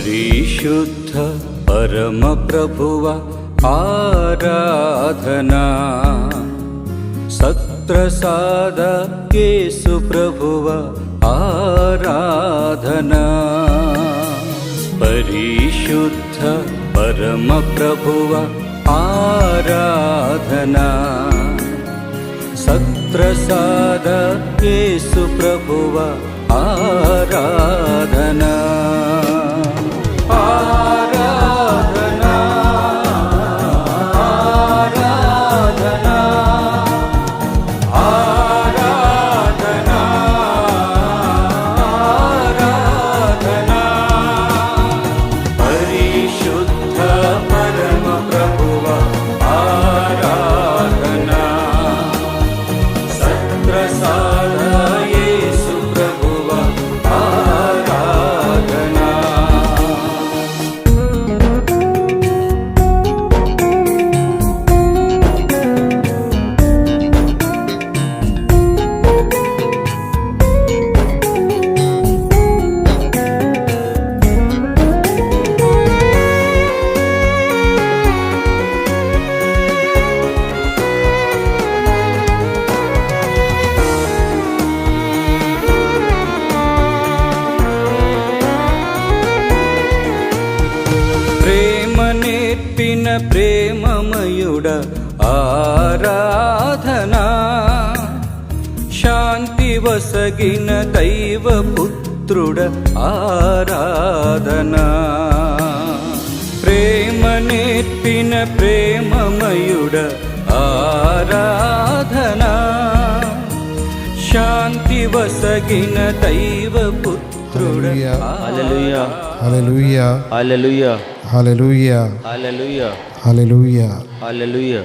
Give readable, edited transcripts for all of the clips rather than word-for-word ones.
పరిశుద్ధ పరమ ప్రభువ ఆరాధనా, సత్ప్రసాద యేసు ప్రభువ ఆరాధనా, పరిశుద్ధ పరమ ప్రభువ ఆరాధనా, సత్ప్రసాద యేసు ప్రభువ ఆరాధనా. ఆరాధనా ఆరాధనా ఆరాధనా ఆరాధనా, పరిశుద్ధ పరమ ప్రభువ ఆరాధనా, సత్ప్రసాద యేసు ప్రభువ ఆరాధనా. ప్రేమమయుడ ఆరాధనా, శాంతి వసగిన దైవపుత్రుడ ఆరాధనా, ప్రేమ నేర్పిన ప్రేమమయుడ ఆరాధనా, శాంతి వసగిన దైవపుత్రుడ. హల్లెలూయా hallelujah hallelujah hallelujah hallelujah hallelujah హల్లెలూయా.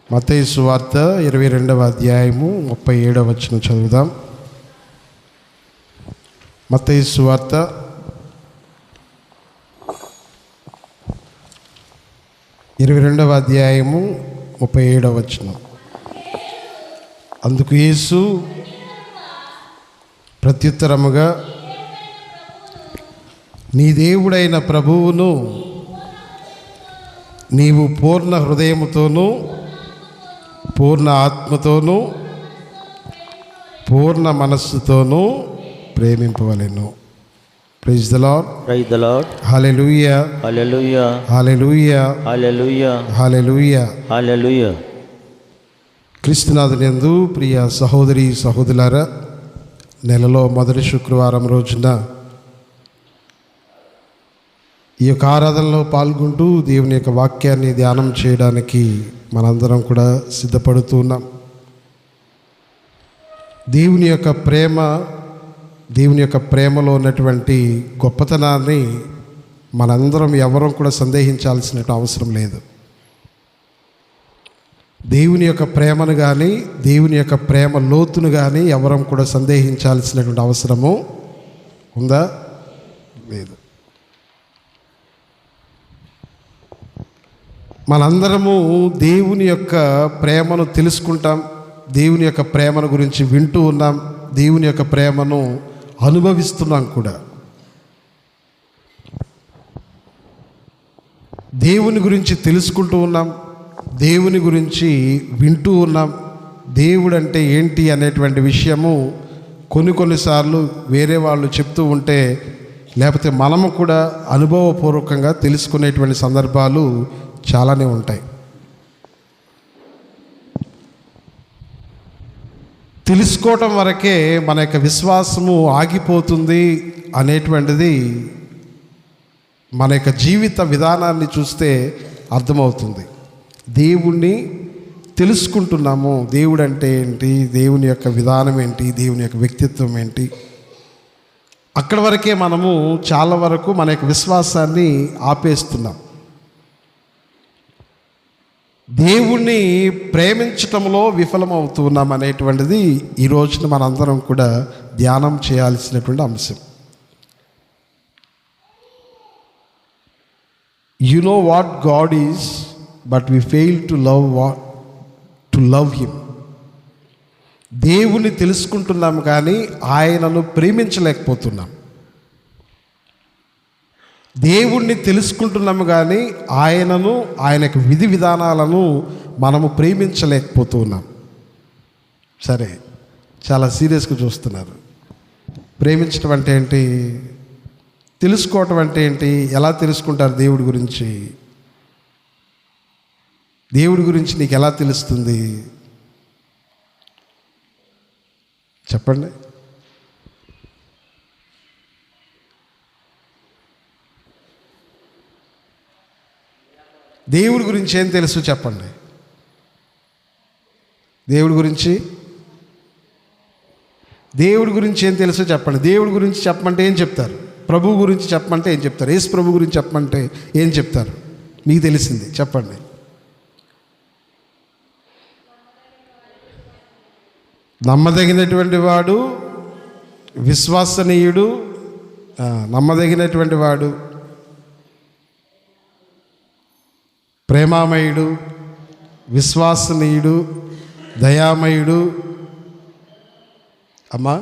మత్తయి సువార్త 22వ అధ్యాయము 37వ వచనం చదువుదాం. మత్తయి సువార్త 22వ అధ్యాయము 37వ వచనం. అందుకు యేసు ప్రత్యుత్తరముగా, నీ దేవుడైన ప్రభువును నీవు పూర్ణ హృదయముతోనూ పూర్ణ ఆత్మతోనూ పూర్ణ మనస్సుతోనూ ప్రేమింపవలెను. Praise the lord. Praise the lord. Hallelujah hallelujah hallelujah hallelujah hallelujah hallelujah. క్రీస్తునాథునందు ప్రియ సహోదరి సహోదరులారా, నెలలో మొదటి శుక్రవారం రోజున ఈ యొక్క ఆరాధనలో పాల్గొంటూ దేవుని యొక్క వాక్యాన్ని ధ్యానం చేయడానికి మనందరం కూడా సిద్ధపడుతూ ఉన్నాం. దేవుని యొక్క ప్రేమలో ఉన్నటువంటి గొప్పతనాన్ని మనందరం ఎవరం కూడా సందేహించాల్సిన అవసరం లేదు. దేవుని యొక్క ప్రేమను కానీ దేవుని యొక్క ప్రేమ లోతును కానీ ఎవరం కూడా సందేహించాల్సినటువంటి అవసరము ఉందా? లేదు. మనందరము దేవుని యొక్క ప్రేమను తెలుసుకుంటాం, దేవుని యొక్క ప్రేమను గురించి వింటూ ఉన్నాం, దేవుని యొక్క ప్రేమను అనుభవిస్తున్నాం కూడా. దేవుని గురించి తెలుసుకుంటూ ఉన్నాం, దేవుని గురించి వింటూ ఉన్నాం. దేవుడు అంటే ఏంటి అనేటువంటి విషయము కొన్నిసార్లు వేరే వాళ్ళు చెప్తూ ఉంటే, లేకపోతే మనము కూడా అనుభవపూర్వకంగా తెలుసుకునేటువంటి సందర్భాలు చాలానే ఉంటాయి. తెలుసుకోవటం వరకే మన యొక్క విశ్వాసము ఆగిపోతుంది అనేటువంటిది మన యొక్క జీవిత విధానాన్ని చూస్తే అర్థమవుతుంది. దేవుణ్ణి తెలుసుకుంటున్నాము, దేవుడు అంటే ఏంటి, దేవుని యొక్క విధానం ఏంటి, దేవుని యొక్క వ్యక్తిత్వం ఏంటి, అక్కడి వరకే మనము చాలా వరకు మన యొక్క విశ్వాసాన్ని ఆపేస్తున్నాం. దేవుణ్ణి ప్రేమించటంలో విఫలమవుతున్నాం అనేటువంటిది ఈ రోజున మనందరం కూడా ధ్యానం చేయాల్సినటువంటి అంశం. You know what God is, but we fail to love Him. దేవుణ్ణి తెలుసుకుంటున్నాం కానీ ఆయనను ప్రేమించలేకపోతున్నాం. దేవుణ్ణి తెలుసుకుంటున్నాము కానీ ఆయనను, ఆయన యొక్క విధి విధానాలను మనము ప్రేమించలేకపోతున్నాం. సరే, చాలా సీరియస్గా చూస్తున్నారు. ప్రేమించడం అంటే ఏంటి? తెలుసుకోవటం అంటే ఏంటి? ఎలా తెలుసుకుంటారు దేవుడి గురించి? దేవుడి గురించి నీకు ఎలా తెలుస్తుంది చెప్పండి? దేవుడి గురించి ఏం తెలుసు చెప్పండి? దేవుడి గురించి ఏం తెలుసు చెప్పండి? దేవుడి గురించి చెప్పమంటే ఏం చెప్తారు? ప్రభువు గురించి చెప్పమంటే ఏం చెప్తారు? యేసు ప్రభు గురించి చెప్పమంటే ఏం చెప్తారు? మీకు తెలిసింది చెప్పండి. నమ్మదగినటువంటి వాడు, విశ్వసనీయుడు, నమ్మదగినటువంటి వాడు, ప్రేమామయుడు, విశ్వసనీయుడు, దయామయుడు. అమ్మా,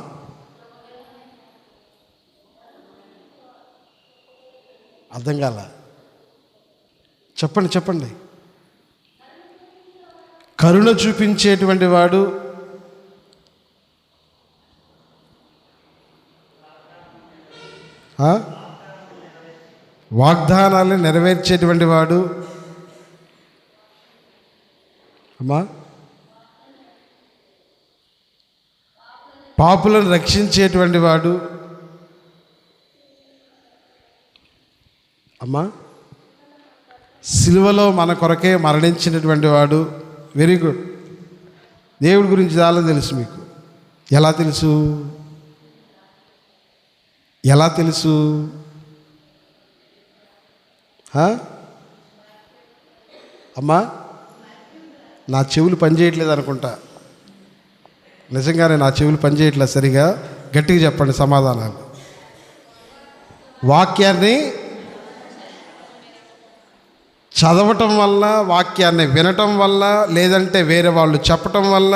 అర్థం కాల? చెప్పండి. కరుణ చూపించేటువంటి వాడు, వాగ్దానాలను నెరవేర్చేటువంటి వాడు. అమ్మా, పాపులను రక్షించేటువంటి వాడు. అమ్మా, సిలువలో మన కొరకే మరణించినటువంటి వాడు. Very good. దేవుడి గురించి చాలా తెలుసు మీకు. ఎలా తెలుసు? అమ్మా, నా చెవులు పనిచేయట్లేదు అనుకుంటా. నిజంగానే నా చెవులు పనిచేయట్లేదు సరిగా. గట్టిగా చెప్పండి సమాధానాలు. వాక్యాన్ని చదవటం వల్ల, వాక్యాన్ని వినటం వల్ల, లేదంటే వేరే వాళ్ళు చెప్పటం వల్ల,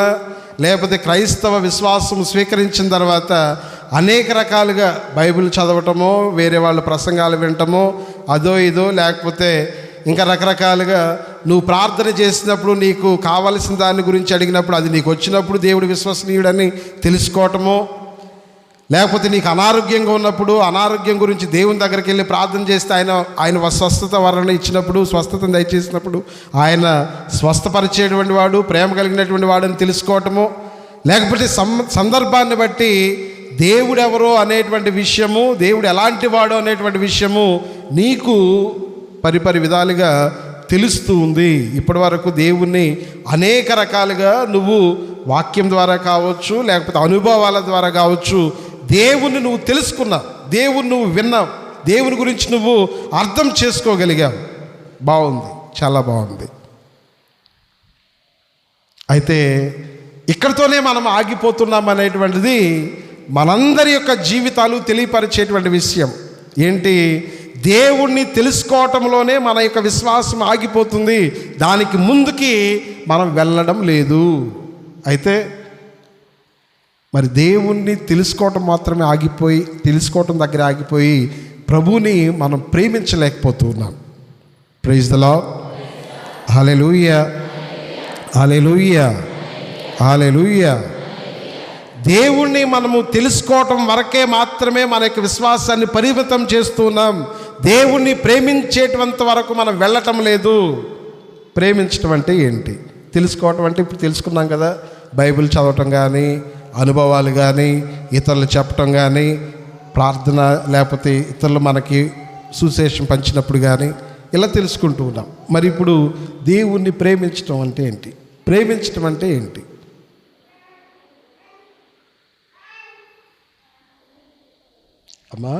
లేకపోతే క్రైస్తవ విశ్వాసం స్వీకరించిన తర్వాత అనేక రకాలుగా బైబిల్ చదవటమో, వేరే వాళ్ళ ప్రసంగాలు వినటమో, అదో ఇదో, లేకపోతే ఇంకా రకరకాలుగా నువ్వు ప్రార్థన చేసినప్పుడు నీకు కావలసిన దాని గురించి అడిగినప్పుడు అది నీకు వచ్చినప్పుడు దేవుడు విశ్వసనీయుడని తెలుసుకోవటమో, లేకపోతే నీకు అనారోగ్యంగా ఉన్నప్పుడు అనారోగ్యం గురించి దేవుని దగ్గరికి వెళ్ళి ప్రార్థన చేస్తే ఆయన స్వస్థత వరణ ఇచ్చినప్పుడు, స్వస్థతను దయచేసినప్పుడు ఆయన స్వస్థపరిచేటువంటి వాడు, ప్రేమ కలిగినటువంటి వాడు అని తెలుసుకోవటము, లేకపోతే సందర్భాన్ని బట్టి దేవుడు ఎవరో అనేటువంటి విషయము, దేవుడు ఎలాంటి వాడో అనేటువంటి విషయము నీకు పరిపరి విధాలుగా తెలుస్తూ ఉంది. ఇప్పటి వరకు దేవుణ్ణి అనేక రకాలుగా నువ్వు వాక్యం ద్వారా కావచ్చు, లేకపోతే అనుభవాల ద్వారా కావచ్చు, దేవుణ్ణి నువ్వు తెలుసుకున్నావు, దేవుణ్ణి నువ్వు విన్నావు, దేవుని గురించి నువ్వు అర్థం చేసుకోగలిగావు. బాగుంది, చాలా బాగుంది. అయితే ఇక్కడితోనే మనం ఆగిపోతున్నాం అనేటువంటిది మనందరి యొక్క జీవితాలు తెలియపరిచేటువంటి విషయం. ఏంటి? దేవుణ్ణి తెలుసుకోవటంలోనే మన యొక్క విశ్వాసం ఆగిపోతుంది, దానికి ముందుకి మనం వెళ్ళడం లేదు. అయితే మరి దేవుణ్ణి తెలుసుకోవటం మాత్రమే ఆగిపోయి, తెలుసుకోవటం దగ్గర ఆగిపోయి ప్రభువుని మనం ప్రేమించలేకపోతున్నాం. Praise the lord. Hallelujah, hallelujah, hallelujah. దేవుణ్ణి మనము తెలుసుకోవటం వరకే మాత్రమే మన యొక్క విశ్వాసాన్ని పరిమితం చేస్తున్నాం. దేవుణ్ణి ప్రేమించేటంత వరకు మనం వెళ్ళటం లేదు. ప్రేమించటం అంటే ఏంటి? తెలుసుకోవటం అంటే ఇప్పుడు తెలుసుకున్నాం కదా, బైబిల్ చదవటం కానీ, అనుభవాలు కానీ, ఇతరులు చెప్పటం కానీ, ప్రార్థన, లేకపోతే ఇతరులు మనకి సుశేషం పంచినప్పుడు కానీ ఇలా తెలుసుకుంటూ ఉన్నాం. మరి ఇప్పుడు దేవుణ్ణి ప్రేమించటం అంటే ఏంటి? ప్రేమించటం అంటే ఏంటి? అమ్మా,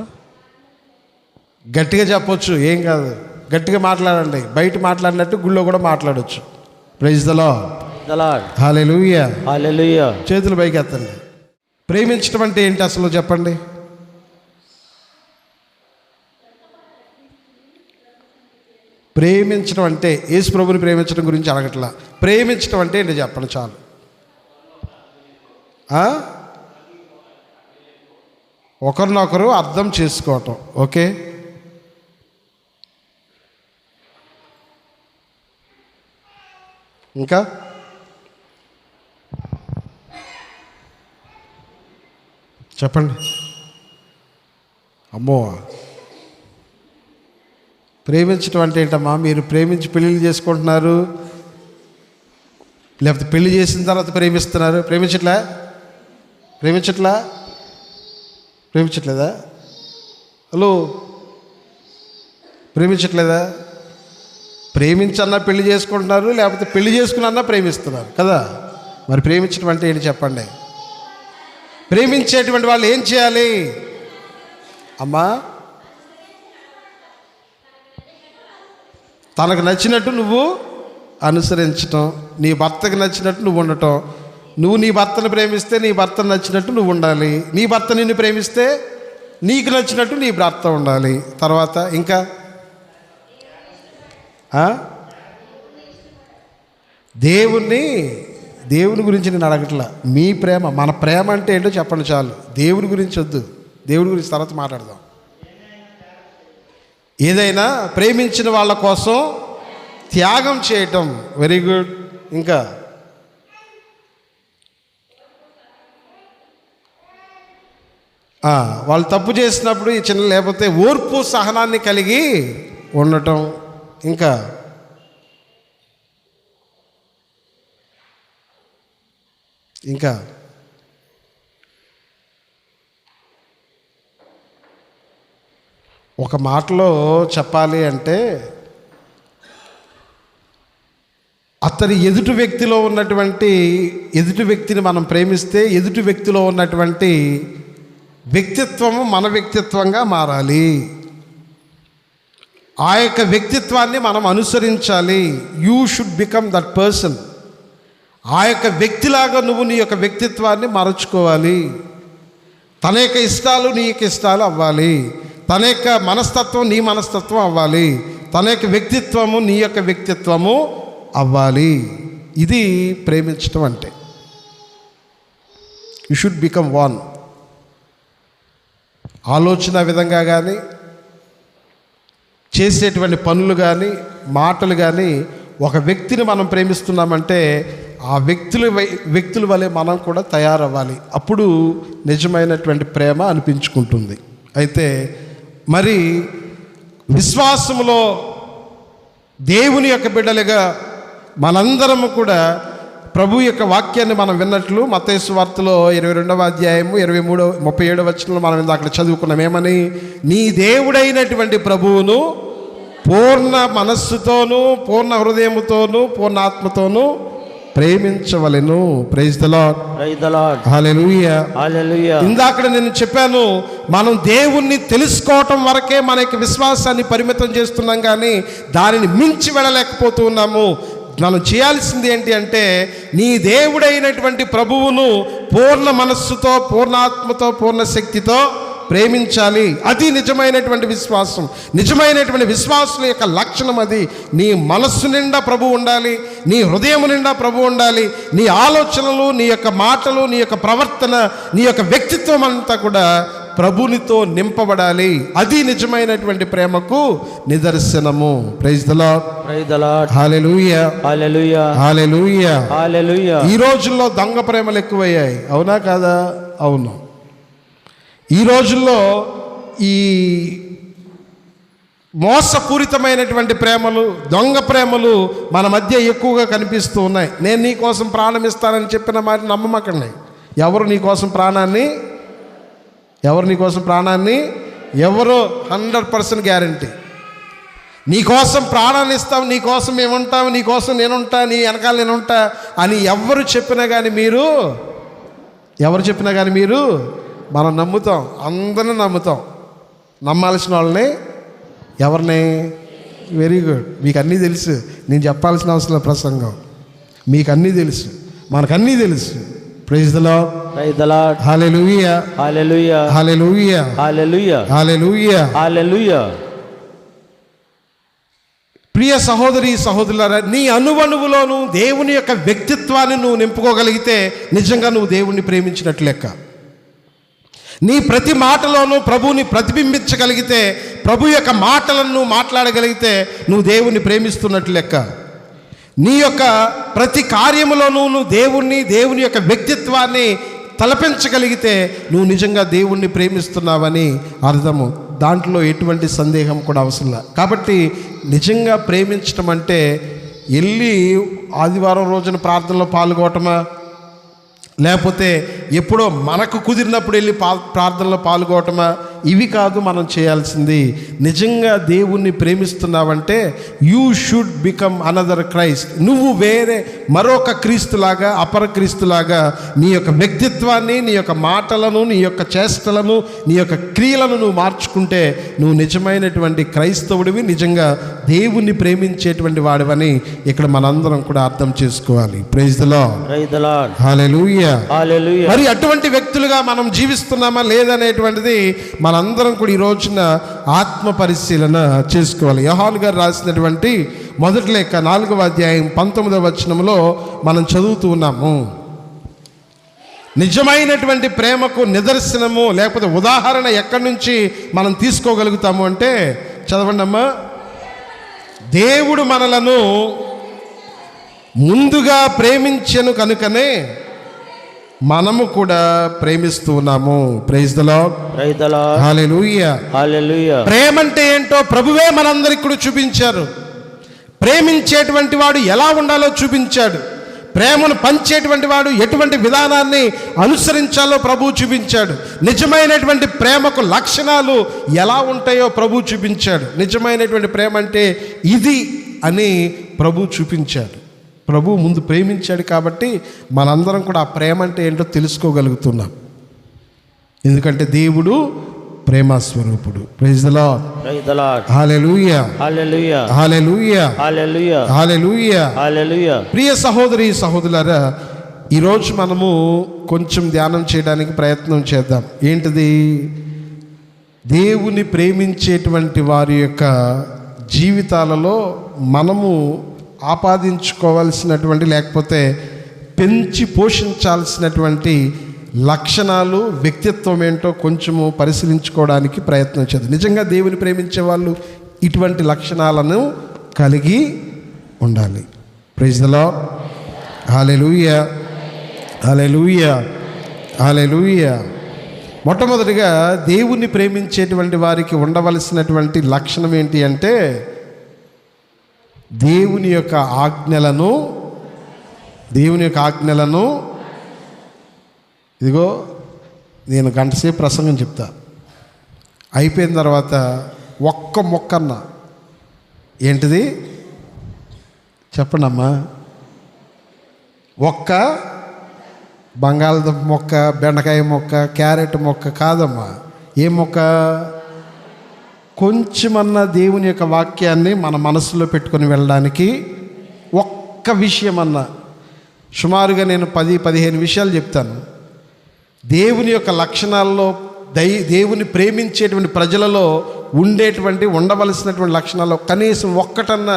గట్టిగా చెప్పొచ్చు, ఏం కాదు, గట్టిగా మాట్లాడండి. బయట మాట్లాడినట్టు గుళ్ళో కూడా మాట్లాడవచ్చు. Praise the lord. Hallelujah, hallelujah. చేతులు పైకి ఎత్తండి. ప్రేమించడం అంటే ఏంటి అసలు చెప్పండి? ప్రేమించడం అంటే యేసు ప్రభుని ప్రేమించడం గురించి అడగట్లా. ప్రేమించడం అంటే ఏంటి చెప్పండి చాలు. ఒకరినొకరు అర్థం చేసుకోవటం. ఓకే, ఇంకా చెప్పండి. అమ్మో, ప్రేమించడం అంటే ఏంటమ్మా? మీరు ప్రేమించి పెళ్ళిళ్ళు చేసుకుంటున్నారు, లేకపోతే పెళ్లి చేసిన తర్వాత ప్రేమిస్తున్నారు? ప్రేమించట్లేదా? హలో, ప్రేమించట్లేదా? ప్రేమించన్నా పెళ్లి చేసుకుంటున్నారు, లేకపోతే పెళ్లి చేసుకున్నా ప్రేమిస్తున్నారు కదా. మరి ప్రేమించడం అంటే ఏంటి చెప్పండి? ప్రేమించేటువంటి వాళ్ళు ఏం చేయాలి అమ్మా? తనకు నచ్చినట్టు నువ్వు అనుసరించటం, నీ భర్తకు నచ్చినట్టు నువ్వు ఉండటం. నువ్వు నీ భర్తను ప్రేమిస్తే నీ భర్తను నచ్చినట్టు నువ్వు ఉండాలి. నీ భర్త నిన్ను ప్రేమిస్తే నీకు నచ్చినట్టు నీ భర్త ఉండాలి. తర్వాత ఇంకా దేవుని గురించి నేను అడగట్లా. మీ ప్రేమ, మన ప్రేమ అంటే ఏంటో చెప్పండి చాలు. దేవుడి గురించి వద్దు, దేవుడి గురించి తర్వాత మాట్లాడదాం. ఏదైనా ప్రేమించిన వాళ్ళ కోసం త్యాగం చేయటం, వెరీ గుడ్. ఇంకా వాళ్ళు తప్పు చేసినప్పుడు ఈ చిన్న, లేకపోతే ఓర్పు సహనాన్ని కలిగి ఉండటం. ఇంకా ఇంకా ఒక మాటలో చెప్పాలి అంటే, అతని ఎదుటి వ్యక్తిని మనం ప్రేమిస్తే ఎదుటి వ్యక్తిలో ఉన్నటువంటి వ్యక్తిత్వము మన వ్యక్తిత్వంగా మారాలి. ఆ యొక్క వ్యక్తిత్వాన్ని మనం అనుసరించాలి. You should become that person. ఆ యొక్క వ్యక్తిలాగా నువ్వు నీ యొక్క వ్యక్తిత్వాన్ని మరచుకోవాలి. తన యొక్క ఇష్టాలు నీ యొక్క ఇష్టాలు అవ్వాలి, తన యొక్క మనస్తత్వం నీ మనస్తత్వం అవ్వాలి, తన యొక్క వ్యక్తిత్వము నీ యొక్క వ్యక్తిత్వము అవ్వాలి. ఇది ప్రేమించడం అంటే. You should become one. ఆలోచన విధంగా కానీ, చేసేటువంటి పనులు కానీ, మాటలు కానీ, ఒక వ్యక్తిని మనం ప్రేమిస్తున్నామంటే ఆ వ్యక్తుల వలె మనం కూడా తయారవ్వాలి. అప్పుడు నిజమైనటువంటి ప్రేమ అనిపించుకుంటుంది. అయితే మరి విశ్వాసములో దేవుని యొక్క బిడ్డలుగా మనందరము కూడా ప్రభు యొక్క వాక్యాన్ని మనం విన్నట్లు మత్తయి సువార్తలో 22వ అధ్యాయము 37వ వచనంలో మనం అక్కడ చదువుకున్నాం. ఏమని? నీ దేవుడైనటువంటి ప్రభువును పూర్ణ మనస్సుతోనూ, పూర్ణ హృదయముతోనూ, పూర్ణ ఆత్మతోనూ ప్రేమించవలెను. Praise the lord. హల్లెలూయా. ఇందాక నేను చెప్పాను, మనం దేవుణ్ణి తెలుసుకోవటం వరకే మనకి విశ్వాసాన్ని పరిమితం చేస్తున్నాం, కానీ దానిని మించి వెళ్ళలేకపోతూ ఉన్నాము. మనం చేయాల్సింది ఏంటి అంటే, నీ దేవుడైనటువంటి ప్రభువును పూర్ణ మనస్సుతో, పూర్ణాత్మతో, పూర్ణ శక్తితో ప్రేమించాలి. అది నిజమైనటువంటి విశ్వాసం. నిజమైనటువంటి విశ్వాసం యొక్క లక్షణం అది. నీ మనస్సు నిండా ప్రభు ఉండాలి, నీ హృదయం నిండా ప్రభు ఉండాలి, నీ ఆలోచనలు, నీ యొక్క మాటలు, నీ యొక్క ప్రవర్తన, నీ యొక్క వ్యక్తిత్వం అంతా కూడా ప్రభునితో నింపబడాలి. అది నిజమైనటువంటి ప్రేమకు నిదర్శనము. Praise the lord. Hallelujah. Hallelujah. ఈ రోజుల్లో దొంగ ప్రేమలు ఎక్కువయ్యాయి, అవునా కాదా? అవును. ఈ రోజుల్లో ఈ మోసపూరితమైనటువంటి ప్రేమలు, దొంగ ప్రేమలు మన మధ్య ఎక్కువగా కనిపిస్తూ ఉన్నాయి. నేను నీ కోసం ప్రాణం ఇస్తానని చెప్పిన మాట నమ్మకండి. ఎవరు నీ కోసం ప్రాణాన్ని 100% గ్యారంటీ. నీ కోసం ప్రాణాన్ని ఇస్తాం, నీ కోసం మేముంటాం, నీ కోసం నేనుంటా, నీ వెనకాల నేనుంటా అని ఎవరు చెప్పినా కానీ మీరు మనం నమ్ముతాం. అందరిని నమ్ముతాం. నమ్మాల్సిన వాళ్ళని, ఎవరిని? Very good. మీకు అన్నీ తెలుసు, నేను చెప్పాల్సిన అవసరం ప్రసంగం. మీకు అన్నీ తెలుసు, మనకన్నీ తెలుసు. Praise the lord. హల్లెలూయా. ప్రియ సహోదరి సహోదరులారా, నీ అణువణువులోను దేవుని యొక్క వ్యక్తిత్వాన్ని నువ్వు నింపుకోగలిగితే నిజంగా నువ్వు దేవుణ్ణి ప్రేమించినట్లు లెక్క. నీ ప్రతి మాటలోనూ ప్రభువుని ప్రతిబింబించగలిగితే, ప్రభు యొక్క మాటలను నువ్వు మాట్లాడగలిగితే నువ్వు దేవుణ్ణి ప్రేమిస్తున్నట్లు లెక్క. నీ యొక్క ప్రతి కార్యములోనూ నువ్వు దేవుని యొక్క వ్యక్తిత్వాన్ని తలపించగలిగితే నువ్వు నిజంగా దేవుణ్ణి ప్రేమిస్తున్నావని అర్థము. దాంట్లో ఎటువంటి సందేహం కూడా అవసరం లేదు. కాబట్టి నిజంగా ప్రేమించడం అంటే వెళ్ళి ఆదివారం రోజున ప్రార్థనలో పాల్గొనటమా, లేకపోతే ఎప్పుడో మనకు కుదిరినప్పుడు వెళ్ళి ప్రార్థనలో పాల్గొనటమా, ఇవి కాదు మనం చేయాల్సింది. నిజంగా దేవుణ్ణి ప్రేమిస్తున్నావంటే you should become another Christ. నువ్వు వేరే మరొక క్రీస్తులాగా, అపర క్రీస్తులాగా నీ యొక్క వ్యక్తిత్వాన్ని, నీ యొక్క మాటలను, నీ యొక్క చేష్టలను, నీ యొక్క క్రియలను నువ్వు మార్చుకుంటే నువ్వు నిజమైనటువంటి క్రైస్తవుడివి, నిజంగా దేవుణ్ణి ప్రేమించేటువంటి వాడివని ఇక్కడ మనందరం కూడా అర్థం చేసుకోవాలి. Praise the lord. హల్లెలూయా. మరి అటువంటి వ్యక్తులుగా మనం జీవిస్తున్నామా లేదనేటువంటిది మనందరం కూడా ఈ రోజున ఆత్మ పరిశీలన చేసుకోవాలి. యోహాను గారు రాసినటువంటి మొదటి లేఖ 4వ అధ్యాయం 19వ వచనంలో మనం చదువుతూ ఉన్నాము. నిజమైనటువంటి ప్రేమకు నిదర్శనము లేకపోతే ఉదాహరణ ఎక్కడి నుంచి మనం తీసుకోగలుగుతాము అంటే, చదవండి అమ్మా. దేవుడు మనలను ముందుగా ప్రేమించెను కనుకనే మనము కూడా ప్రేమిస్తూ ఉన్నాము. Praise the lord. Hallelujah. Hallelujah. ప్రేమ అంటే ఏంటో ప్రభువే మనందరికీ కూడా చూపించారు. ప్రేమించేటువంటి వాడు ఎలా ఉండాలో చూపించాడు. ప్రేమను పంచేటువంటి వాడు ఎటువంటి విధానాన్ని అనుసరించాలో ప్రభువు చూపించాడు. నిజమైనటువంటి ప్రేమకు లక్షణాలు ఎలా ఉంటాయో ప్రభువు చూపించాడు. నిజమైనటువంటి ప్రేమ అంటే ఇది అని ప్రభువు చూపించాడు. ప్రభు ముందు ప్రేమించాడు కాబట్టి మనందరం కూడా ఆ ప్రేమ అంటే ఏంటో తెలుసుకోగలుగుతున్నాం. ఎందుకంటే దేవుడు ప్రేమ స్వరూపుడు. Praise the lord. Hallelujah. Hallelujah. Hallelujah. Hallelujah. Hallelujah. Hallelujah. ప్రియ సహోదరి సహోదరులారా, ఈరోజు మనము కొంచెం ధ్యానం చేయడానికి ప్రయత్నం చేద్దాం. ఏంటిది? దేవుని ప్రేమించేటువంటి వారి యొక్క జీవితాలలో మనము ఆపాదించుకోవాల్సినటువంటి లేకపోతే పెంచి పోషించాల్సినటువంటి లక్షణాలు, వ్యక్తిత్వం ఏంటో కొంచెము పరిశీలించుకోవడానికి ప్రయత్నం చేద్దాం. నిజంగా దేవుని ప్రేమించే వాళ్ళు ఇటువంటి లక్షణాలను కలిగి ఉండాలి. Praise the lord. Hallelujah. Hallelujah. Hallelujah. మొట్టమొదటిగా దేవుని ప్రేమించేటువంటి వారికి ఉండవలసినటువంటి లక్షణం ఏంటి అంటే, దేవుని యొక్క ఆజ్ఞలను ఇదిగో నేను గంటసేపు ప్రసంగం చెప్తా, అయిపోయిన తర్వాత ఒక్క మొక్కన్న ఏంటిది చెప్పండి అమ్మా. ఒక్క బంగాళదుంప మొక్క, బెండకాయ మొక్క, క్యారెట్ మొక్క కాదమ్మా. ఏ మొక్క? కొంచెమన్నా దేవుని యొక్క వాక్యాన్ని మన మనసులో పెట్టుకొని వెళ్ళడానికి ఒక్క విషయం అన్నా, సుమారుగా నేను 10-15 విషయాలు చెప్తాను. దేవుని యొక్క లక్షణాల్లో దేవుని ప్రేమించేటువంటి ప్రజలలో ఉండవలసినటువంటి లక్షణాల్లో కనీసం ఒక్కటన్నా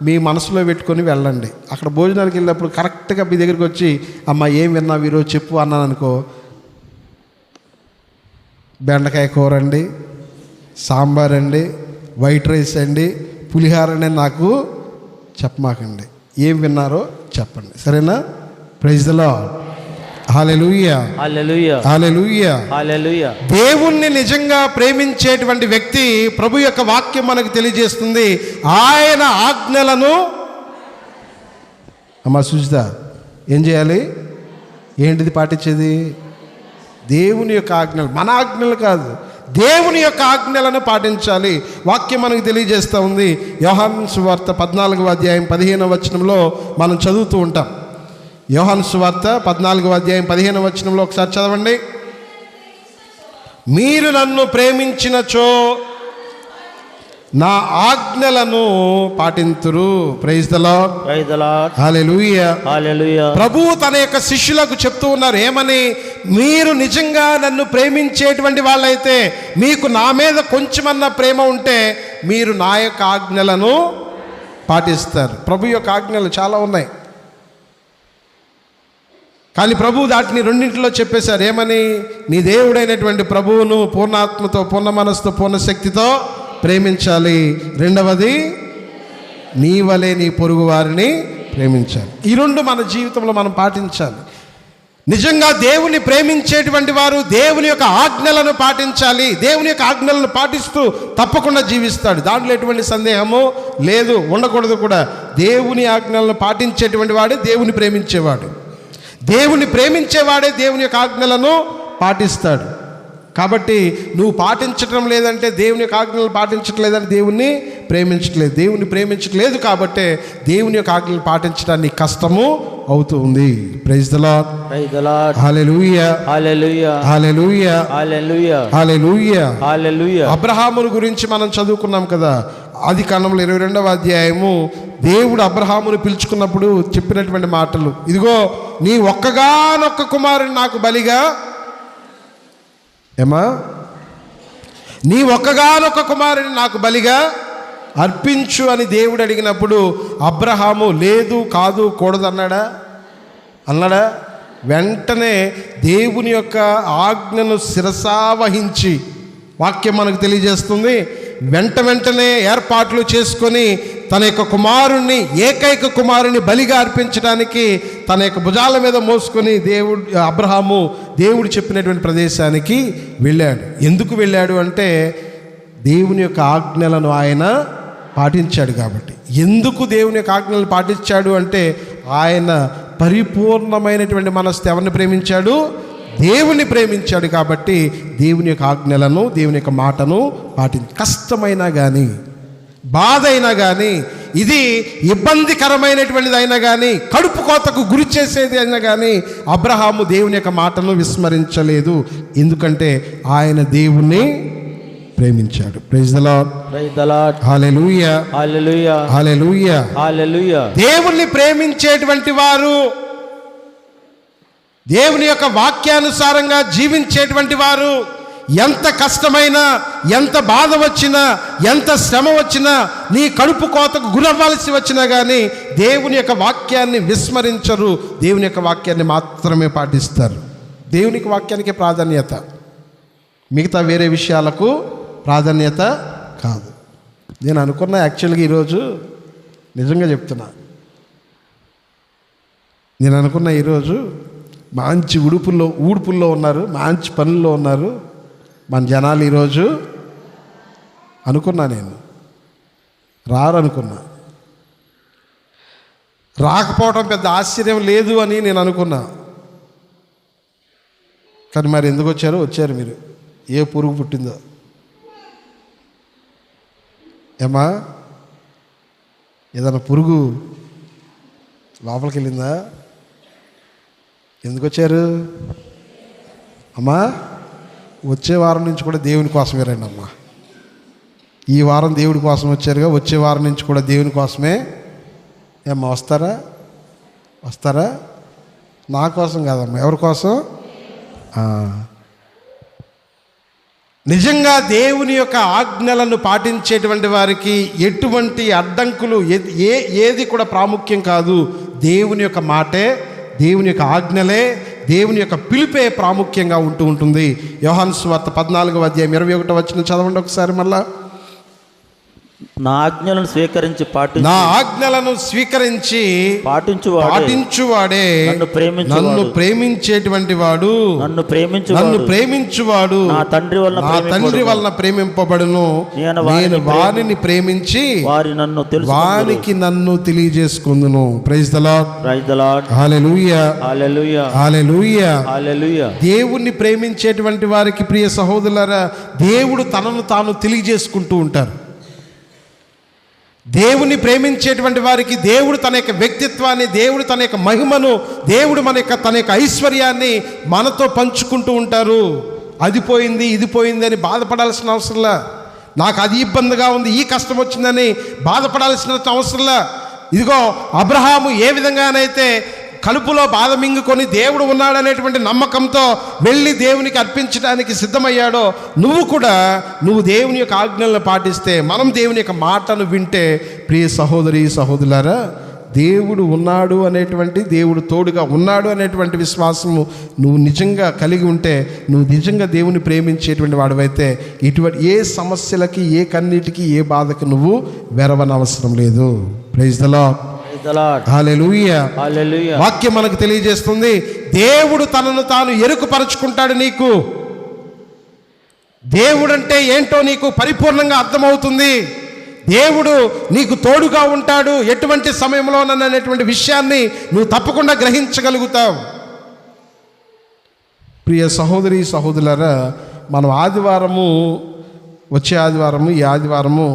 మీ మనసులో పెట్టుకొని వెళ్ళండి. అక్కడ భోజనానికి వెళ్ళినప్పుడు కరెక్ట్గా మీ దగ్గరికి వచ్చి, అమ్మ ఏం విన్నావు ఈరోజు చెప్పు అన్నాను అనుకో, బెండకాయ కూర అండి, సాంబార్ అండి, వైట్ రైస్ అండి, పులిహార అండి నాకు చెప్పమాకండి. ఏం విన్నారో చెప్పండి, సరేనా? Praise the lord. Hallelujah. Hallelujah. Hallelujah. Hallelujah. దేవుణ్ణి నిజంగా ప్రేమించేటువంటి వ్యక్తి, ప్రభు యొక్క వాక్యం మనకు తెలియజేస్తుంది, ఆయన ఆజ్ఞలను అమ్మ సుజిత ఏం చేయాలి? ఏంటిది పాటించేది? దేవుని యొక్క ఆజ్ఞలు, మన ఆజ్ఞలు కాదు, దేవుని యొక్క ఆజ్ఞలను పాటించాలి. వాక్యం మనకు తెలియజేస్తూ ఉంది. యోహాను సువార్త 14వ అధ్యాయం 15వ వచనంలో మనం చదువుతూ ఉంటాం. యోహాను సువార్త 14వ అధ్యాయం 15వ వచనంలో ఒకసారి చదవండి. మీరు నన్ను ప్రేమించినచో నా ఆజ్ఞలను పాటింతురు. Praise the lord. Praise the lord. Hallelujah. Hallelujah. ప్రభువు తన యొక్క శిష్యులకు చెప్తూ ఉన్నారు ఏమని? మీరు నిజంగా నన్ను ప్రేమించేటువంటి వాళ్ళైతే, మీకు నా మీద కొంచెమన్నా ప్రేమ ఉంటే మీరు నా యొక్క ఆజ్ఞలను పాటిస్తారు. ప్రభు యొక్క ఆజ్ఞలు చాలా ఉన్నాయి, కానీ ప్రభువు వాటిని రెండింటిలో చెప్పేశారు. ఏమని? నీ దేవుడైనటువంటి ప్రభువును పూర్ణాత్మతో, పూర్ణ మనస్సుతో, పూర్ణ శక్తితో ప్రేమించాలి. రెండవది, నీ వలే నీ పొరుగు వారిని ప్రేమించాలి. ఈ రెండు మన జీవితంలో మనం పాటించాలి. నిజంగా దేవుని ప్రేమించేటువంటి వారు దేవుని యొక్క ఆజ్ఞలను పాటించాలి. దేవుని యొక్క ఆజ్ఞలను పాటిస్తూ తప్పకుండా జీవిస్తాడు. దాంట్లో ఎటువంటి సందేహము లేదు, ఉండకూడదు కూడా. దేవుని ఆజ్ఞలను పాటించేటువంటి వాడే దేవుని ప్రేమించేవాడు. దేవుని ప్రేమించేవాడే దేవుని యొక్క ఆజ్ఞలను పాటిస్తాడు. కాబట్టి నువ్వు పాటించటం లేదంటే, దేవుని యొక్క ఆజ్ఞలను పాటించట్లేదని దేవుణ్ణి ప్రేమించట్లేదు. దేవుని ప్రేమించట్లేదు కాబట్టే దేవుని యొక్క ఆజ్ఞలను పాటించడానికి కష్టము అవుతుంది. Praise the lord. Praise the lord. Hallelujah, hallelujah, hallelujah, hallelujah, hallelujah, hallelujah. అబ్రహామును గురించి మనం చదువుకున్నాం కదా. ఆదికాండంలో 22వ అధ్యాయము దేవుడు అబ్రహామును పిలుచుకున్నప్పుడు చెప్పినటువంటి మాటలు. ఇదిగో, నీ ఒక్కగానొక్క కుమారుని నాకు బలిగా, ఏమా, నీ ఒక్కగానొక్క కుమారుని నాకు బలిగా అర్పించు అని దేవుడు అడిగినప్పుడు అబ్రహాము లేదు, కాదు, కూడదు అన్నాడా? వెంటనే దేవుని యొక్క ఆజ్ఞను శిరసావహించి, వాక్యం మనకు తెలియజేస్తుంది, వెంటనే ఏర్పాట్లు చేసుకొని తన యొక్క కుమారుణ్ణి, ఏకైక కుమారుని బలిగా అర్పించడానికి తన యొక్క భుజాల మీద మోసుకొని అబ్రహాము దేవుడు చెప్పినటువంటి ప్రదేశానికి వెళ్ళాడు. ఎందుకు వెళ్ళాడు అంటే, దేవుని యొక్క ఆజ్ఞలను ఆయన పాటించాడు కాబట్టి. ఎందుకు దేవుని యొక్క ఆజ్ఞలను పాటించాడు అంటే, ఆయన పరిపూర్ణమైనటువంటి మనస్సు ఎవరిని ప్రేమించాడు? దేవుని ప్రేమించాడు కాబట్టి దేవుని యొక్క ఆజ్ఞలను, దేవుని యొక్క మాటను కష్టమైనా కానీ, బాధ అయినా కానీ, ఇది ఇబ్బందికరమైనటువంటిది అయినా కానీ, కడుపు కోతకు గురి చేసేది అయినా కానీ అబ్రహాము దేవుని యొక్క మాటను విస్మరించలేదు. ఎందుకంటే ఆయన దేవుణ్ణి ప్రేమించాడు. Praise the lord. Praise the lord. Hallelujah, hallelujah, hallelujah, hallelujah. దేవుణ్ణి ప్రేమించేటువంటి వారు, దేవుని యొక్క వాక్యానుసారంగా జీవించేటువంటి వారు, ఎంత కష్టమైనా, ఎంత బాధ వచ్చినా, ఎంత శ్రమ వచ్చినా, నీ కడుపు కోతకు గురవ్వాల్సి వచ్చినా కానీ దేవుని యొక్క వాక్యాన్ని విస్మరించరు. దేవుని యొక్క వాక్యాన్ని మాత్రమే పాటిస్తారు. దేవునికి వాక్యానికి ప్రాధాన్యత, మిగతా వేరే విషయాలకు ప్రాధాన్యత కాదు. నేను అనుకున్నా, యాక్చువల్గా ఈరోజు నిజంగా చెప్తున్నా, నేను అనుకున్నా ఈరోజు మంచి ఊడుపుల్లో ఉన్నారు, మంచి పనుల్లో ఉన్నారు మన జనాలు. ఈరోజు అనుకున్నా, నేను రారనుకున్నా. రాకపోవడం పెద్ద ఆశ్చర్యం లేదు అని నేను అనుకున్నా. కానీ మరి ఎందుకు వచ్చారు మీరు. ఏ పురుగు పుట్టిందో ఏమా, ఏదైనా పురుగు లోపలికి వెళ్ళిందా? ఎందుకు వచ్చారు అమ్మా? వచ్చే వారం నుంచి కూడా దేవుని కోసమే రండి అమ్మా. ఈ వారం దేవుడి కోసం వచ్చారుగా, వచ్చే వారం నుంచి కూడా దేవుని కోసమే. ఏమ్మా, వస్తారా? నా కోసం కాదమ్మా. ఎవరి కోసం? నిజంగా దేవుని యొక్క ఆజ్ఞలను పాటించేటువంటి వారికి ఎటువంటి అడ్డంకులు, ఏది కూడా ప్రాముఖ్యం కాదు. దేవుని యొక్క మాటే, దేవుని యొక్క ఆజ్ఞలే, దేవుని యొక్క పిలుపే ప్రాముఖ్యంగా ఉంటుంది. యోహాను సువార్త 14వ అధ్యాయం 21వ వచనం చదవండి ఒకసారి మళ్ళా. నా ఆజ్ఞలను స్వీకరించి పాటించువాడే నన్ను ప్రేమించేటువంటి వాడు, నన్ను ప్రేమించువాడు నా తండ్రి వలన ప్రేమింపబడును. నేను వారిని ప్రేమించి వారికి నన్ను తెలియజేసుకుందును. Praise the lord. Praise the lord. Hallelujah, hallelujah, hallelujah, hallelujah. దేవుణ్ణి ప్రేమించేటువంటి వారికి ప్రియ సహోదరులారా, దేవుడు తనను తాను తెలియజేసుకుంటూ ఉంటారు. దేవుని ప్రేమించేటువంటి వారికి దేవుడు తన యొక్క వ్యక్తిత్వాన్ని, దేవుడు తన యొక్క మహిమను, దేవుడు తన యొక్క ఐశ్వర్యాన్ని మనతో పంచుకుంటూ ఉంటారు. అది పోయింది, ఇది పోయింది అని బాధపడాల్సిన అవసరంలా. నాకు అది ఇబ్బందిగా ఉంది, ఈ కష్టం వచ్చిందని బాధపడాల్సిన అవసరంలా. ఇదిగో అబ్రహాము ఏ విధంగానైతే కలుపులో బాధ మింగుకొని దేవుడు ఉన్నాడనేటువంటి నమ్మకంతో వెళ్ళి దేవునికి అర్పించడానికి సిద్ధమయ్యాడో, నువ్వు దేవుని యొక్క ఆజ్ఞలను పాటిస్తే, మనం దేవుని యొక్క మాటను వింటే, ప్రియ సహోదరి సహోదరులారా, దేవుడు ఉన్నాడు అనేటువంటి, దేవుడు తోడుగా ఉన్నాడు అనేటువంటి విశ్వాసము నువ్వు నిజంగా కలిగి ఉంటే, నువ్వు నిజంగా దేవుని ప్రేమించేటువంటి వాడివైతే, ఇటువంటి ఏ సమస్యలకి, ఏ కన్నీటికి, ఏ బాధకి నువ్వు వెరవనవసరం లేదు. Praise the lord. హల్లెలూయా. వాక్యం మనకు తెలియజేస్తుంది, దేవుడు తనను తాను ఎరుకుపరచుకుంటాడు. నీకు దేవుడంటే ఏంటో నీకు పరిపూర్ణంగా అర్థమవుతుంది. దేవుడు నీకు తోడుగా ఉంటాడు ఎటువంటి సమయంలోననేటువంటి విషయాన్ని నువ్వు తప్పకుండా గ్రహించగలుగుతావు. ప్రియ సహోదరి సహోదరులారా, మనం వచ్చే ఆదివారము ఈ ఆదివారము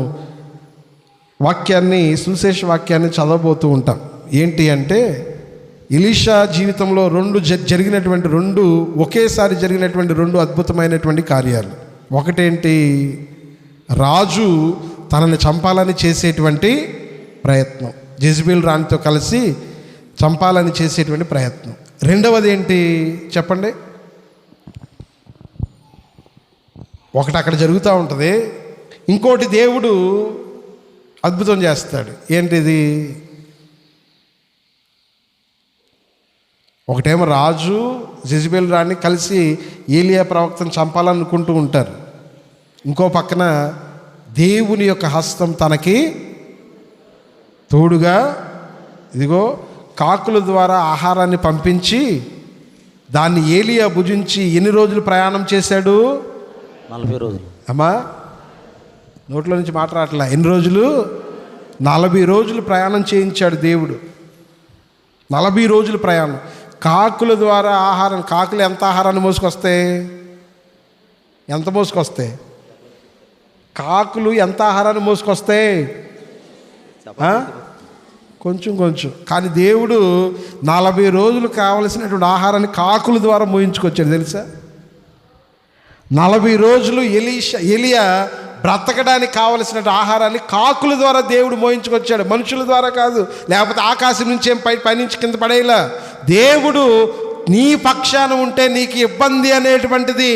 సువిశేష వాక్యాన్ని చదవబోతూ ఉంటాం. ఏంటి అంటే, ఎలీషా జీవితంలో ఒకేసారి జరిగినటువంటి రెండు అద్భుతమైనటువంటి కార్యాలు. ఒకటేంటి, రాజు తనని చంపాలని చేసేటువంటి ప్రయత్నం, జెజబెల్ రాణితో కలిసి చంపాలని చేసేటువంటి ప్రయత్నం. రెండవది ఏంటి చెప్పండి? ఒకటి అక్కడ జరుగుతూ ఉంటుంది, ఇంకోటి దేవుడు అద్భుతం చేస్తాడు. ఏంటిది? ఒకటేమో రాజు జెజబెల్ రాణి కలిసి ఏలియా ప్రవక్తను చంపాలనుకుంటూ ఉంటారు. ఇంకో పక్కన దేవుని యొక్క హస్తం తనకి తోడుగా, ఇదిగో కాకుల ద్వారా ఆహారాన్ని పంపించి దాన్ని ఏలియా భుజించి ఎన్ని రోజులు ప్రయాణం చేశాడు? 40 రోజులు. అమ్మా, నోట్లో నుంచి మాట్లాడట్లా. ఎన్ని రోజులు? 40 రోజులు ప్రయాణం చేయించాడు దేవుడు. 40 రోజులు ప్రయాణం. కాకుల ద్వారా ఆహారం. కాకులు ఎంత ఆహారాన్ని మోసుకొస్తాయి? కాకులు ఎంత ఆహారాన్ని మోసుకొస్తాయి? కొంచెం. కానీ దేవుడు 40 రోజులు కావలసినటువంటి ఆహారాన్ని కాకుల ద్వారా మోయించుకొచ్చాడు తెలుసా? 40 రోజులు ఏలియా బ్రతకడానికి కావలసిన ఆహారాన్ని కాకుల ద్వారా దేవుడు మోయించుకొచ్చాడు, మనుషుల ద్వారా కాదు. లేకపోతే ఆకాశం నుంచి ఏం పైనుంచి కింద పడేలా. దేవుడు నీ పక్షాన ఉంటే నీకు ఇబ్బంది అనేటువంటిది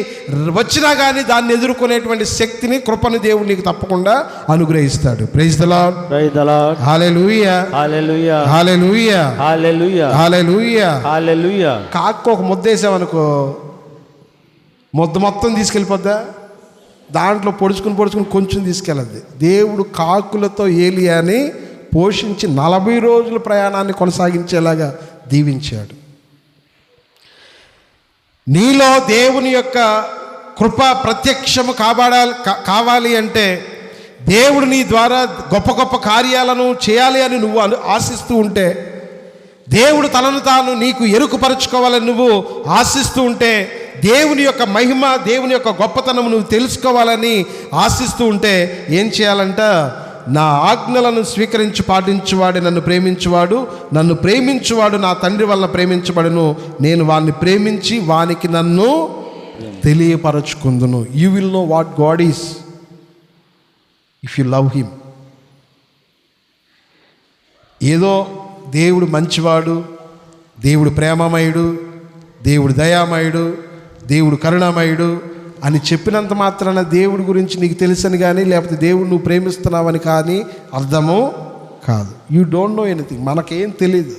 వచ్చినా కానీ దాన్ని ఎదుర్కొనేటువంటి శక్తిని, కృపను దేవుడు నీకు తప్పకుండా అనుగ్రహిస్తాడు. Praise the lord. హల్లెలూయా. కాకు ఒక ముద్దేసామనుకో, ముద్ద మొత్తం తీసుకెళ్ళిపోద్దా? దాంట్లో పొడుచుకుని కొంచెం తీసుకెళ్ళద్ది. దేవుడు కాకులతో ఏలియాని పోషించి 40 రోజుల ప్రయాణాన్ని కొనసాగించేలాగా దీవించాడు. నీలో దేవుని యొక్క కృప ప్రత్యక్షము కావాలి అంటే, దేవుడు నీ ద్వారా గొప్ప గొప్ప కార్యాలను చేయాలి అని నువ్వు ఆశిస్తూ ఉంటే, దేవుడు తనను తాను నీకు ఎరుకుపరచుకోవాలని నువ్వు ఆశిస్తూ ఉంటే, దేవుని యొక్క మహిమ, దేవుని యొక్క గొప్పతనం నువ్వు తెలుసుకోవాలని ఆశిస్తూ ఉంటే ఏం చేయాలంట? నా ఆజ్ఞలను స్వీకరించి పాటించువాడు నన్ను ప్రేమించువాడు, నన్ను ప్రేమించువాడు నా తండ్రి వలన ప్రేమించబడును, నేను వాడిని ప్రేమించి వానికి నన్ను తెలియపరచుకుందును. You will know what God is if you love him. ఏదో దేవుడు మంచివాడు, దేవుడు ప్రేమమయుడు, దేవుడు దయామయుడు, దేవుడు కరుణామయుడు అని చెప్పినంత మాత్రాన దేవుడి గురించి నీకు తెలుసని కానీ, లేకపోతే దేవుడు నువ్వు ప్రేమిస్తున్నావని కానీ అర్థము కాదు. You don't know anything. మనకేం తెలీదు.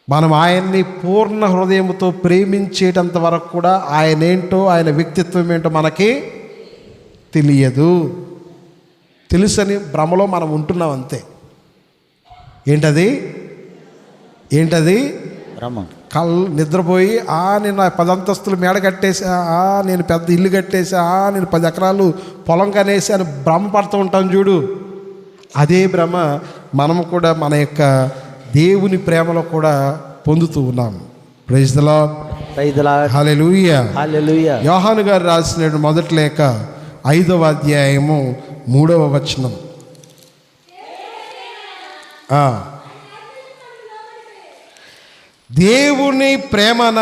మనం ఆయన్ని పూర్ణ హృదయంతో ప్రేమించేటంత వరకు కూడా ఆయన ఏంటో, ఆయన వ్యక్తిత్వం ఏంటో మనకి తెలియదు. తెలుసని భ్రమలో మనం ఉంటున్నాం అంతే. ఏంటది? నిద్రపోయి నేను 10 అంతస్తులు మేడ కట్టేసా, నేను పెద్ద ఇల్లు కట్టేసా, నేను 10 ఎకరాలు పొలం కనేసి అని భ్రమ పడుతూ ఉంటాం చూడు. అదే భ్రమ మనము కూడా మన యొక్క దేవుని ప్రేమలో కూడా పొందుతూ ఉన్నాం. Praise the lord. హల్లెలూయా. యోహాను గారు రాసిన మొదటి లేఖ 5వ అధ్యాయము 3వ వచనం. దేవుని ప్రేమన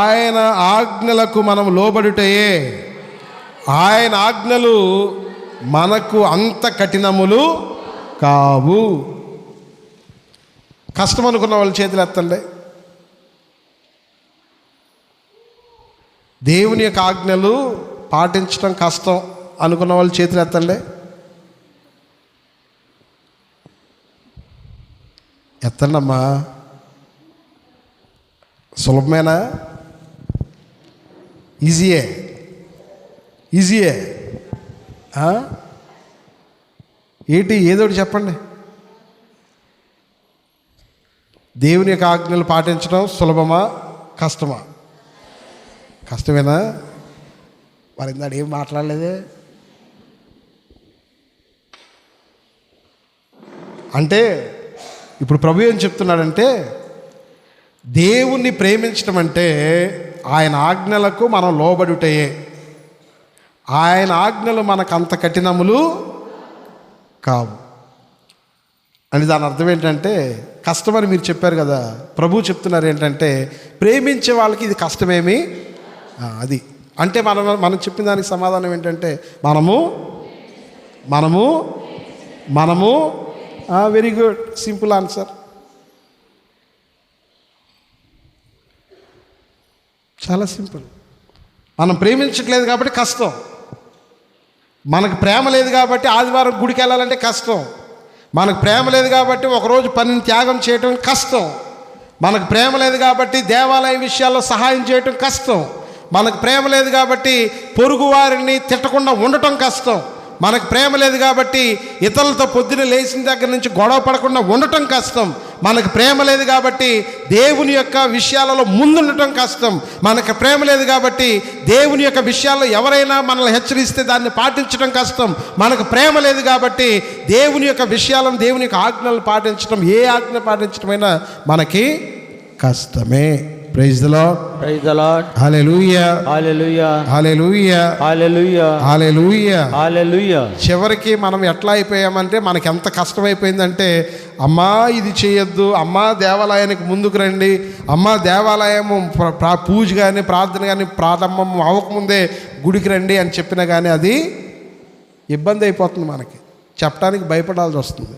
ఆయన ఆజ్ఞలకు మనం లోబడుటయే. ఆయన ఆజ్ఞలు మనకు అంత కఠినములు కావు. కష్టం అనుకున్న వాళ్ళ చేతులు ఎత్తండి. దేవుని యొక్క ఆజ్ఞలు పాటించడం కష్టం అనుకున్న వాళ్ళ చేతులు ఎత్తండి. ఎత్తండి అమ్మా. సులభమేనా? ఈజీయే ఏంటి? ఏదోటి చెప్పండి. దేవుని యొక్క ఆజ్ఞలు పాటించడం సులభమా కష్టమా? కష్టమేనా? మరి ఇందాడు ఏం మాట్లాడలేదే. అంటే ఇప్పుడు ప్రభు ఏం చెప్తున్నాడంటే, దేవుణ్ణి ప్రేమించడం అంటే ఆయన ఆజ్ఞలకు మనం లోబడుటయే. ఆయన ఆజ్ఞలు మనకు అంత కఠినములు కావు అని దాని అర్థం ఏంటంటే, కష్టమని మీరు చెప్పారు కదా, ప్రభు చెప్తున్నారు ఏంటంటే ప్రేమించే వాళ్ళకి ఇది కష్టమేమి అది అంటే మనం చెప్పిన దానికి సమాధానం ఏంటంటే మనము వెరీ గుడ్, సింపుల్ ఆన్సర్. చాలా సింపుల్. మనం ప్రేమించట్లేదు కాబట్టి కష్టం. మనకు ప్రేమ లేదు కాబట్టి ఆదివారం గుడికి వెళ్ళాలంటే కష్టం. మనకు ప్రేమ లేదు కాబట్టి ఒకరోజు పనిని త్యాగం చేయటం కష్టం. మనకు ప్రేమ లేదు కాబట్టి దేవాలయ విషయాల్లో సహాయం చేయటం కష్టం. మనకు ప్రేమ లేదు కాబట్టి పొరుగు వారిని తిట్టకుండా ఉండటం కష్టం. మనకు ప్రేమ లేదు కాబట్టి ఇతరులతో పొద్దున లేచిన దగ్గర నుంచి గొడవ పడకుండా ఉండటం కష్టం. మనకు ప్రేమ లేదు కాబట్టి దేవుని యొక్క విషయాలలో ముందుండటం కష్టం. మనకు ప్రేమ లేదు కాబట్టి దేవుని యొక్క విషయాల్లో ఎవరైనా మనల్ని హెచ్చరిస్తే దాన్ని పాటించడం కష్టం. మనకు ప్రేమ లేదు కాబట్టి దేవుని యొక్క విషయాలను, దేవుని యొక్క ఆజ్ఞలను పాటించడం, ఏ ఆజ్ఞ పాటించడమైనా మనకి కష్టమే. Praise the lord. Praise the lord. Hallelujah. Hallelujah. Hallelujah. Hallelujah. Hallelujah. Hallelujah. చివరికి మనం ఎట్లా అయిపోయామంటే, మనకి ఎంత కష్టమైపోయిందంటే, అమ్మా ఇది చేయొద్దు, అమ్మా దేవాలయానికి ముందుకు రండి, అమ్మా దేవాలయము పూజ కానీ ప్రార్థన కానీ ప్రారంభం అవ్వకముందే గుడికి రండి అని చెప్పినా కానీ అది ఇబ్బంది అయిపోతుంది. మనకి చెప్పడానికి భయపడాల్సి వస్తుంది.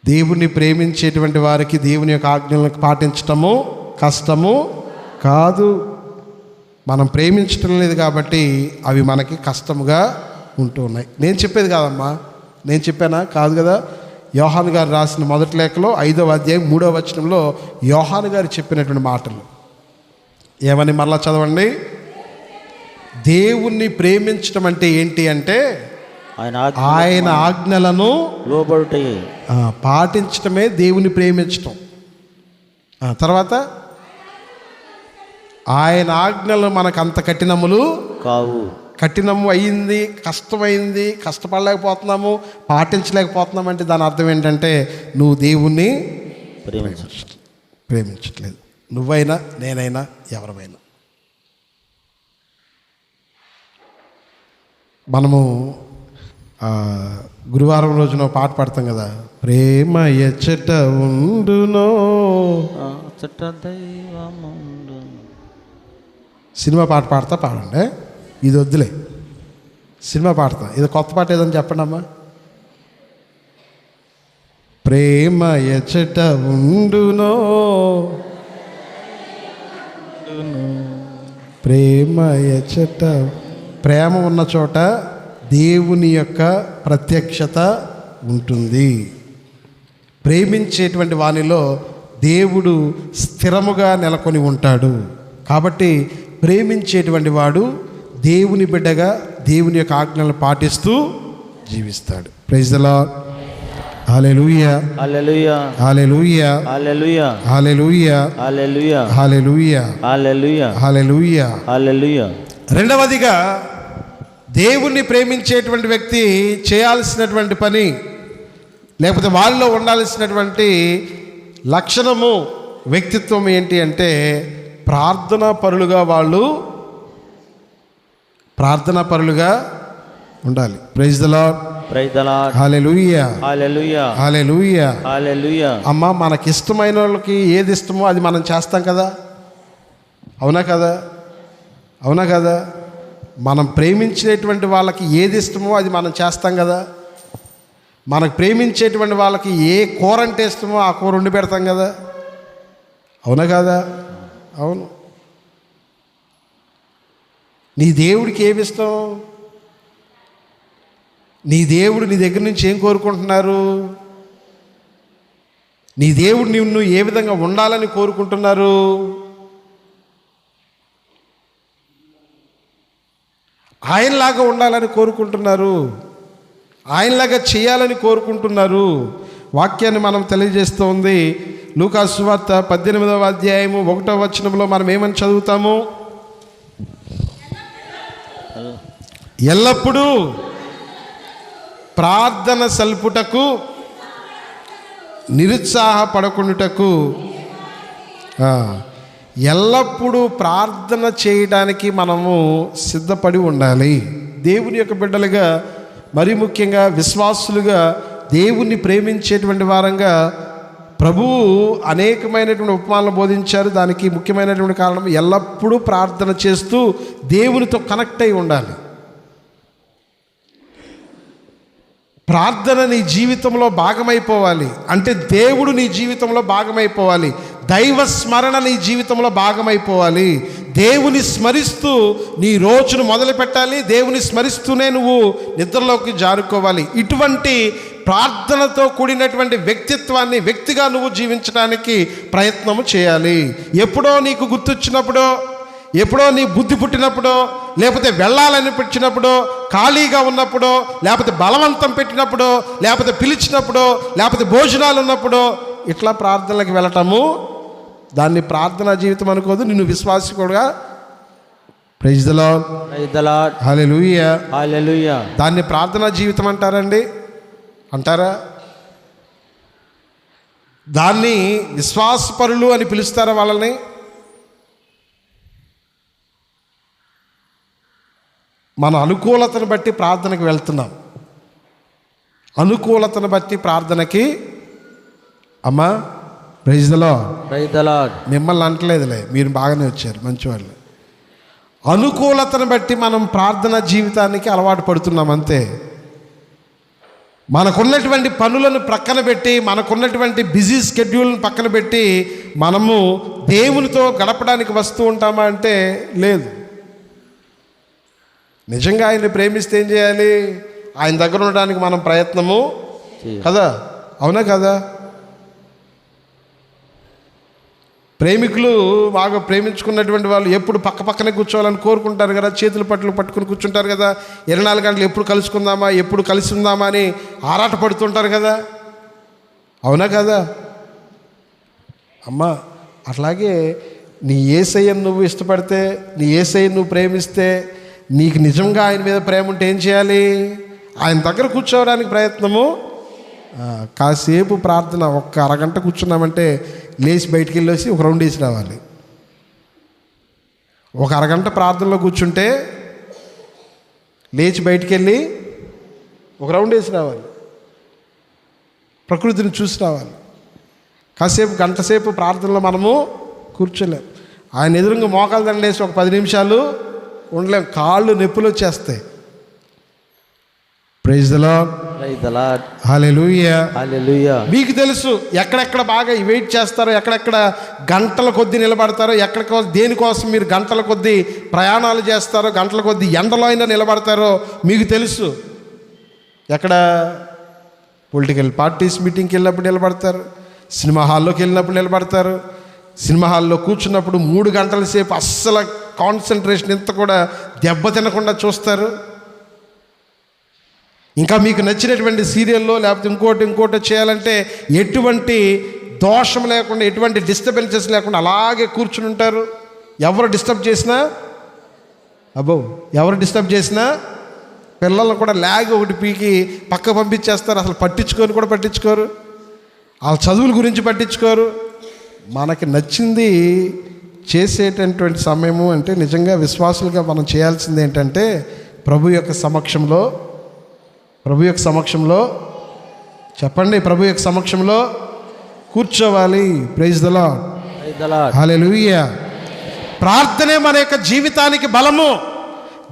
దేవుణ్ణి ప్రేమించేటువంటి వారికి దేవుని యొక్క ఆజ్ఞలను పాటించటము కష్టము కాదు. మనం ప్రేమించటం లేదు కాబట్టి అవి మనకి కష్టముగా ఉంటూ ఉన్నాయి. నేను చెప్పేది కాదమ్మా, నేను చెప్పానా? కాదు కదా. యోహాను గారు రాసిన మొదటి లేఖలో 5వ అధ్యాయం 3వ వచనంలో యోహాను గారు చెప్పినటువంటి మాటలు ఏమని మరలా చదవండి. దేవుణ్ణి ప్రేమించడం అంటే ఏంటి అంటే ఆయన ఆజ్ఞలను లోబడుటే పాటించటమే దేవుని ప్రేమించటం. తర్వాత ఆయన ఆజ్ఞలు మనకు అంత కఠినములు కావు. కఠినము అయ్యింది, కష్టమైంది, కష్టపడలేకపోతున్నాము, పాటించలేకపోతున్నాము అంటే దాని అర్థం ఏంటంటే నువ్వు దేవుణ్ణి ప్రేమించట్లేదు. నువ్వైనా నేనైనా ఎవరమైనా. మనము గురువారం రోజున పాట పాడతాం కదా, ప్రేమ ఎచ్చట ఉండునో. సినిమా పాట పాడండి. ఇది వద్దులే, సినిమా పాడతా. ఇది కొత్త పాట ఏదని చెప్పండి అమ్మా. ప్రేమ ఎచ్చట ఉండునో, ప్రేమ ఎచ్చట. ప్రేమ ఉన్న చోట దేవుని యొక్క ప్రత్యక్షత ఉంటుంది. ప్రేమించేటువంటి వానిలో దేవుడు స్థిరముగా నెలకొని ఉంటాడు. కాబట్టి ప్రేమించేటువంటి వాడు దేవుని బిడ్డగా దేవుని యొక్క ఆజ్ఞలను పాటిస్తూ జీవిస్తాడు. Praise the lord. Hallelujah. Hallelujah. Hallelujah. Hallelujah. Hallelujah. Hallelujah. Hallelujah. Hallelujah. Hallelujah. Hallelujah. రెండవదిగా దేవుణ్ణి ప్రేమించేటువంటి వ్యక్తి చేయాల్సినటువంటి పని, లేకపోతే వాళ్ళలో ఉండాల్సినటువంటి లక్షణము, వ్యక్తిత్వం ఏంటి అంటే ప్రార్థనా పరులుగా ఉండాలి. Praise the lord. Praise the lord. Hallelujah. Hallelujah. Hallelujah. Hallelujah. అమ్మ, మనకి ఇష్టమైన వాళ్ళకి ఏది ఇష్టమో అది మనం చేస్తాం కదా. అవునా కదా? అవునా కదా? మనం ప్రేమించేటువంటి వాళ్ళకి ఏది ఇష్టమో అది మనం చేస్తాం కదా. మనకు ప్రేమించేటువంటి వాళ్ళకి ఏ కూర అంటే ఇష్టమో ఆ కూర వండి పెడతాం కదా, అవునా కాదా? అవును. నీ దేవుడికి ఏమి ఇష్టం? నీ దేవుడు నీ దగ్గర నుంచి ఏం కోరుకుంటున్నారు? నీ దేవుడు నిన్ను ఏ విధంగా ఉండాలని కోరుకుంటున్నారు? ఆయనలాగా ఉండాలని కోరుకుంటున్నారు, ఆయనలాగా చేయాలని కోరుకుంటున్నారు. వాక్యాన్ని మనం తెలియజేస్తూ ఉంది. లూకా సువార్త 18వ అధ్యాయము 1వ వచనంలో మనం ఏమని చదువుతాము? ఎల్లప్పుడూ ప్రార్థన సల్పుటకు నిరుత్సాహపడకుండుటకు. ఎల్లప్పుడూ ప్రార్థన చేయడానికి మనము సిద్ధపడి ఉండాలి. దేవుని యొక్క బిడ్డలుగా, మరి ముఖ్యంగా విశ్వాసులుగా, దేవుణ్ణి ప్రేమించేటువంటి వారంగా ప్రభువు అనేకమైనటువంటి ఉపమానాలు బోధించారు. దానికి ముఖ్యమైనటువంటి కారణం ఎల్లప్పుడూ ప్రార్థన చేస్తూ దేవునితో కనెక్ట్ అయి ఉండాలి. ప్రార్థన నీ జీవితంలో భాగమైపోవాలి. అంటే దేవుడు నీ జీవితంలో భాగమైపోవాలి. దైవ స్మరణ నీ జీవితంలో భాగమైపోవాలి. దేవుని స్మరిస్తూ నీ రోజును మొదలు పెట్టాలి. దేవుని స్మరిస్తూనే నువ్వు నిద్రలోకి జారుకోవాలి. ఇటువంటి ప్రార్థనతో కూడినటువంటి వ్యక్తిత్వాన్ని వ్యక్తిగా నువ్వు జీవించడానికి ప్రయత్నము చేయాలి. ఎప్పుడో నీకు గుర్తొచ్చినప్పుడో, ఎప్పుడో నీ బుద్ధి పుట్టినప్పుడో, లేకపోతే వెళ్ళాలనిపించినప్పుడో, ఖాళీగా ఉన్నప్పుడో, లేకపోతే బలవంతం పెట్టినప్పుడో, లేకపోతే పిలిచినప్పుడో, లేకపోతే భోజనాలు ఉన్నప్పుడో ఇట్లా ప్రార్థనలకు వెళ్ళటము, దాన్ని ప్రార్థనా జీవితం అనుకోదు. నిన్ను విశ్వాసకుడుగా, praise the lord, praise the lord, hallelujah, hallelujah, దాన్ని ప్రార్థనా జీవితం అంటారండి? అంటారా? దాన్ని విశ్వాసపరులు అని పిలుస్తారా వాళ్ళని? మన అనుకూలతను బట్టి ప్రార్థనకి వెళ్తున్నాం. అనుకూలతను బట్టి ప్రార్థనకి, అమ్మా praise the lord, praise the Lord, మిమ్మల్ని అంటలేదులే, మీరు బాగానే వచ్చారు, మంచివాళ్ళు. అనుకూలతను బట్టి మనం ప్రార్థన జీవితానికి అలవాటు పడుతున్నాం అంతే. మనకున్నటువంటి పనులను ప్రక్కన పెట్టి, మనకున్నటువంటి బిజీ స్కెడ్యూల్ని పక్కన పెట్టి మనము దేవునితో గడపడానికి వస్తూ ఉంటామా అంటే లేదు. నిజంగా ఆయన్ని ప్రేమిస్తే ఏం చేయాలి? ఆయన దగ్గర ఉండడానికి మనం ప్రయత్నము కదా, అవునా కదా? ప్రేమికులు బాగా ప్రేమించుకున్నటువంటి వాళ్ళు ఎప్పుడు పక్క పక్కనే కూర్చోవాలని కోరుకుంటారు కదా, చేతులు పట్టుకుని కూర్చుంటారు కదా, 24 గంటలు ఎప్పుడు కలుసుకుందామా, ఎప్పుడు కలిసి ఉందామా అని ఆరాట పడుతుంటారు కదా, అవునా కదా? అమ్మా అట్లాగే నీ యేసయ్యను నువ్వు ఇష్టపడితే, నీ యేసయ్యను నువ్వు ప్రేమిస్తే, నీకు నిజంగా ఆయన మీద ప్రేమ ఉంటే ఏం చేయాలి? ఆయన దగ్గర కూర్చోవడానికి ప్రయత్నము. కాసేపు ప్రార్థన, ఒక్క అరగంట కూర్చున్నామంటే లేచి బయటికి వెళ్ళేసి ఒక రౌండ్ వేసి రావాలి. ఒక అరగంట ప్రార్థనలో కూర్చుంటే లేచి బయటికి వెళ్ళి ఒక రౌండ్ వేసి రావాలి. ప్రకృతిని చూసి రావాలి. కాసేపు గంట సేపు ప్రార్థనలో మనము కూర్చోలేం. ఆయన ఎదురుగా మోకాలు దండేసి ఒక 10 నిమిషాలు ఉండలేం, కాళ్ళు నొప్పులు వచ్చేస్తాయి. Praise the lord, praise the lord, hallelujah, hallelujah. మీకు తెలుసు ఎక్కడెక్కడ బాగా వెయిట్ చేస్తారో, ఎక్కడెక్కడ గంటల కొద్దీ నిలబడతారో, దేనికోసం మీరు గంటల కొద్దీ ప్రయాణాలు చేస్తారో, గంటల కొద్దీ ఎండలో అయినా నిలబడతారో మీకు తెలుసు. ఎక్కడ పొలిటికల్ పార్టీస్ మీటింగ్కి వెళ్ళినప్పుడు నిలబడతారు, సినిమా హాల్లోకి వెళ్ళినప్పుడు నిలబడతారు. సినిమా హాల్లో కూర్చున్నప్పుడు 3 గంటల సేపు అస్సలు కాన్సన్ట్రేషన్ ఇంత కూడా దెబ్బ తినకుండా చూస్తారు. ఇంకా మీకు నచ్చినటువంటి సీరియల్లో లేకపోతే ఇంకోటి చేయాలంటే ఎటువంటి దోషం లేకుండా, ఎటువంటి డిస్టర్బెన్సెస్ లేకుండా అలాగే కూర్చుని ఉంటారు. ఎవరు డిస్టర్బ్ చేసినా, ఎవరు డిస్టర్బ్ చేసినా పిల్లలను కూడా లాగి ఒకటి పీకి పక్క పంపించేస్తారు. అసలు పట్టించుకోరు. వాళ్ళ చదువుల గురించి పట్టించుకోరు. మనకి నచ్చింది చేసేటటువంటి సమయము అంటే నిజంగా విశ్వాసులుగా మనం చేయాల్సింది ఏంటంటే ప్రభు యొక్క సమక్షంలో చెప్పండి, ప్రభు యొక్క సమక్షంలో కూర్చోవాలి. Praise the lord, praise the lord, hallelujah. ప్రార్థనే మన యొక్క జీవితానికి బలము.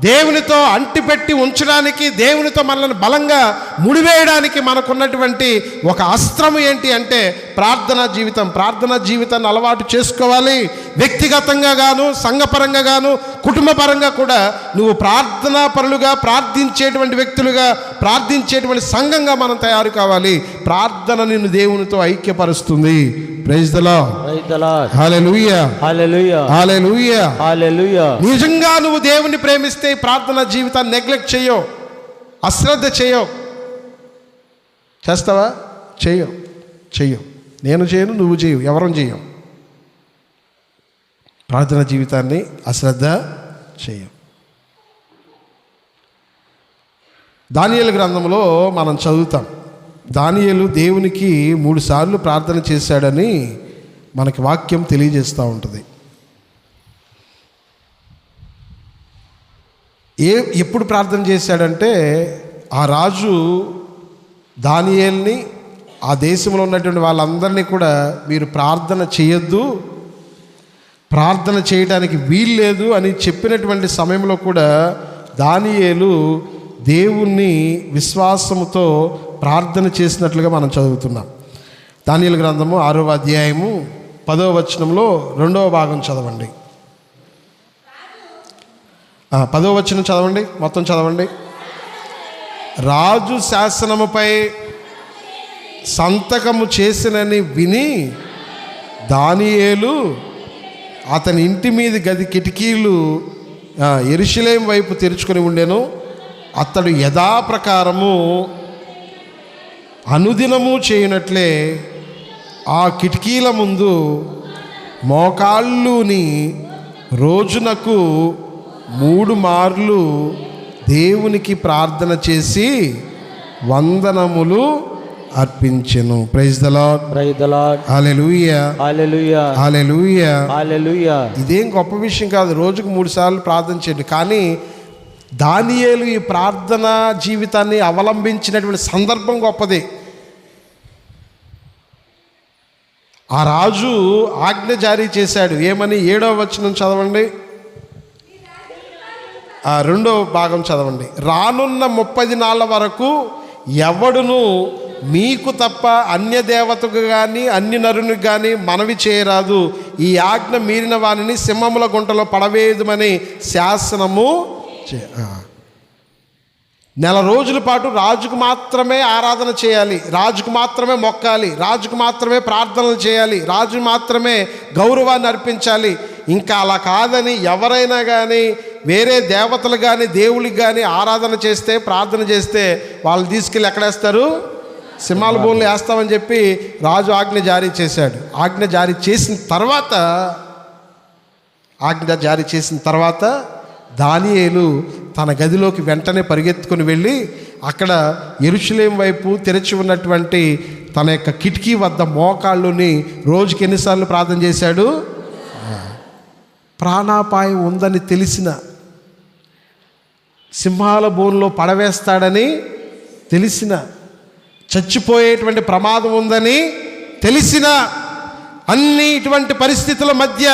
దేవునితో అంటిపెట్టి ఉంచడానికి, దేవునితో మనల్ని బలంగా ముడివేయడానికి మనకున్నటువంటి ఒక అస్త్రము ఏంటి అంటే ప్రార్థనా జీవితం. ప్రార్థనా జీవితాన్ని అలవాటు చేసుకోవాలి. వ్యక్తిగతంగా గాను, సంఘపరంగా గాను, కుటుంబ పరంగా కూడా నువ్వు ప్రార్థనా పరులుగా, ప్రార్థించేటువంటి వ్యక్తులుగా, ప్రార్థించేటువంటి సంఘంగా మనం తయారు కావాలి. ప్రార్థన నిన్ను దేవునితో ఐక్యపరుస్తుంది. Praise the lord. Praise the lord. Hallelujah. Hallelujah. Hallelujah. Hallelujah. నిజంగా నువ్వు దేవుని ప్రేమిస్తే ప్రార్థన జీవితాన్ని నెగ్లెక్ట్ చేయవు, అశ్రద్ధ చేయవు. చేస్తావా? చెయ్యవు. నేను చేయను, నువ్వు చేయవు, ఎవరం చేయం. ప్రార్థన జీవితాన్ని అశ్రద్ధ చేయవు. దానియేలు గ్రంథంలో మనం చదువుతాం. దానియేలు దేవునికి 3 సార్లు ప్రార్థన చేశాడని మనకి వాక్యం తెలియజేస్తూ ఉంటుంది. ఎప్పుడు ప్రార్థన చేశాడంటే, ఆ రాజు దానియేలుని, ఆ దేశంలో ఉన్నటువంటి వాళ్ళందరినీ కూడా మీరు ప్రార్థన చేయొద్దు, ప్రార్థన చేయడానికి వీల్లేదు అని చెప్పినటువంటి సమయంలో కూడా దానియేలు దేవుణ్ణి విశ్వాసముతో ప్రార్థన చేసినట్లుగా మనం చదువుతున్నాం. దానియేలు గ్రంథము 6వ అధ్యాయము 10వ వచనంలో 2వ భాగం చదవండి. 10వ వచనం చదవండి, మొత్తం చదవండి. రాజు శాసనముపై సంతకము చేసినని విని దానియేలు అతని ఇంటి మీద గది కిటికీలు యెరూషలేము వైపు తెరుచుకొని ఉండెను. అతడు యథాప్రకారము అనుదినము చేయనట్లే ఆ కిటికీల ముందు మోకాళ్ళుని రోజునకు 3 మార్లు దేవునికి ప్రార్థన చేసి వందనములు అర్పించెను. Praise the lord. Praise the lord. Hallelujah. Hallelujah. Hallelujah. Hallelujah. ఇదేం గొప్ప విషయం కాదు, రోజుకు 3 సార్లు ప్రార్థన చేయండి. కానీ దానియేలు ఈ ప్రార్థన జీవితాన్ని అవలంబించినటువంటి సందర్భం గొప్పది. ఆ రాజు ఆజ్ఞ జారీ చేశాడు. ఏమని? 7వ వచనం చదవండి, 2వ భాగం చదవండి. రానున్న 30 దినాల వరకు ఎవడును మీకు తప్ప అన్య దేవతకు కానీ అన్య నరునికి కానీ మనవి చేయరాదు. ఈ ఆజ్ఞ మీరిన వానిని సింహముల గుంటలో పడవేయదుమని శాసనము. 4 రోజుల పాటు రాజుకు మాత్రమే ఆరాధన చేయాలి, రాజుకు మాత్రమే మొక్కాలి, రాజుకు మాత్రమే ప్రార్థనలు చేయాలి, రాజు మాత్రమే గౌరవాన్ని అర్పించాలి. ఇంకా అలా కాదని ఎవరైనా కానీ వేరే దేవతలు కానీ దేవుళ్ళకి కానీ ఆరాధన చేస్తే, ప్రార్థన చేస్తే వాళ్ళు తీసుకెళ్ళి ఎక్కడేస్తారు? సింహాల బోన్లు వేస్తామని చెప్పి రాజు ఆజ్ఞ జారీ చేశాడు. ఆజ్ఞ జారీ చేసిన తర్వాత దానియేలు తన గదిలోకి వెంటనే పరిగెత్తుకొని వెళ్ళి అక్కడ యెరూషలేము వైపు తెరిచి ఉన్నటువంటి తన యొక్క కిటికీ వద్ద మోకాళ్ళుని రోజుకి ఎన్నిసార్లు ప్రార్థన చేశాడు? ప్రాణాపాయం ఉందని తెలిసిన, సింహాల బోన్లో పడవేస్తాడని తెలిసిన, చచ్చిపోయేటువంటి ప్రమాదం ఉందని తెలిసిన, అన్ని ఇటువంటి పరిస్థితుల మధ్య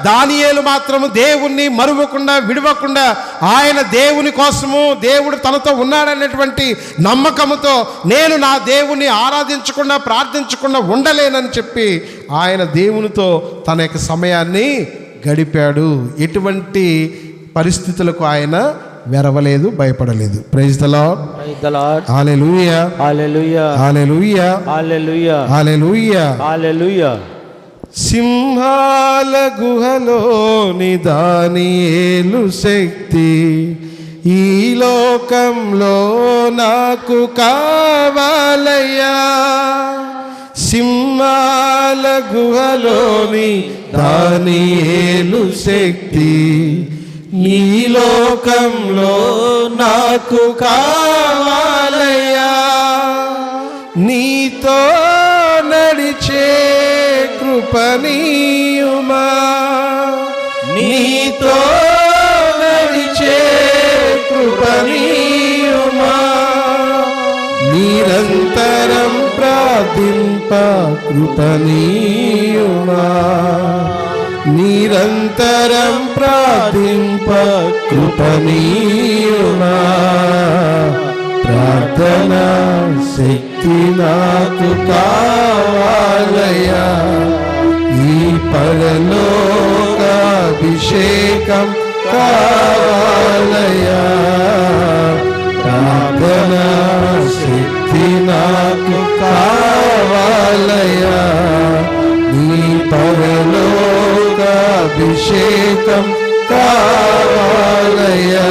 దానియేలు మాత్రము దేవుణ్ణి మరువకుండా, విడవకుండా, ఆయన దేవుని కోసము, దేవుడు తనతో ఉన్నాడనేటువంటి నమ్మకంతో నేను నా దేవుని ఆరాధించకుండా, ప్రార్థించకుండా ఉండలేనని చెప్పి ఆయన దేవునితో తన యొక్క సమయాన్ని గడిపాడు. ఎటువంటి పరిస్థితులకు ఆయన వెరవలేదు, భయపడలేదు. Praise the lord. Praise the lord. Hallelujah. Hallelujah. Hallelujah. Hallelujah. Hallelujah. Hallelujah. సింహాల గుహలోని దానియేలు శక్తి ఈ లోకంలో నాకు కావాలయ్యా. సింహాల గుహలోని దానియేలు శక్తి ఈ లోకంలో నాకు కావాలయ్యా. నీతో నడిచే కృపనీయుమా, నీతో నడిచే కృపనీయుమా, నిరంతరం ప్రార్థింప కృపనీయుమా, నిరంతరం ప్రార్థింప కృపణీయుమా. ప్రార్థన శక్తి నాకు కావాలయ్యా, ఈ పరలోక అభిషేకం కావాలయ్యా. ప్రార్థన శక్తి నాకు కావాలయ్యా, ఈ పరలోక అభిషేకం కావాలయ్యా.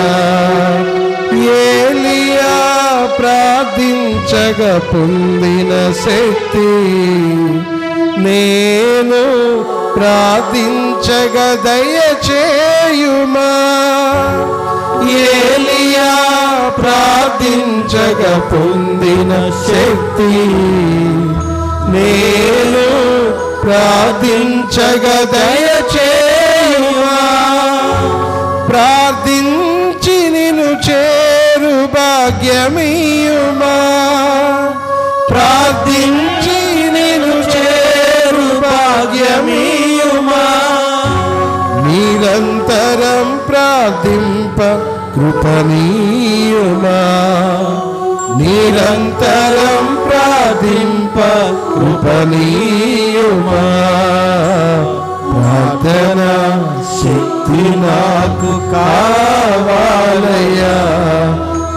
ఏలియా ప్రార్థించగా పొందిన శక్తి నేను ప్రార్థించగా దయచేయుమా. ఏలియా ప్రార్థించగా పొందిన శక్తి నేను ప్రార్థించగా దయచేయుమా. ప్రార్థించి నిన్ను చేరు భాగ్యమీయుమా. ప్రార్థించి నిన్ను చేరు భాగ్యమీయుమా. నిరంతరం ప్రార్థింప కృపణీయుమా. నిరంతరం ప్రార్థింప కృపణీయుమా. ప్రార్థన శక్తి నాకు కావాలయ్యా,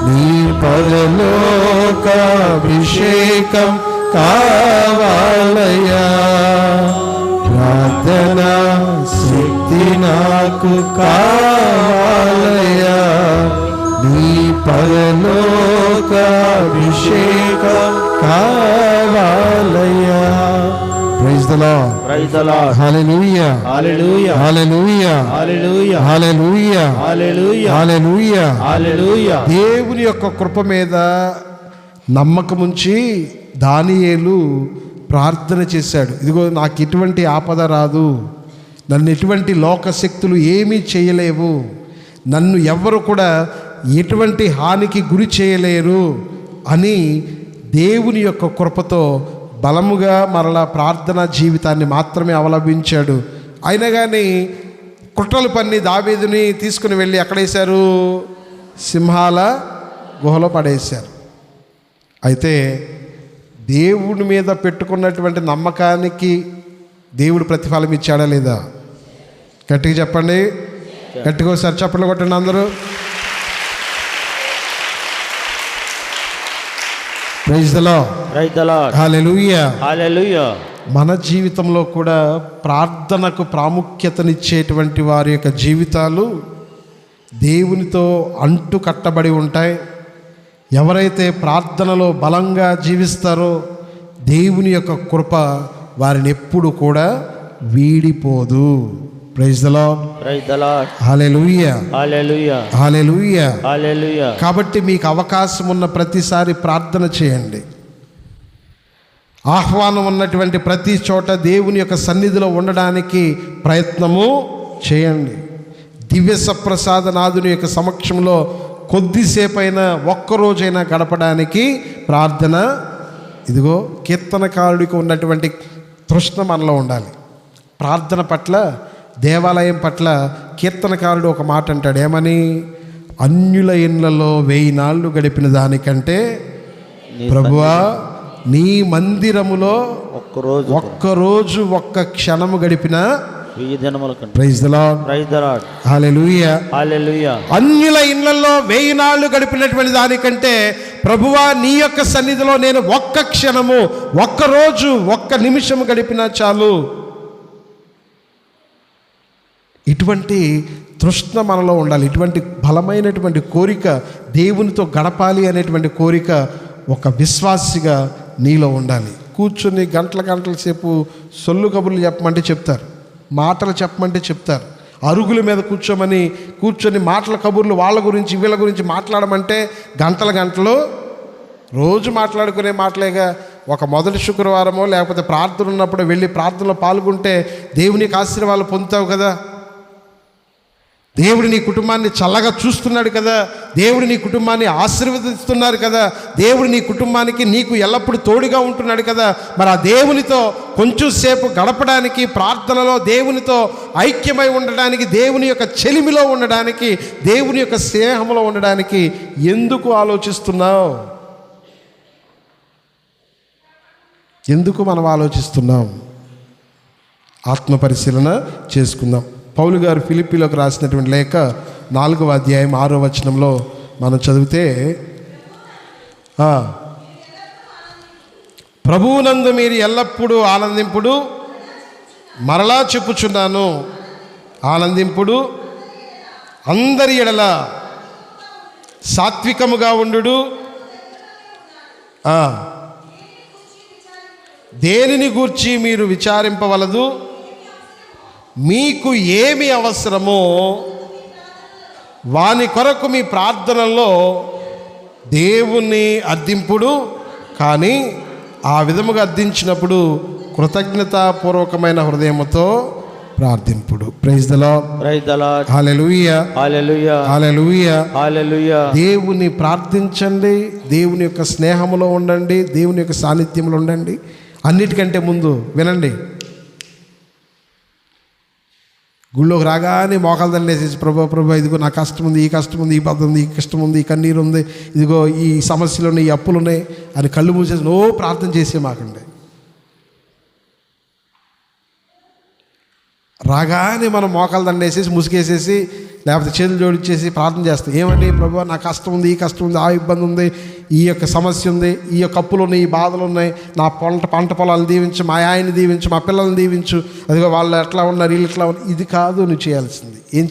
నీ పరలోక అభిషేకం కావాలయ్యా. ప్రార్థన శక్తి నాకు కావాలయ్యా, నీ పరలోక అభిషేకం కావాలయ్యా. Praise the lord. Praise the lord. Hallelujah. Hallelujah. Hallelujah. Hallelujah. Hallelujah. Hallelujah. Hallelujah. Hallelujah. దేవుని యొక్క కృప మీద నమ్మకముంచి దానియేలు ప్రార్థన చేశాడు. ఇదిగో నాకు ఎటువంటి ఆపద రాదు, నన్ను ఎటువంటి లోకశక్తులు ఏమీ చేయలేవు, నన్ను ఎవ్వరు కూడా ఎటువంటి హానికి గురి చేయలేరు అని దేవుని యొక్క కృపతో బలముగా మరలా ప్రార్థనా జీవితాన్ని మాత్రమే అవలంబించాడు. అయినా కానీ కుట్రలు పన్ని దావీదుని తీసుకుని వెళ్ళి ఎక్కడేశారు? సింహాల గుహలో పడేశారు. అయితే దేవుడి మీద పెట్టుకున్నటువంటి నమ్మకానికి దేవుడు ప్రతిఫలం ఇచ్చాడా లేదా? గట్టిగా చెప్పండి, గట్టిగా ఒకసారి చప్పట్లు కొట్టండి అందరూ. Praise the lord. Praise the lord. Hallelujah. Hallelujah. మన జీవితంలో కూడా ప్రార్థనకు ప్రాముఖ్యతనిచ్చేటువంటి వారి యొక్క జీవితాలు దేవునితో అంటు కట్టబడి ఉంటాయి. ఎవరైతే ప్రార్థనలో బలంగా జీవిస్తారో దేవుని యొక్క కృప వారిని ఎప్పుడు కూడా వీడిపోదు. Praise the lord. Praise the lord. Hallelujah. Hallelujah. Hallelujah. Hallelujah. కాబట్టి మీకు అవకాశం ఉన్న ప్రతిసారి ప్రార్థన చేయండి. ఆహ్వానం ఉన్నటువంటి ప్రతి చోట దేవుని యొక్క సన్నిధిలో ఉండడానికి ప్రయత్నము చేయండి. దివ్య సప్రసాదనాథుని యొక్క సమక్షంలో కొద్దిసేపైనా ఒక్కరోజైనా గడపడానికి ప్రార్థన. ఇదిగో కీర్తనకారుడికి ఉన్నటువంటి తృష్ణ మనలో ఉండాలి. ప్రార్థన పట్ల, దేవాలయం పట్ల కీర్తనకారుడు ఒక మాట అంటాడు. ఏమని? అన్యుల ఇళ్లలో 1000 నాళ్ళు గడిపిన దానికంటే ప్రభువా నీ మందిరములో ఒక్కరోజు ఒక్క క్షణము గడిపిన 1000 దినముల కంటే. Praise the lord. Praise the lord. Hallelujah. Hallelujah. అన్యుల ఇళ్లలో 1000 నాళ్ళు గడిపినటువంటి దానికంటే ప్రభువా నీ యొక్క సన్నిధిలో నేను ఒక్క క్షణము, ఒక్కరోజు, ఒక్క నిమిషము గడిపినా చాలు. ఇటువంటి తృష్ణ మనలో ఉండాలి. ఇటువంటి బలమైనటువంటి కోరిక, దేవునితో గడపాలి అనేటువంటి కోరిక ఒక విశ్వాసిగా నీలో ఉండాలి. కూర్చొని గంటల సేపు సొల్లు కబుర్లు చెప్పమంటే చెప్తారు, మాటలు చెప్పమంటే చెప్తారు. అరుగుల మీద కూర్చొని మాటల కబుర్లు వాళ్ళ గురించి వీళ్ళ గురించి మాట్లాడమంటే గంటలు రోజు మాట్లాడుకునే మాటలేగా. ఒక మొదటి శుక్రవారమో లేకపోతే ప్రార్థన ఉన్నప్పుడు వెళ్ళి ప్రార్థనలో పాల్గొంటే దేవునికి ఆశీర్వాదాలు పొందుతావు కదా. దేవుడు నీ కుటుంబాన్ని చల్లగా చూస్తున్నాడు కదా, దేవుడు నీ కుటుంబాన్ని ఆశీర్వదిస్తున్నారు కదా, దేవుడు నీ కుటుంబానికి నీకు ఎల్లప్పుడూ తోడుగా ఉంటున్నాడు కదా. మరి ఆ దేవునితో కొంచెం సేపు గడపడానికి, ప్రార్థనలో దేవునితో ఐక్యమై ఉండడానికి, దేవుని యొక్క చెలిమిలో ఉండడానికి, దేవుని యొక్క స్నేహంలో ఉండడానికి ఎందుకు ఆలోచిస్తున్నావు? ఎందుకు మనం ఆలోచిస్తున్నాం? ఆత్మ పరిశీలన చేసుకుందాం. పౌలు గారు ఫిలిప్పీలోకి రాసినటువంటి లేఖ 4వ అధ్యాయం 6వ వచనంలో మనం చదివితే, ప్రభువునందు మీరు ఎల్లప్పుడూ ఆనందింపుడు, మరలా చెప్పుచున్నాను ఆనందింపుడు, అందరి ఎడల సాత్వికముగా ఉండుడు, దేనిని గూర్చి మీరు విచారింపవలదు, మీకు ఏమి అవసరమో వాని కొరకు మీ ప్రార్థనలో దేవుణ్ణి అర్థింపుడు. కానీ ఆ విధముగా అర్థించినప్పుడు కృతజ్ఞతాపూర్వకమైన హృదయముతో ప్రార్థింపుడు. Praise the lord. Praise the lord. Hallelujah. Hallelujah. Hallelujah. Hallelujah. దేవుని ప్రార్థించండి, దేవుని యొక్క స్నేహంలో ఉండండి, దేవుని యొక్క సాన్నిధ్యంలో ఉండండి. అన్నిటికంటే ముందు వినండి, గుళ్ళోకి రాగానే మోకాలు దండేసేసి ప్రభు ఇదిగో నా కష్టం ఉంది, ఈ కష్టం ఉంది, ఈ బాధ ఉంది, ఈ కష్టం ఉంది, ఈ కన్నీరు ఉంది, ఇదిగో ఈ సమస్యలు ఉన్నాయి, ఈ అప్పులు ఉన్నాయి అని కళ్ళు మూసేసి ప్రార్థన చేసే మాకండి. రాగానే మనం మోకాలు దండేసేసి ముసుగేసేసి లేకపోతే చేతులు జోడించేసి ప్రార్థన చేస్తాం. ఏమండి ప్రభు నా కష్టం ఉంది, ఈ కష్టం ఉంది, ఆ ఇబ్బంది ఉంది, ఈ యొక్క సమస్య ఉంది, ఈ యొక్క అప్పులు ఉన్నాయి, ఈ బాధలు ఉన్నాయి, నా పంట పొలాలను దీవించు, మా ఆయన్ని దీవించు, మా పిల్లల్ని దీవించు, అదిగో వాళ్ళు ఎట్లా ఉన్నారు, వీళ్ళు ఎట్లా ఉన్నారు. ఇది కాదు నువ్వు చేయాల్సింది. ఏం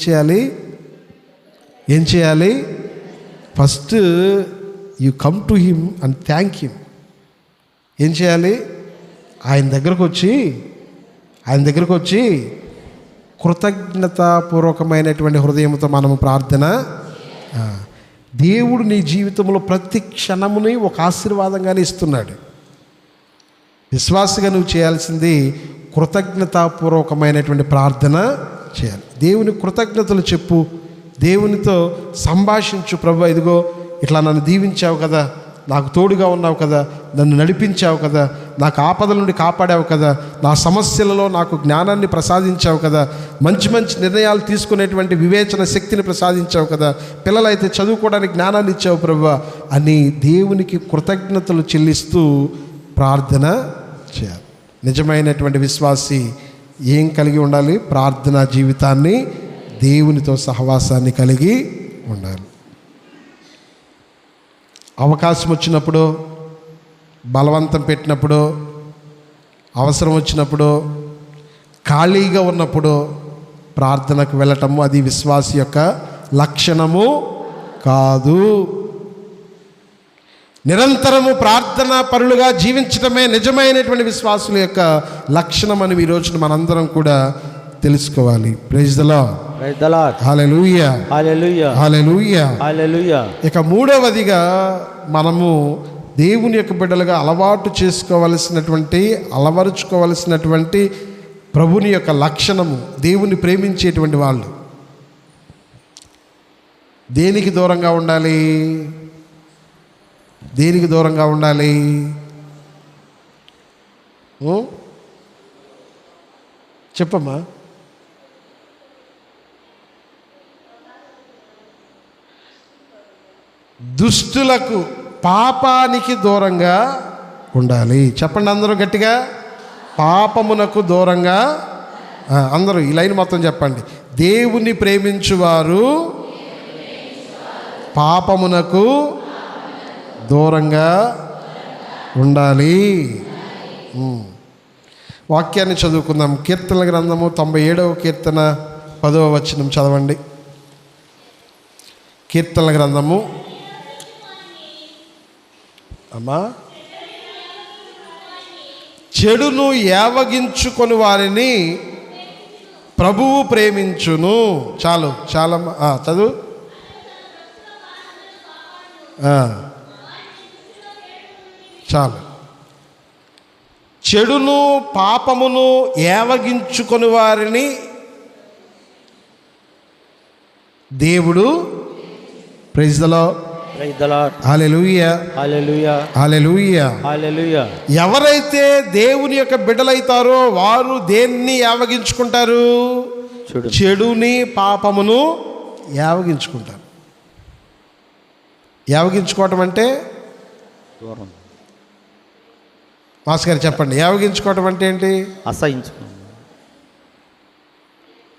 చేయాలి? First you come to him and thank him. ఏం చేయాలి? ఆయన దగ్గరకు వచ్చి కృతజ్ఞతాపూర్వకమైనటువంటి హృదయంతో మనము ప్రార్థన. దేవుడు నీ జీవితంలో ప్రతి క్షణముని ఒక ఆశీర్వాదంగానే ఇస్తున్నాడు. విశ్వాసగా నువ్వు చేయాల్సింది కృతజ్ఞతాపూర్వకమైనటువంటి ప్రార్థన చేయాలి. దేవుని కృతజ్ఞతలు చెప్పు, దేవునితో సంభాషించు. ప్రభు ఇదిగో ఇట్లా నన్ను దీవించావు కదా, నాకు తోడుగా ఉన్నావు కదా, నన్ను నడిపించావు కదా, నాకు ఆపదల నుండి కాపాడావు కదా, నా సమస్యలలో నాకు జ్ఞానాన్ని ప్రసాదించావు కదా, మంచి మంచి నిర్ణయాలు తీసుకునేటువంటి వివేచన శక్తిని ప్రసాదించావు కదా, పిల్లలైతే చదువుకోవడానికి జ్ఞానాన్ని ఇచ్చావు ప్రభువా అని దేవునికి కృతజ్ఞతలు చెల్లిస్తూ ప్రార్థన చేయాలి. నిజమైనటువంటి విశ్వాసి ఏం కలిగి ఉండాలి? ప్రార్థనా జీవితాన్ని, దేవునితో సహవాసాన్ని కలిగి ఉండాలి. అవకాశం వచ్చినప్పుడు, బలవంతం పెట్టినప్పుడు, అవసరం వచ్చినప్పుడు, ఖాళీగా ఉన్నప్పుడు ప్రార్థనకు వెళ్ళటము అది విశ్వాసి యొక్క లక్షణము కాదు. నిరంతరము ప్రార్థనా పరులుగా జీవించడమే నిజమైనటువంటి విశ్వాసుల యొక్క లక్షణం అని ఈ రోజున మనందరం కూడా తెలుసుకోవాలి. Praise the lord. Praise the lord. Hallelujah. Hallelujah. Hallelujah. Hallelujah. ఇక మూడవదిగా మనము దేవుని యొక్క బిడ్డలుగా అలవరుచుకోవలసినటువంటి ప్రభుని యొక్క లక్షణము, దేవుని ప్రేమించేటువంటి వాళ్ళు దేనికి దూరంగా ఉండాలి? దేనికి దూరంగా ఉండాలి? చెప్పమ్మా. దుష్టులకు, పాపానికి దూరంగా ఉండాలి. చెప్పండి అందరూ గట్టిగా, పాపమునకు దూరంగా. అందరూ ఈ లైన్ మొత్తం చెప్పండి. దేవుని ప్రేమించువారు పాపమునకు దూరంగా ఉండాలి. వాక్యాన్ని చదువుకుందాం. కీర్తనల గ్రంథము 97వ కీర్తన 10వ వచనం చదవండి. కీర్తనల గ్రంథము అమ్మా, చెడును యావగించుకొని వారిని ప్రభువు ప్రేమించును. చాలు చాలమ్మా, చదువు. చాలు. చెడును పాపమును ఏవగించుకొని వారిని దేవుడు. Praise the Lord. Praise the Lord. Hallelujah. Hallelujah. Hallelujah. Hallelujah. ఎవరైతే దేవుని యొక్క బిడ్డలైతారో వారు దేన్ని యావగించుకుంటారు? చెడుని పాపమును యావగించుకుంటారు. యావగించుకోవటం అంటే దూరం మాస్ గారు చెప్పండి. యావగించుకోవటం అంటే ఏంటి? అసహించుకోవడం.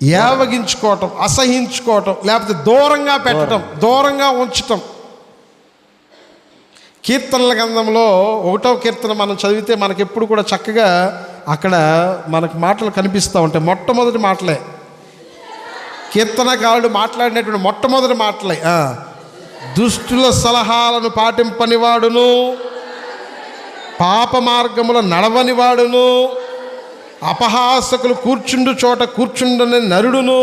యావగించుకోవటం, అసహించుకోవటం, లేకపోతే దూరంగా పెట్టడం, దూరంగా ఉంచటం. కీర్తనల గ్రంథంలో 1వ కీర్తన మనం చదివితే మనకి ఎప్పుడు కూడా చక్కగా అక్కడ మనకు మాటలు కనిపిస్తూ ఉంటాయి. మొట్టమొదటి మాటలే కీర్తనకారుడు మాట్లాడినటువంటి మొట్టమొదటి మాటలే. దుష్టుల సలహాలను పాటింపనివాడును, పాప మార్గముల నడవనివాడును, అపహాసకులు కూర్చుండు చోట కూర్చుండని నరుడును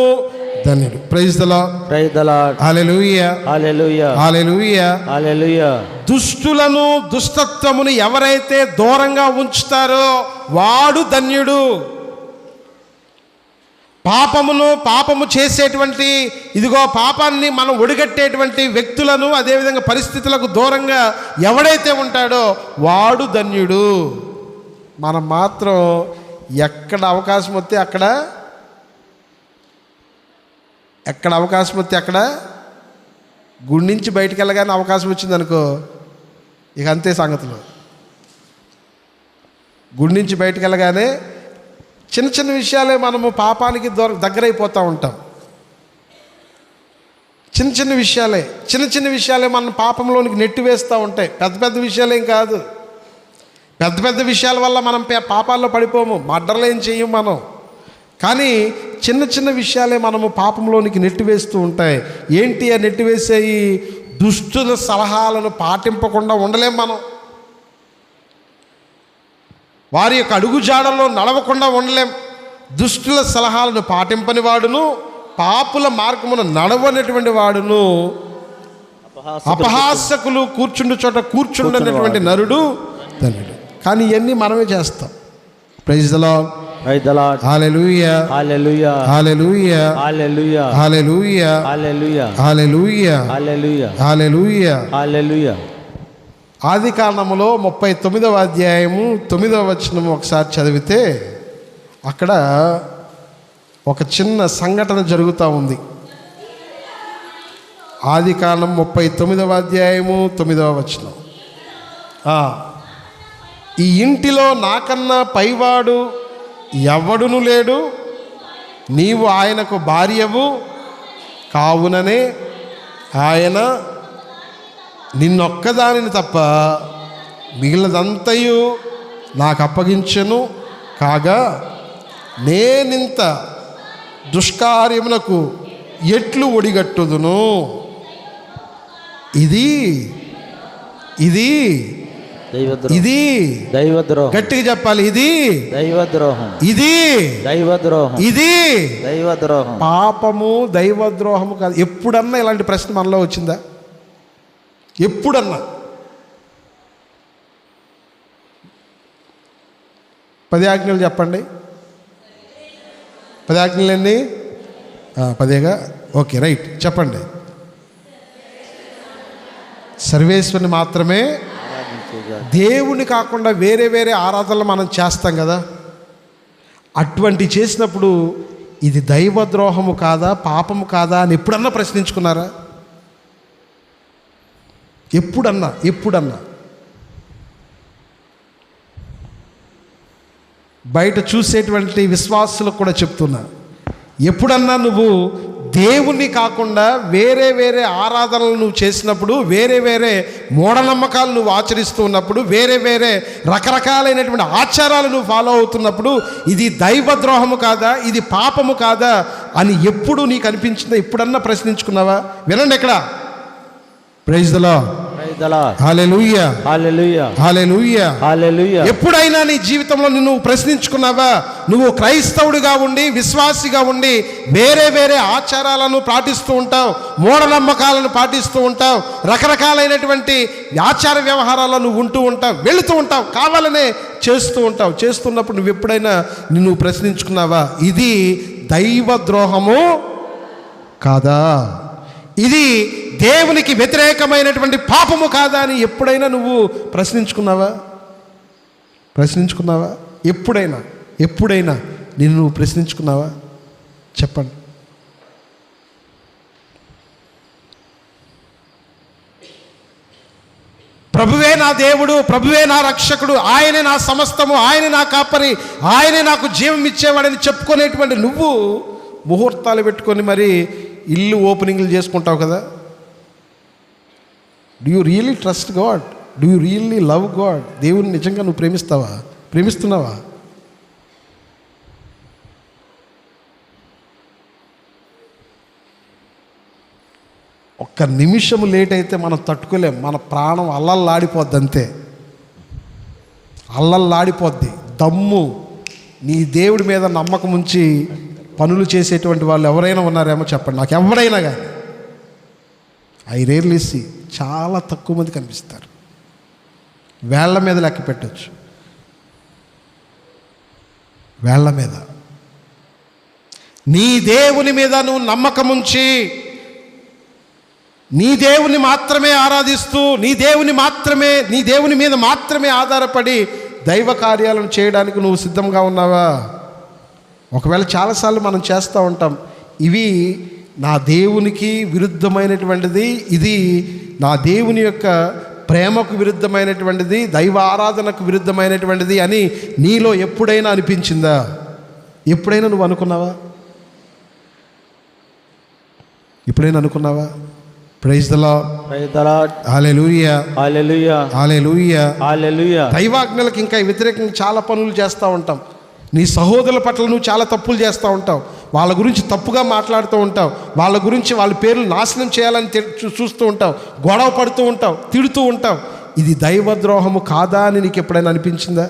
ధన్యుడు. Praise the Lord. Praise the Lord. Hallelujah. Hallelujah. Hallelujah. Hallelujah. దుష్టులను, దుష్టత్వమును ఎవరైతే దూరంగా ఉంచుతారో వాడు ధన్యుడు. పాపము చేసేటువంటి ఇదిగో పాపాన్ని మనం ఒడిగట్టేటువంటి వ్యక్తులను, అదేవిధంగా పరిస్థితులకు దూరంగా ఎవడైతే ఉంటాడో వాడు ధన్యుడు. మనం మాత్రం ఎక్కడ అవకాశం వస్తే అక్కడ గుడి నుంచి బయటికి వెళ్ళగానే అవకాశం వచ్చిందనుకో ఇక అంతే సంగతులు. గుడి నుంచి బయటికి వెళ్ళగానే చిన్న చిన్న విషయాలే మనము పాపానికి దగ్గరైపోతూ ఉంటాం. చిన్న విషయాలే మనం పాపంలోనికి నెట్టివేస్తూ ఉంటాయి. పెద్ద విషయాలేం కాదు. పెద్ద విషయాల వల్ల మనం పాపాల్లో పడిపోము, మర్డర్లు ఏం చెయ్యం మనం. కానీ చిన్న విషయాలే మనము పాపంలోనికి నెట్టివేస్తూ ఉంటాయి. ఏంటి ఆ నెట్టివేసేయి? దుష్టుల సలహాలను పాటింపకుండా ఉండలేం మనం. వారి యొక్క అడుగుజాడల్లో నడవకుండా ఉండలేం. దుష్టుల సలహాలను పాటింపని వాడును, పాపుల మార్గమును నడవనటువంటి వాడును, అపహాసకులు కూర్చుండు చోట కూర్చుండనటువంటి నరుడు ధన్యుడు. కానీ ఇవన్నీ మనమే చేస్తాం. Praise the Lord. Praise the Lord. Hallelujah. Hallelujah. Hallelujah. Hallelujah. Hallelujah. Hallelujah. Hallelujah. Hallelujah. Hallelujah. Hallelujah. ఆది కాండములో 39వ అధ్యాయము 9వ వచనము ఒకసారి చదివితే అక్కడ ఒక చిన్న సంఘటన జరుగుతూ ఉంది. ఆది కాండం 39వ అధ్యాయము 9వ వచనం. ఈ ఇంటిలో నాకన్నా పైవాడు ఎవడును లేడు, నీవు ఆయనకు భార్యవు కావుననే ఆయన నిన్నొక్కదానిని తప్ప మిగిలినదంతయు నాకు అప్పగించెను. కాగా నేనింత దుష్కార్యమునకు ఎట్లు ఒడిగట్టుదును? ఇది దైవద్రోహం. గట్టిగా చెప్పాలి. ఇది దైవద్రోహం. ఇది దైవద్రోహం. పాపము దైవద్రోహము కాదు. ఎప్పుడన్నా ఇలాంటి ప్రశ్న మనలో వచ్చిందా? ఎప్పుడన్నా? 10 ఆజ్ఞలు చెప్పండి. 10 ఆజ్ఞలు ఎన్ని? 10గా? ఓకే, రైట్, చెప్పండి. సర్వేశ్వరుని మాత్రమే, దేవుని కాకుండా వేరే ఆరాధనలు మనం చేస్తాం కదా. అటువంటి చేసినప్పుడు ఇది దైవద్రోహము కాదా, పాపము కాదా అని ఎప్పుడన్నా ప్రశ్నించుకున్నారా? ఎప్పుడన్నా బయట చూసేటువంటి విశ్వాసులకు కూడా చెప్తున్నా, ఎప్పుడన్నా నువ్వు దేవుణ్ణి కాకుండా వేరే ఆరాధనలు నువ్వు చేసినప్పుడు, వేరే మూఢనమ్మకాలు నువ్వు ఆచరిస్తూ ఉన్నప్పుడు, వేరే రకరకాలైనటువంటి ఆచారాలు నువ్వు ఫాలో అవుతున్నప్పుడు ఇది దైవద్రోహము కాదా, ఇది పాపము కాదా అని ఎప్పుడు నీకు అనిపించిందా? ఎప్పుడన్నా ప్రశ్నించుకున్నావా? వినండి ఇక్కడ. Praise the Lord. Hallelujah. Hallelujah. Hallelujah. Hallelujah. ఎప్పుడైనా నీ జీవితంలో నువ్వు ప్రశ్నించుకున్నావా? నువ్వు క్రైస్తవుడిగా ఉండి, విశ్వాసిగా ఉండి వేరే ఆచారాలను పాటిస్తూ ఉంటావు, మూఢనమ్మకాలను పాటిస్తూ ఉంటావు, రకరకాలైనటువంటి ఆచార వ్యవహారాలను ఉంటూ ఉంటావు, వెళుతూ ఉంటావు, కావాలనే చేస్తూ ఉంటావు. చేస్తున్నప్పుడు నువ్వు ఎప్పుడైనా నువ్వు ప్రశ్నించుకున్నావా? ఇది దైవద్రోహము కాదా? ఇది దేవునికి వ్యతిరేకమైనటువంటి పాపము కాదా అని ఎప్పుడైనా నువ్వు ప్రశ్నించుకున్నావా? ఎప్పుడైనా నిన్ను నువ్వు ప్రశ్నించుకున్నావా? చెప్పండి. ప్రభువే నా దేవుడు, ప్రభువే నా రక్షకుడు, ఆయనే నా సమస్తము, ఆయనే నా కాపరి, ఆయనే నాకు జీవం ఇచ్చేవాడని చెప్పుకునేటువంటి నువ్వు ముహూర్తాలు పెట్టుకొని మరి ఇల్లు ఓపెనింగ్లు చేసుకుంటావు కదా. Do you really trust God? Do you really love God? దేవుని నిజంగా నువ్వు ప్రేమిస్తున్నావా? ఒక్క నిమిషం లేట్ అయితే మనం తట్టుకోలేం. మన ప్రాణం అల్లల్లాడిపోద్ది, అంతే, అల్లల్లాడిపోద్ది. దమ్ము నీ దేవుడి మీద నమ్మకం ఉంచి పనులు చేసేటువంటి వాళ్ళు ఎవరైనా ఉన్నారేమో చెప్పండి నాకు. ఎవరైనా కానీ ఐ రేర్లీ సీ, చాలా తక్కువ మంది కనిపిస్తారు. వేళ్ల మీద లెక్క పెట్టచ్చు, వేళ్ల మీద. నీ దేవుని మీద నువ్వు నమ్మకం ఉంచి నీ దేవుని మాత్రమే ఆరాధిస్తూ నీ దేవుని మీద మాత్రమే ఆధారపడి దైవ కార్యాలను చేయడానికి నువ్వు సిద్ధంగా ఉన్నావా? ఒకవేళ చాలాసార్లు మనం చేస్తూ ఉంటాం, ఇవి నా దేవునికి విరుద్ధమైనటువంటిది, ఇది నా దేవుని యొక్క ప్రేమకు విరుద్ధమైనటువంటిది, దైవ ఆరాధనకు విరుద్ధమైనటువంటిది అని నీలో ఎప్పుడైనా అనిపించిందా? ఎప్పుడైనా నువ్వు అనుకున్నావా? Praise the lord. హల్లెలూయా. దైవాజ్ఞలకు ఇంకా వ్యతిరేకంగా చాలా పనులు చేస్తూ ఉంటాం. నీ సహోదరుల పట్ల నువ్వు చాలా తప్పులు చేస్తూ ఉంటావు, వాళ్ళ గురించి తప్పుగా మాట్లాడుతూ ఉంటావు, వాళ్ళ గురించి వాళ్ళ పేర్లు నాశనం చేయాలని చూస్తూ ఉంటావు, గొడవ పడుతూ ఉంటావు, తిడుతూ ఉంటావు. ఇది దైవద్రోహము కాదా అని నీకు ఎప్పుడైనా అనిపించిందా?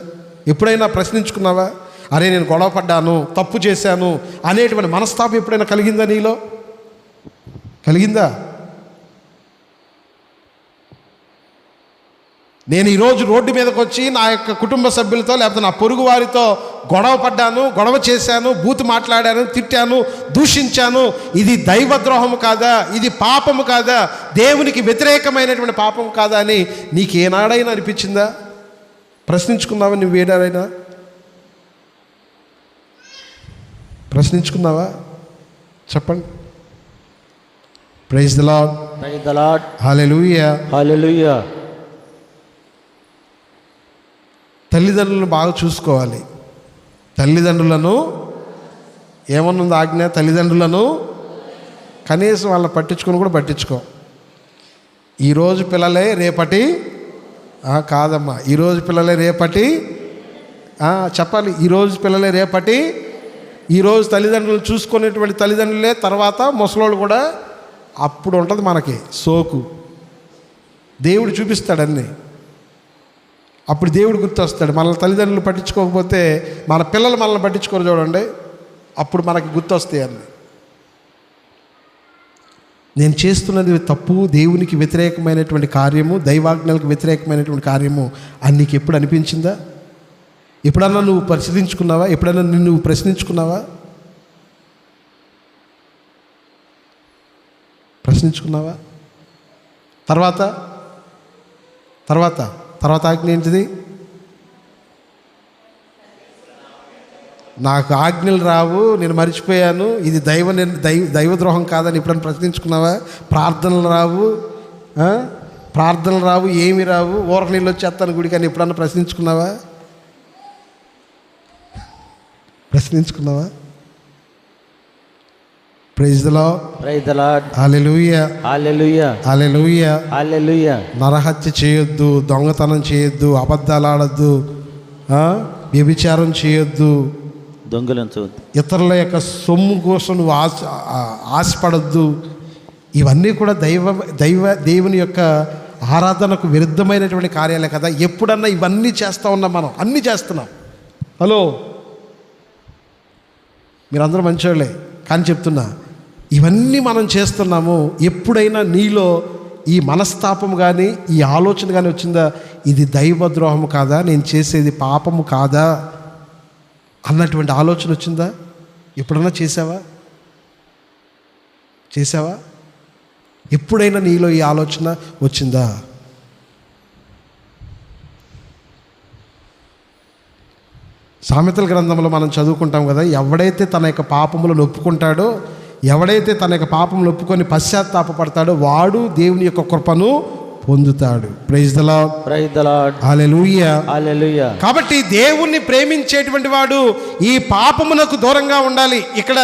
ఎప్పుడైనా ప్రశ్నించుకున్నావా? అరే నేను గొడవ పడ్డాను, తప్పు చేశాను అనేటువంటి మనస్తాపం ఎప్పుడైనా కలిగిందా? నీలో కలిగిందా? నేను ఈరోజు రోడ్డు మీదకి వచ్చి నా యొక్క కుటుంబ సభ్యులతో లేకపోతే నా పొరుగు వారితో గొడవ చేశాను, బూతు మాట్లాడాను, తిట్టాను, దూషించాను. ఇది దైవద్రోహము కాదా? ఇది పాపము కాదా? దేవునికి వ్యతిరేకమైనటువంటి పాపం కాదా అని నీకు ఏనాడైనా అనిపించిందా? ప్రశ్నించుకున్నావా? నువ్వు ఏనాడైనా ప్రశ్నించుకున్నావా? చెప్పండి. Praise the lord. హల్లెలూయా. తల్లిదండ్రులను బాగా చూసుకోవాలి. తల్లిదండ్రులను ఏమన్నుంది ఆజ్ఞ? తల్లిదండ్రులను కనీసం వాళ్ళని పట్టించుకో. ఈరోజు పిల్లలే రేపటి కాదమ్మా, ఈరోజు పిల్లలే రేపటి చెప్పాలి. ఈరోజు పిల్లలే రేపటి. ఈరోజు తల్లిదండ్రులను చూసుకునేటువంటి తల్లిదండ్రులే తర్వాత ముసలోళ్ళు కూడా. అప్పుడు ఉంటుంది మనకి సోకు. దేవుడు చూపిస్తాడన్నీ. అప్పుడు దేవుడు గుర్తొస్తాడు. మన తల్లిదండ్రులు పట్టించుకోకపోతే మన పిల్లలు మనల్ని పట్టించుకోరు చూడండి, అప్పుడు మనకి గుర్తొస్తాయి అన్నీ. నేను చేస్తున్నది తప్పు, దేవునికి వ్యతిరేకమైనటువంటి కార్యము, దైవాజ్ఞలకు వ్యతిరేకమైనటువంటి కార్యము అని నీకు ఎప్పుడు అనిపించిందా? ఎప్పుడన్నా నువ్వు పరిశీలించుకున్నావా? ఎప్పుడన్నా నువ్వు ప్రశ్నించుకున్నావా? తర్వాత ఆజ్ఞ ఏంటిది? నాకు ఆజ్ఞలు రావు, నేను మర్చిపోయాను, ఇది దైవద్రోహం కాదని ఎప్పుడైనా ప్రశ్నించుకున్నావా? ప్రార్థనలు రావు, ఏమి రావు, ఊరక నీళ్ళు వచ్చేస్తాను గుడికి అని ఎప్పుడన్నా ప్రశ్నించుకున్నావా? Praise the lord. హల్లెలూయా. నరహత్య చేయొద్దు, దొంగతనం చేయొద్దు, అబద్ధాలు ఆడొద్దు, వ్యభిచారం చేయొద్దు, దొంగలించవద్దు, ఇతరుల యొక్క సొమ్ము కోసం నువ్వు ఆశపడద్దు. ఇవన్నీ కూడా దేవుని యొక్క ఆరాధనకు విరుద్ధమైనటువంటి కార్యాలే కదా. ఎప్పుడన్నా ఇవన్నీ చేస్తూ ఉన్నాం మనం, అన్నీ చేస్తున్నాం. హలో, మీరందరూ మంచివాళ్ళే, కానీ చెప్తున్నా ఇవన్నీ మనం చేస్తున్నాము. ఎప్పుడైనా నీలో ఈ మనస్తాపం కానీ ఈ ఆలోచన కానీ వచ్చిందా? ఇది దైవద్రోహము కాదా, నేను చేసేది పాపము కాదా అన్నటువంటి ఆలోచన వచ్చిందా? ఎప్పుడన్నా చేసావా? ఎప్పుడైనా నీలో ఈ ఆలోచన వచ్చిందా? సామెతల గ్రంథంలో మనం చదువుకుంటాం కదా, ఎవడైతే తన యొక్క పాపములను ఒప్పుకుంటాడో, ఎవడైతే తన యొక్క పాపములు ఒప్పుకొని పశ్చాత్తాపపడతాడో వాడు దేవుని యొక్క కృపను పొందుతాడు. Praise the Lord, praise the Lord, hallelujah, hallelujah. కాబట్టి దేవుణ్ణి ప్రేమించేటువంటి వాడు ఈ పాపమునకు దూరంగా ఉండాలి. ఇక్కడ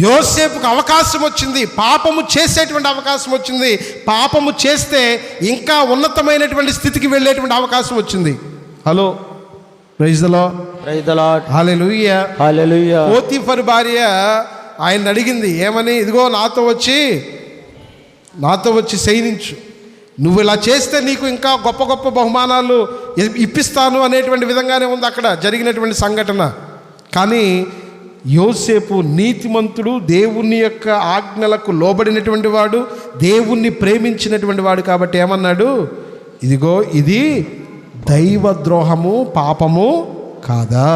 యోసేపుకు అవకాశం వచ్చింది, పాపము చేసేటువంటి అవకాశం వచ్చింది. పాపము చేస్తే ఇంకా ఉన్నతమైనటువంటి స్థితికి వెళ్ళేటువంటి అవకాశం వచ్చింది. Hello, praise the Lord, praise the Lord, hallelujah, hallelujah. పోతీఫరు భార్య ఆయన అడిగింది ఏమని, ఇదిగో నాతో వచ్చి శయనించు, నువ్వు ఇలా చేస్తే నీకు ఇంకా గొప్ప గొప్ప బహుమానాలు ఇప్పిస్తాను అనేటువంటి విధంగానే ఉంది అక్కడ జరిగినటువంటి సంఘటన. కానీ యోసేపు నీతిమంతుడు, దేవుని యొక్క ఆజ్ఞలకు లోబడినటువంటి వాడు, దేవుణ్ణి ప్రేమించినటువంటి వాడు. కాబట్టి ఏమన్నాడు, ఇదిగో ఇది దైవద్రోహము, పాపము కాదా?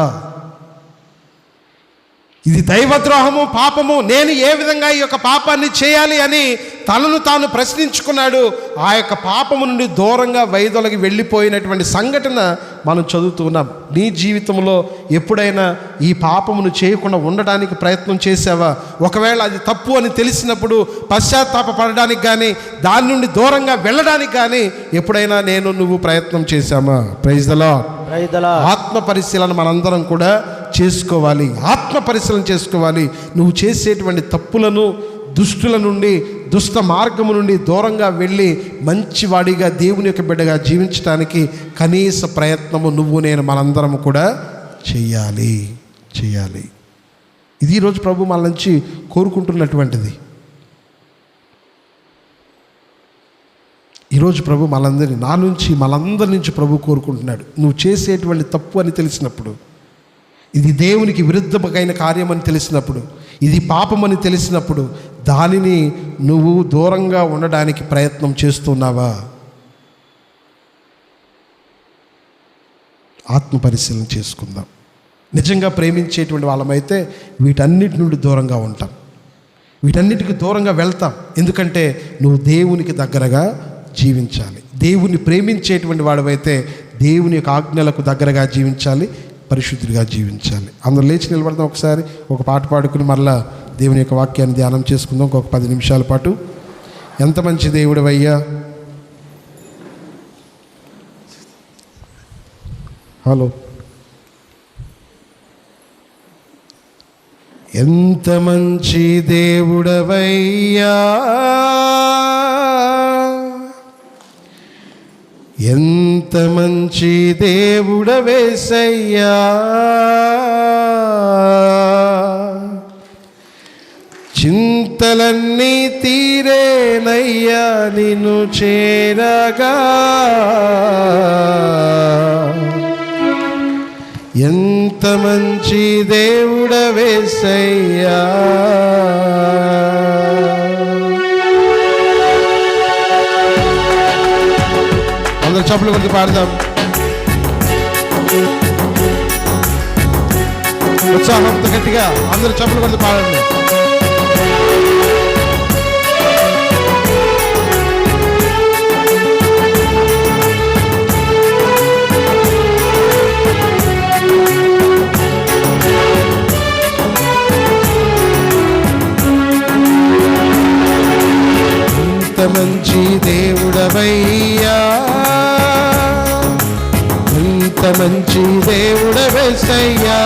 ఇది దైవద్రోహము, పాపము, నేను ఏ విధంగా ఈ యొక్క పాపాన్ని చేయాలి అని తనను తాను ప్రశ్నించుకున్నాడు. ఆ యొక్క పాపము నుండి దూరంగా వైదొలగి వెళ్ళిపోయినటువంటి సంఘటన మనం చదువుతూ ఉన్నాం. నీ జీవితంలో ఎప్పుడైనా ఈ పాపమును చేయకుండా ఉండడానికి ప్రయత్నం చేసావా? ఒకవేళ అది తప్పు అని తెలిసినప్పుడు పశ్చాత్తాపపడడానికి కానీ దాని నుండి దూరంగా వెళ్ళడానికి కానీ ఎప్పుడైనా నువ్వు ప్రయత్నం చేశామా? Praise the Lord, praise the Lord. ఆత్మ పరిశీలన మనందరం కూడా చేసుకోవాలి, ఆత్మ పరిశీలన చేసుకోవాలి. నువ్వు చేసేటువంటి తప్పులను, దుష్టుల నుండి, దుష్ట మార్గము నుండి దూరంగా వెళ్ళి మంచివాడిగా, దేవుని యొక్క బిడ్డగా జీవించడానికి కనీస ప్రయత్నము నేను మనందరం కూడా చేయాలి. ఇది ఈరోజు ప్రభు మన నుంచి కోరుకుంటున్నటువంటిది. ఈరోజు ప్రభు మనందరి నుంచి ప్రభు కోరుకుంటున్నాడు. నువ్వు చేసేటువంటి తప్పు అని తెలిసినప్పుడు, ఇది దేవునికి విరుద్ధమైన కార్యం అని తెలిసినప్పుడు, ఇది పాపమని తెలిసినప్పుడు దానిని నువ్వు దూరంగా ఉండడానికి ప్రయత్నం చేస్తున్నావా? ఆత్మ పరిశీలన చేసుకుందాం. నిజంగా ప్రేమించేటువంటి వాళ్ళమైతే వీటన్నిటి నుండి దూరంగా ఉంటాం, వీటన్నిటికి దూరంగా వెళ్తాం. ఎందుకంటే నువ్వు దేవునికి దగ్గరగా జీవించాలి. దేవుని ప్రేమించేటువంటి వాడవైతే దేవుని యొక్క ఆజ్ఞలకు దగ్గరగా జీవించాలి, పరిశుద్ధిగా జీవించాలి. అందరూ లేచి నిలబడదాం. ఒకసారి ఒక పాట పాడుకుని మరలా దేవుని యొక్క వాక్యాన్ని ధ్యానం చేసుకుందాం ఇంకొక 10 నిమిషాల పాటు. ఎంత మంచి దేవుడవయ్యా. హలో, ఎంత మంచి దేవుడవయ్యా, ఎంత మంచి దేవుడవేసయ్యా, చింతలన్నీ తీరేనయ్యా నిన్ను చేరగా, ఎంత మంచి దేవుడవేసయ్యా. అందరూ చప్పట్లు కొట్టి పాడదాం. ఉత్సాహంతో గట్టిగా అందరూ చప్పట్లు కొట్టి పాడండి. ఎంత మంచి దేవుడవయ్యా, ఎంత మంచి దేవుడవేసయ్యా,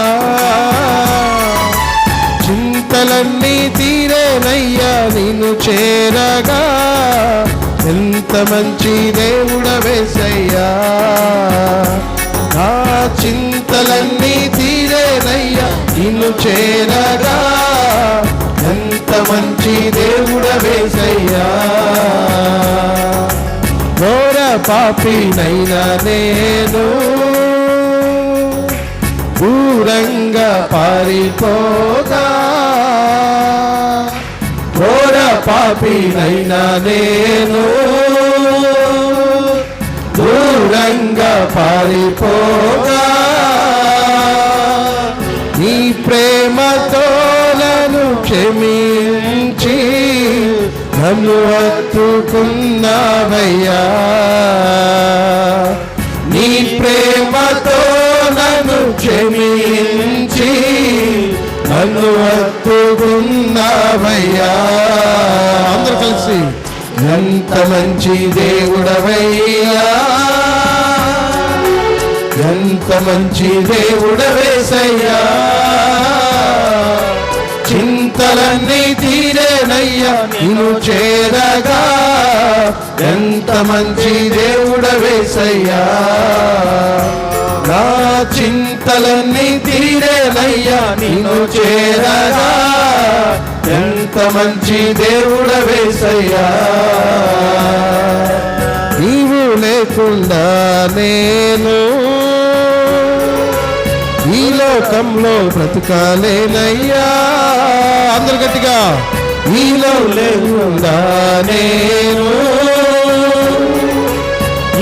చింతలన్నీ తీరేనయ్యా నిన్ను చేరగా, ఎంత మంచి దేవుడవేసయ్యా, నా చింతలన్నీ తీరేనయ్యా నిన్ను చేరగా, ఎంత మంచి దేవుడవేసయ్యా. ఘోర పాపినైనా నేను దూరంగా పారిపోగా, ఘోర పాపినైనా నేను దూరంగా పారిపోగా, నీ ప్రేమతో నన్ను క్షమించి నన్ను హత్తుకున్నావయ్యా, నీ ప్రేమతో నన్ను క్షమించి నన్ను హత్తుకున్నావయ్యా. అందరూ కలిసి ఎంత మంచి దేవుడవయ్యా, ఎంత మంచి దేవుడవేసయ్యా, చింతలన్నీ తీరేనయ్యా నిన్ను చేరగా. ఎంత మంచి దేవుడవేసయ్యా, నా చింతలన్నీ తీరేనయ్యా నిన్ను చేరగా. ఎంత మంచి దేవుడవేసయ్యా, నీవు లేకుండా నేను ఈ లోకంలో బ్రతకాలేనయ్యా. అందరు గట్టిగా, నీలో లేకుండా నేను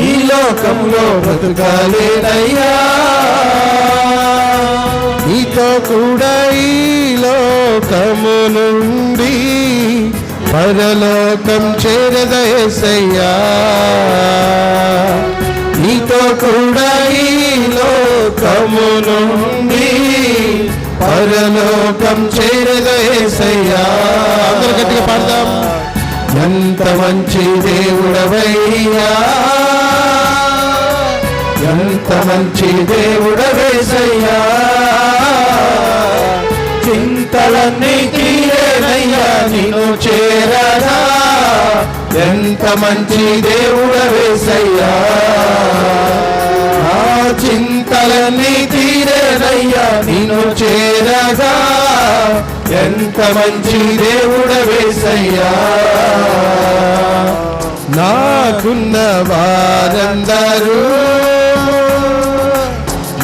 ఈ లోకంలో బ్రతకాలేనయ్యా. నీతో కూడా ఈ లోకము నుండి పరలోకం చేరదయేసయ్యా. నీతో కూడా ఈ లోకము నుండి పరలోకం చేరదయేసయ్యా. అందరూ గట్టిగా పాడదాం. ఎంత మంచి దేవుడవయ్యా, ఎంత మంచి దేవుడవేసయ్యా, చింతలన్నీ తీరేనయ్యా నిన్ను చేరగా. ఎంత మంచి దేవుడవేసయ్యా, ఆ చింతలన్నీ తీరేనయ్యా నిన్ను చేరగా. ఎంత మంచి దేవుడవేసయ్యా, నాకున్న వారందరూ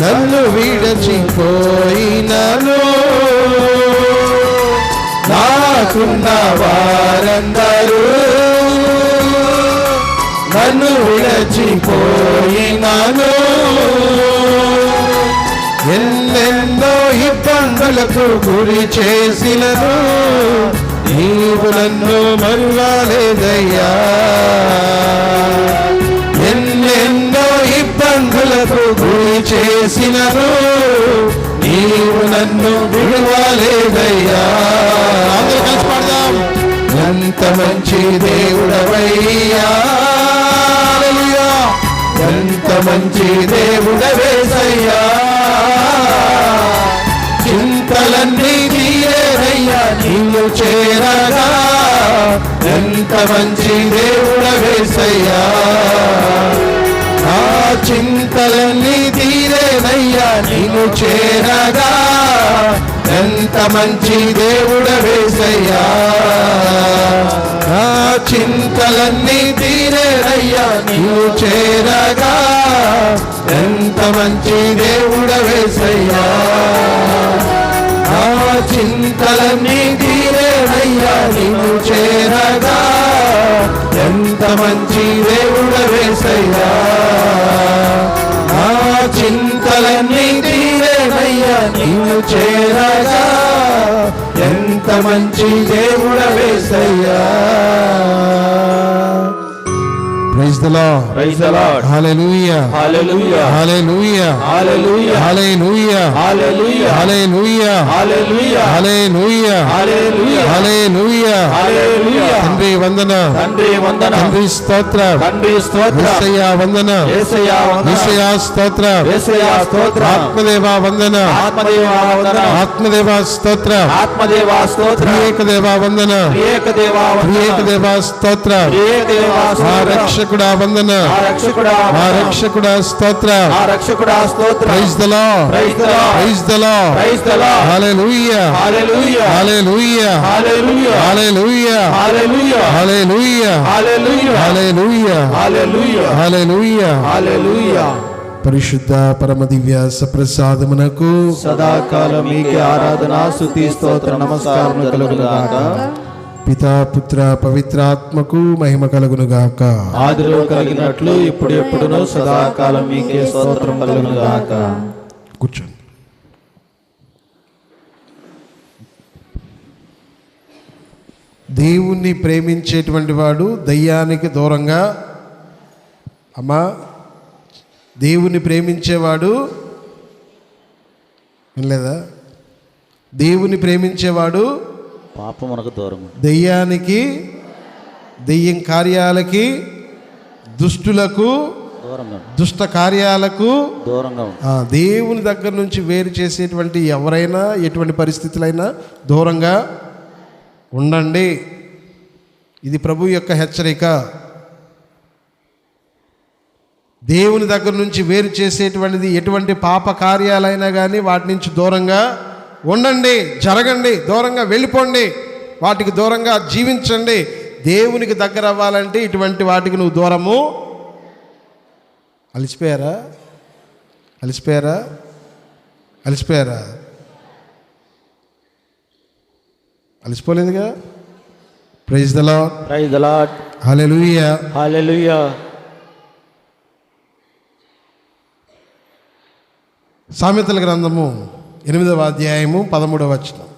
నన్ను విడచిపోయినను, నాకున్న వారందరూ నన్ను విడచిపోయినను. ఎన్నెన్నో ఇబ్బందులకు గురి చేసినను, నీవు నన్ను మరువలేదయ్యా. ఎన్నెన్నో ఇబ్బందులకు గురి చేసినను, నీవు నన్ను విడువలేదయ్యా. అందరూ కలిసి పాడదాం. ఎంత మంచి దేవుడవయ్యా, ఎంత మంచి దేవుడవేసయ్యా, చింతలన్నీ తీరేనయ్యా నిన్ను చేరగా. ఎంత మంచి దేవుడవేసయ్యా, ఆ చింతలన్నీ తీరేనయ్యా నిన్ను చేరగా. ఎంత మంచి దేవుడవేసయ్యా, ఆ చింతలన్నీ తీరేనయ్యా నిన్ను చేరగా. ఎంత మంచి దేవుడవేసయ్యా, ఆ చింతలన్నీ తీరేనయ్యా నిన్ను చేరగా. ఎంత మంచి దేవుడవేసయ్యా, ఆ చింతలన్నీ తీరేనయ్యా నిన్ను చేరగా. ఎంత మంచి దేవుడవేసయ్యా. Praise the Lord. Praise the Lord. Hallelujah. Hallelujah. Hallelujah. Hallelujah. Hallelujah. Hallelujah. Hallelujah. Hallelujah. Hallelujah. Hallelujah. Hallelujah. Hallelujah. తండ్రి వందన, తండ్రి వందన, తండ్రి స్తోత్రం, తండ్రి స్తోత్రం, యేసయ్యా వందన, యేసయ్యా వందన, యేసయ్యా స్తోత్రం, యేసయ్యా స్తోత్రం, ఆత్మదేవా వందన, ఆత్మదేవా వందన, ఆత్మదేవా స్తోత్రం, ఆత్మదేవా స్తోత్రం, త్రియేకదేవా వందన, త్రియేకదేవా వందన, త్రియేకదేవా స్తోత్రం, త్రియేకదేవా మా స్తోత్రం, రక్షకుడా వందన, మా రక్షకుడా మా వందన, రక్షకుడా స్తోత్రం. మా రక్షకుడా స్తోత్రం. Praise the Lord. Praise the Lord. Praise the Lord. Praise the Lord. Hallelujah. Hallelujah. Hallelujah. Hallelujah. Hallelujah. Hallelujah. Hallelujah. Hallelujah. Hallelujah. Hallelujah. Hallelujah. Hallelujah. పరిశుద్ధ పరమ దివ్య సప్రసాదమునకు సదాకాలం మీకే ఆరాధన, స్తుతి, స్తోత్ర, నమస్కారం కలుగునుగాక. పితా పుత్ర పవిత్రాత్మకు మహిమ కలుగునుగాక. ఆదిలో కలిగినట్లు ఇప్పుడు ఎప్పుడును సదాకాలం మీకే స్తోత్రం కలుగునుగాక. కూర్చోండి. దేవుణ్ణి ప్రేమించేటువంటి వాడు దయ్యానికి దూరంగా, అమ్మా, దేవుణ్ణి ప్రేమించేవాడు వినలేదా? దేవుని ప్రేమించేవాడు పాపమునకు దూరం, దయ్యానికి, దెయ్యం కార్యాలకి, దుష్టులకు, దూరంగా, దుష్ట కార్యాలకు దూరంగా. దేవుని దగ్గర నుంచి వేరు చేసేటువంటి ఎవరైనా ఎటువంటి పరిస్థితులైనా దూరంగా ఉండండి. ఇది ప్రభు యొక్క హెచ్చరిక. దేవుని దగ్గర నుంచి వేరు చేసేటువంటిది ఎటువంటి పాప కార్యాలైనా కానీ వాటి నుంచి దూరంగా ఉండండి, జరగండి, దూరంగా వెళ్ళిపోండి, వాటికి దూరంగా జీవించండి. దేవునికి దగ్గర అవ్వాలంటే ఇటువంటి వాటికి నువ్వు దూరము. అలిసిపోయారా? అలిసిపోయారా? అలిసిపోయారా? అలిసిపోలేదుగా. Praise the Lord, praise the Lord, hallelujah, hallelujah. సామెతల గ్రంథము 8వ అధ్యాయము 13వ వచనం.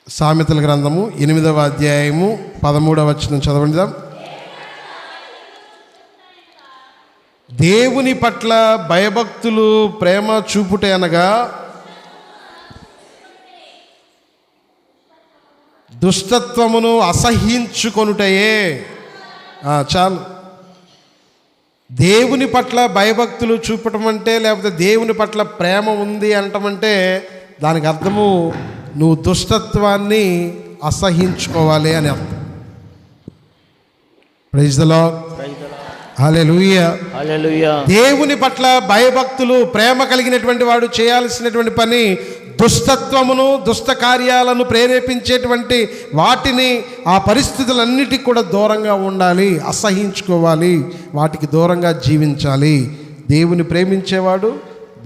సామెతల గ్రంథము 8వ అధ్యాయము 13వ వచనం చదవండిదాం. దేవుని పట్ల భయభక్తులు ప్రేమ చూపుట అనగా దుష్టత్వమును అసహ్యించుకొనుటయే. చాలు. దేవుని పట్ల భయభక్తులు చూపటం అంటే, లేకపోతే దేవుని పట్ల ప్రేమ ఉంది అనటమంటే దానికి అర్థము నువ్వు దుష్టత్వాన్ని అసహ్యించుకోవాలి అని అర్థం. Praise the Lord, hallelujah, hallelujah. దేవుని పట్ల భయభక్తులు ప్రేమ కలిగినటువంటి వాడు చేయాల్సినటువంటి పని దుష్టత్వమును, దుష్ట కార్యాలను ప్రేరేపించేటువంటి వాటిని, ఆ పరిస్థితులన్నిటికీ కూడా దూరంగా ఉండాలి, అసహించుకోవాలి, వాటికి దూరంగా జీవించాలి. దేవుని ప్రేమించేవాడు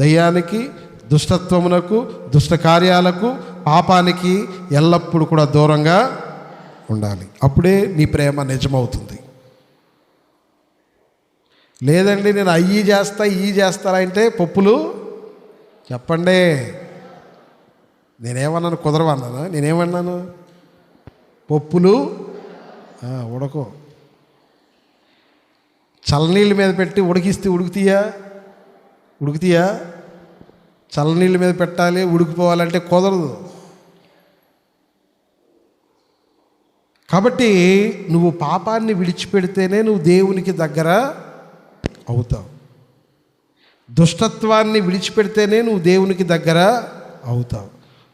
దయ్యానికి, దుష్టత్వమునకు, దుష్ట కార్యాలకు, పాపానికి ఎల్లప్పుడూ కూడా దూరంగా ఉండాలి. అప్పుడే నీ ప్రేమ నిజమవుతుంది. లేదండి నేను అయ్యి చేస్తా ఇయ్యి చేస్తారా అంటే పప్పులు చెప్పండి. నేనేమన్నాను? కుదరవన్నాను? నేనేమన్నాను? పప్పులు ఉడకో. చల్లనీళ్ళ మీద పెట్టి ఉడికిస్తే ఉడుకుతీయా? చల్లనీళ్ళ మీద పెట్టాలి, ఉడికిపోవాలంటే కుదరదు. కాబట్టి నువ్వు పాపాన్ని విడిచిపెడితేనే నువ్వు దేవునికి దగ్గర అవుతావు. దుష్టత్వాన్ని విడిచిపెడితేనే నువ్వు దేవునికి దగ్గర అవుతావు.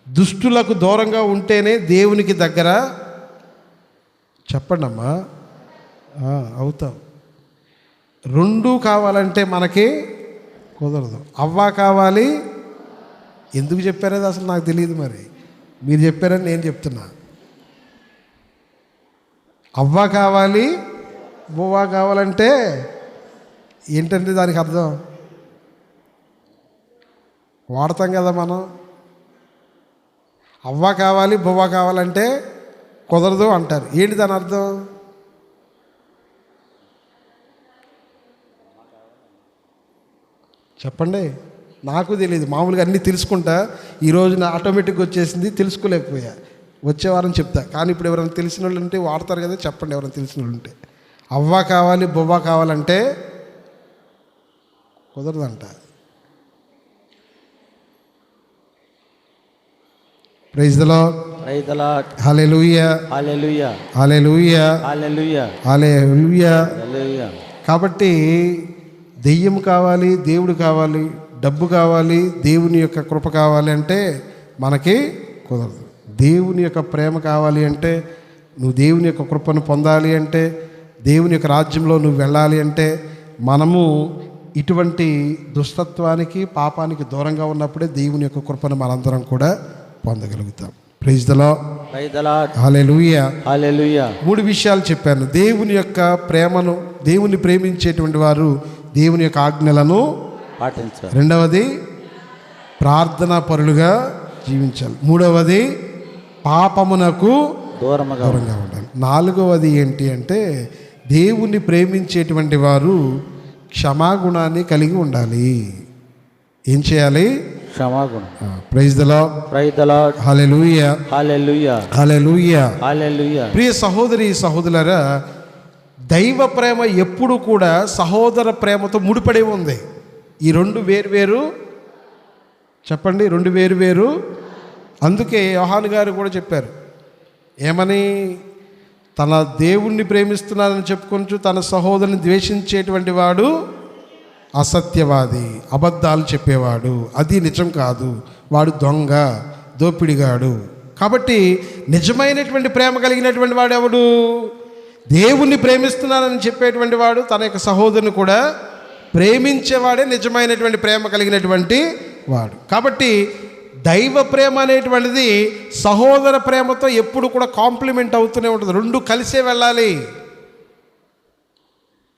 దుష్టులకు దూరంగా ఉంటేనే దేవునికి దగ్గర చెప్పండి అమ్మా అవుతావు. రెండూ కావాలంటే మనకి కుదరదు. అవ్వ కావాలి. ఎందుకు చెప్పారది అసలు నాకు తెలియదు. మరి మీరు చెప్పారని నేను చెప్తున్నా. అవ్వ కావాలి, బువ్వ కావాలంటే ఏంటంటే దానికి అర్థం వాడతాం కదా మనం. అవ్వ కావాలి, బువ్వ కావాలంటే కుదరదు అంటారు. ఏంటి దాని అర్థం? చెప్పండి. నాకు తెలియదు. మామూలుగా అన్నీ తెలుసుకుంటా. ఈరోజు నా ఆటోమేటిక్గా వచ్చేసింది, తెలుసుకోలేకపోయా. వచ్చే వారం చెప్తా. కానీ ఇప్పుడు ఎవరైనా తెలిసిన వాళ్ళు ఉంటే వాడతారు కదా, చెప్పండి ఎవరైనా తెలిసిన వాళ్ళు ఉంటే. అవ్వ కావాలి, బువ్వ కావాలంటే కుదరదంట. Praise the Lord, praise the Lord, hallelujah, hallelujah, hallelujah, hallelujah, hallelujah. Hallelujah. కాబట్టి దెయ్యం కావాలి, దేవుడు కావాలి, డబ్బు కావాలి, దేవుని యొక్క కృప కావాలి అంటే మనకి కుదరదు. దేవుని యొక్క ప్రేమ కావాలి అంటే, నువ్వు దేవుని యొక్క కృపను పొందాలి అంటే, దేవుని యొక్క రాజ్యంలో నువ్వు వెళ్ళాలి అంటే, మనము ఇటువంటి దుష్టత్వానికి, పాపానికి దూరంగా ఉన్నప్పుడే దేవుని యొక్క కృపను మనందరం కూడా పొందగలుగుతాం. Praise the Lord, praise the Lord, hallelujah, hallelujah. 3 విషయాలు చెప్పాను. దేవుని యొక్క ప్రేమను, దేవుని ప్రేమించేటువంటి వారు దేవుని యొక్క ఆజ్ఞలను పాటించాలి. 2వది ప్రార్థనా పరులుగా జీవించాలి. 3వది పాపమునకు దూరంగా ఉండాలి. 4వది ఏంటి అంటే దేవుణ్ణి ప్రేమించేటువంటి వారు క్షమాగుణాన్ని కలిగి ఉండాలి. ఏం చేయాలి? క్షమాగుణం. Praise the Lord. Praise the Lord. Hallelujah. Hallelujah. Hallelujah. Hallelujah. ప్రియ సహోదరి సహోదరులారా, దైవ ప్రేమ ఎప్పుడు కూడా సహోదర ప్రేమతో ముడిపడి ఉంది. ఈ రెండు వేరు చెప్పండి, రెండు వేరు. అందుకే యోహాను గారు కూడా చెప్పారు ఏమని, తన దేవుణ్ణి ప్రేమిస్తున్నానని చెప్పుకొంచు తన సహోదరుని ద్వేషించేటువంటి వాడు అసత్యవాది, అబద్ధాలు చెప్పేవాడు, అది నిజం కాదు, వాడు దొంగ, దోపిడిగాడు. కాబట్టి నిజమైనటువంటి ప్రేమ కలిగినటువంటి వాడు ఎవడు? దేవుణ్ణి ప్రేమిస్తున్నానని చెప్పేటువంటి వాడు తన యొక్క సహోదరుని కూడా ప్రేమించేవాడే నిజమైనటువంటి ప్రేమ కలిగినటువంటి వాడు. కాబట్టి దైవ ప్రేమ అనేటువంటిది సహోదర ప్రేమతో ఎప్పుడు కూడా కాంప్లిమెంట్ అవుతూనే ఉంటుంది. రెండు కలిసే వెళ్ళాలి,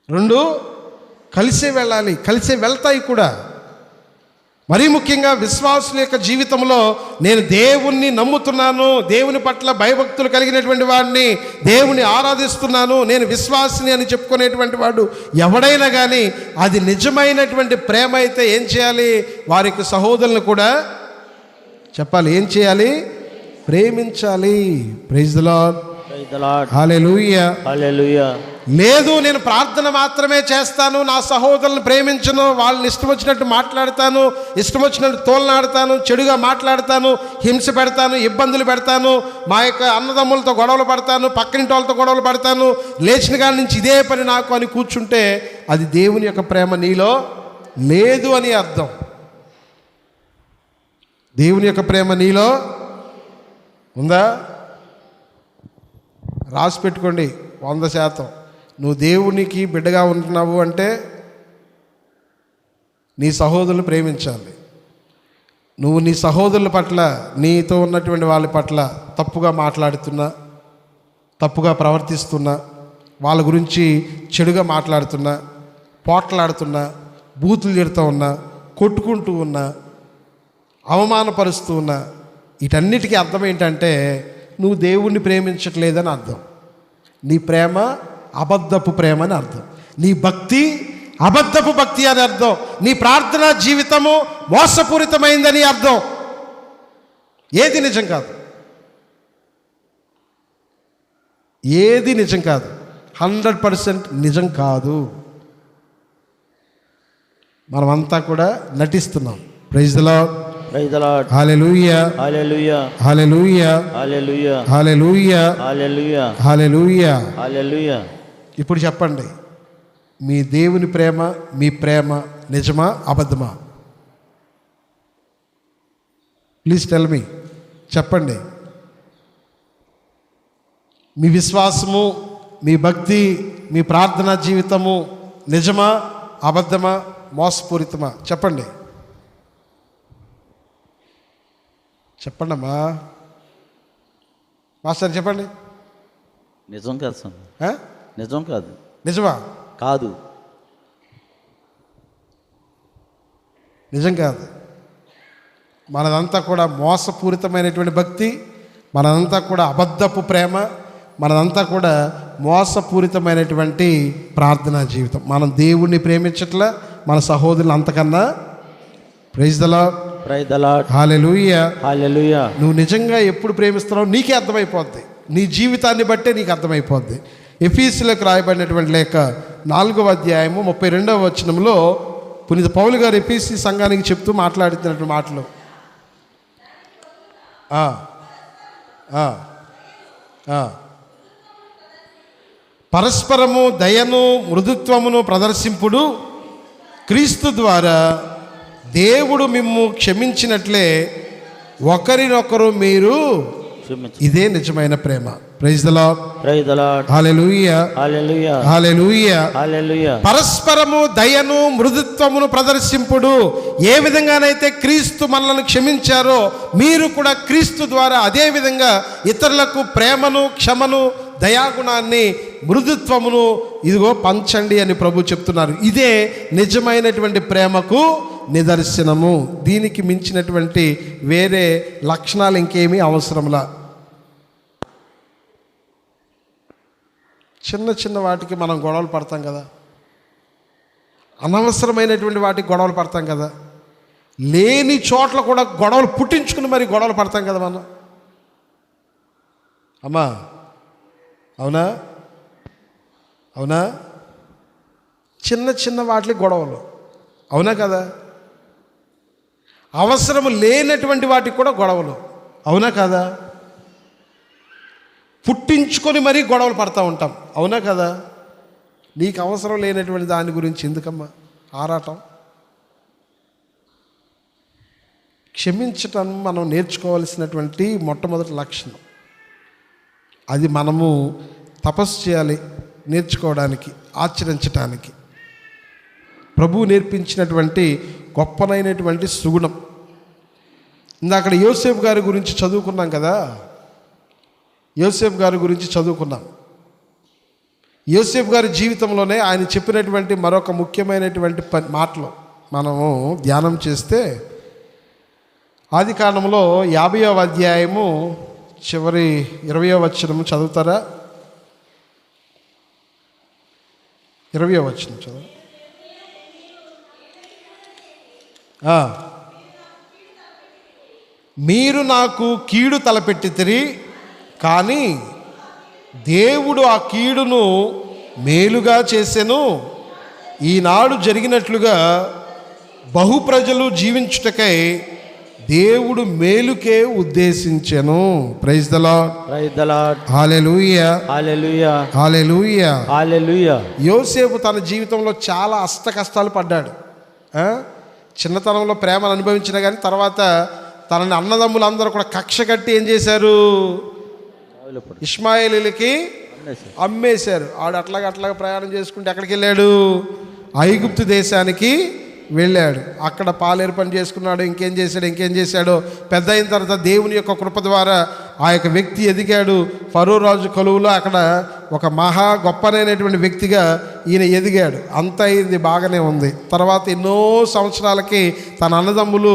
రెండు కలిసే వెళ్ళాలి, కలిసే వెళ్తాయి కూడా. మరీ ముఖ్యంగా విశ్వాసుల యొక్క జీవితంలో నేను దేవుణ్ణి నమ్ముతున్నాను, దేవుని పట్ల భయభక్తులు కలిగినటువంటి వాడిని, దేవుని ఆరాధిస్తున్నాను, నేను విశ్వాసిని అని చెప్పుకునేటువంటి వాడు ఎవడైనా కానీ అది నిజమైనటువంటి ప్రేమ అయితే ఏం చేయాలి? వారికి సహోదరులను కూడా చెప్పాలి, ఏం చేయాలి? ప్రేమించాలి. Praise the Lord. Praise the Lord. Hallelujah. Hallelujah. లేదు నేను ప్రార్థన మాత్రమే చేస్తాను, నా సహోదరులను ప్రేమించను, వాళ్ళని ఇష్టం వచ్చినట్టు మాట్లాడతాను, ఇష్టం వచ్చినట్టు తోలనాడతాను, చెడుగా మాట్లాడతాను, హింస పెడతాను, ఇబ్బందులు పెడతాను, మా యొక్క అన్నదమ్ములతో గొడవలు పడతాను, పక్కనింటి వాళ్ళతో గొడవలు పడతాను, లేచిన కాడి నుంచి ఇదే పని నాకు అని కూర్చుంటే అది దేవుని యొక్క ప్రేమ నీలో లేదు అని అర్థం. దేవుని యొక్క ప్రేమ నీలో ఉందా? రాసి పెట్టుకోండి 100%. నువ్వు దేవునికి బిడ్డగా ఉంటున్నావు అంటే నీ సహోదరులు ప్రేమించాలి. నువ్వు నీ సహోదరుల పట్ల, నీతో ఉన్నటువంటి వాళ్ళ పట్ల తప్పుగా మాట్లాడుతున్నా, తప్పుగా ప్రవర్తిస్తున్నా, వాళ్ళ గురించి చెడుగా మాట్లాడుతున్నా, పోట్లాడుతున్నా, బూతులు తిడుతూ ఉన్నా, కొట్టుకుంటూ ఉన్నా, అవమానపరుస్తూ ఉన్నా, వీటన్నిటికీ అర్థం ఏంటంటే నువ్వు దేవుణ్ణి ప్రేమించట్లేదని అర్థం. నీ ప్రేమ అబద్ధపు ప్రేమ అని అర్థం, నీ భక్తి అబద్ధపు భక్తి అని అర్థం, నీ ప్రార్థనా జీవితము మోసపూరితమైందని అర్థం. ఏది నిజం కాదు, ఏది నిజం కాదు, 100% నిజం కాదు. మనమంతా కూడా నటిస్తున్నాం. Praise the Lord. Praise the Lord. Hallelujah. Hallelujah. Hallelujah. Hallelujah. Hallelujah. Hallelujah. Hallelujah. Hallelujah. ఇప్పుడు చెప్పండి, మీ దేవుని ప్రేమ, మీ ప్రేమ నిజమా అబద్ధమా? ప్లీజ్ టెల్ మీ, చెప్పండి. మీ విశ్వాసము, మీ భక్తి, మీ ప్రార్థనా జీవితము నిజమా అబద్ధమా మోసపూరితమా? చెప్పండి, చెప్పండమ్మా. మాస్టర్ చెప్పండి. నిజం కాదు సార్. నిజం కాదు. నిజమా కాదు. నిజం కాదు. మనదంతా కూడా మోసపూరితమైనటువంటి భక్తి, మనదంతా కూడా అబద్ధపు ప్రేమ, మనదంతా కూడా మోసపూరితమైనటువంటి ప్రార్థనా జీవితం. మనం దేవుణ్ణి ప్రేమించట్లా, మన సహోదరులు అంతకన్నా. Praise the Lord. Praise the Lord. Hallelujah. Hallelujah. నువ్వు నిజంగా ఎప్పుడు ప్రేమిస్తున్నావు నీకే అర్థమైపోద్ది, నీ జీవితాన్ని బట్టే నీకు అర్థమైపోద్ది. ఎఫీసులకు రాయబడినటువంటి లేఖ 4వ అధ్యాయము 32వ వచనంలో పునీత పౌలు గారు ఎఫీసీ సంఘానికి చెప్తూ మాట్లాడుతున్నటువంటి మాటలు. పరస్పరము దయను మృదుత్వమును ప్రదర్శింపుడు, క్రీస్తు ద్వారా దేవుడు మిమ్ము క్షమించినట్లే ఒకరినొకరు మీరు, ఇదే నిజమైన ప్రేమ. Praise the Lord. Praise the Lord. Hallelujah. Hallelujah. Hallelujah. Hallelujah. పరస్పరము దయను మృదుత్వమును ప్రదర్శింపుడు. ఏ విధంగానైతే క్రీస్తు మనల్ని క్షమించారో మీరు కూడా క్రీస్తు ద్వారా అదే విధంగా ఇతరులకు ప్రేమను, క్షమను, దయాగుణాన్ని, మృదుత్వమును ఇదిగో పంచండి అని ప్రభు చెప్తున్నారు. ఇదే నిజమైనటువంటి ప్రేమకు నిదర్శనము. దీనికి మించినటువంటి వేరే లక్షణాలు ఇంకేమీ అవసరంలా. చిన్న చిన్న వాటికి మనం గొడవలు పడతాం కదా, అనవసరమైనటువంటి వాటికి గొడవలు పడతాం కదా. లేని చోట్ల కూడా గొడవలు పుట్టించుకుని మరి గొడవలు పడతాం కదా మనం. అమ్మా అవునా అవునా? చిన్న చిన్న వాటికి గొడవలు, అవునా కదా? అవసరం లేనటువంటి వాటికి కూడా గొడవలు, అవునా కదా? పుట్టించుకొని మరీ గొడవలు పడతా ఉంటాం, అవునా కదా? నీకు అవసరం లేనటువంటి దాని గురించి ఎందుకమ్మా ఆరాటం? క్షమించటం మనం నేర్చుకోవాల్సినటువంటి మొట్టమొదటి లక్షణం. అది మనము తపస్సు చేయాలి నేర్చుకోవడానికి, ఆచరించటానికి. ప్రభువు నేర్పించినటువంటి గొప్పనైనటువంటి సుగుణం. ఇందాక యోసేపు గారి గురించి చదువుకున్నాం కదా, యోసేపు గారి గురించి చదువుకున్నాం. యోసేపు గారి జీవితంలోనే ఆయన చెప్పినటువంటి మరొక ముఖ్యమైనటువంటి మాటలు మనము ధ్యానం చేస్తే, ఆదికాండంలో 50వ అధ్యాయము చివరి 20వ వచనము చదువుతారా? 20వ వచనం చదువు. మీరు నాకు కీడు తలపెట్టితిరి, కానీ దేవుడు ఆ కీడును మేలుగా చేసెను. ఈనాడు జరిగినట్లుగా బహుప్రజలు జీవించుటకై దేవుడు మేలుకే ఉద్దేశించెను. Praise the Lord, praise the Lord, hallelujah, hallelujah, hallelujah, hallelujah. యోసేపు తన జీవితంలో చాలా అష్ట కష్టాలు పడ్డాడు. చిన్నతనంలో ప్రేమను అనుభవించిన కానీ తర్వాత తనని అన్నదమ్ములందరూ కూడా కక్ష కట్టి ఏం చేశారు? ఇష్మాయేలీలకి అమ్మేశారు. ఆడు అట్లాగా ప్రయాణం చేసుకుంటే ఎక్కడికి వెళ్ళాడు? ఐగుప్తు దేశానికి వెళ్ళాడు. అక్కడ పాలేరు పని చేసుకున్నాడు. ఇంకేం చేశాడో పెద్ద అయిన తర్వాత దేవుని యొక్క కృప ద్వారా ఆ యొక్క వ్యక్తి ఎదిగాడు. ఫరో రాజు కొలువులో అక్కడ ఒక మహా గొప్పనైనటువంటి వ్యక్తిగా ఈయన ఎదిగాడు. అంత అయింది, బాగానే ఉంది. తర్వాత ఎన్నో సంవత్సరాలకి తన అన్నదమ్ములు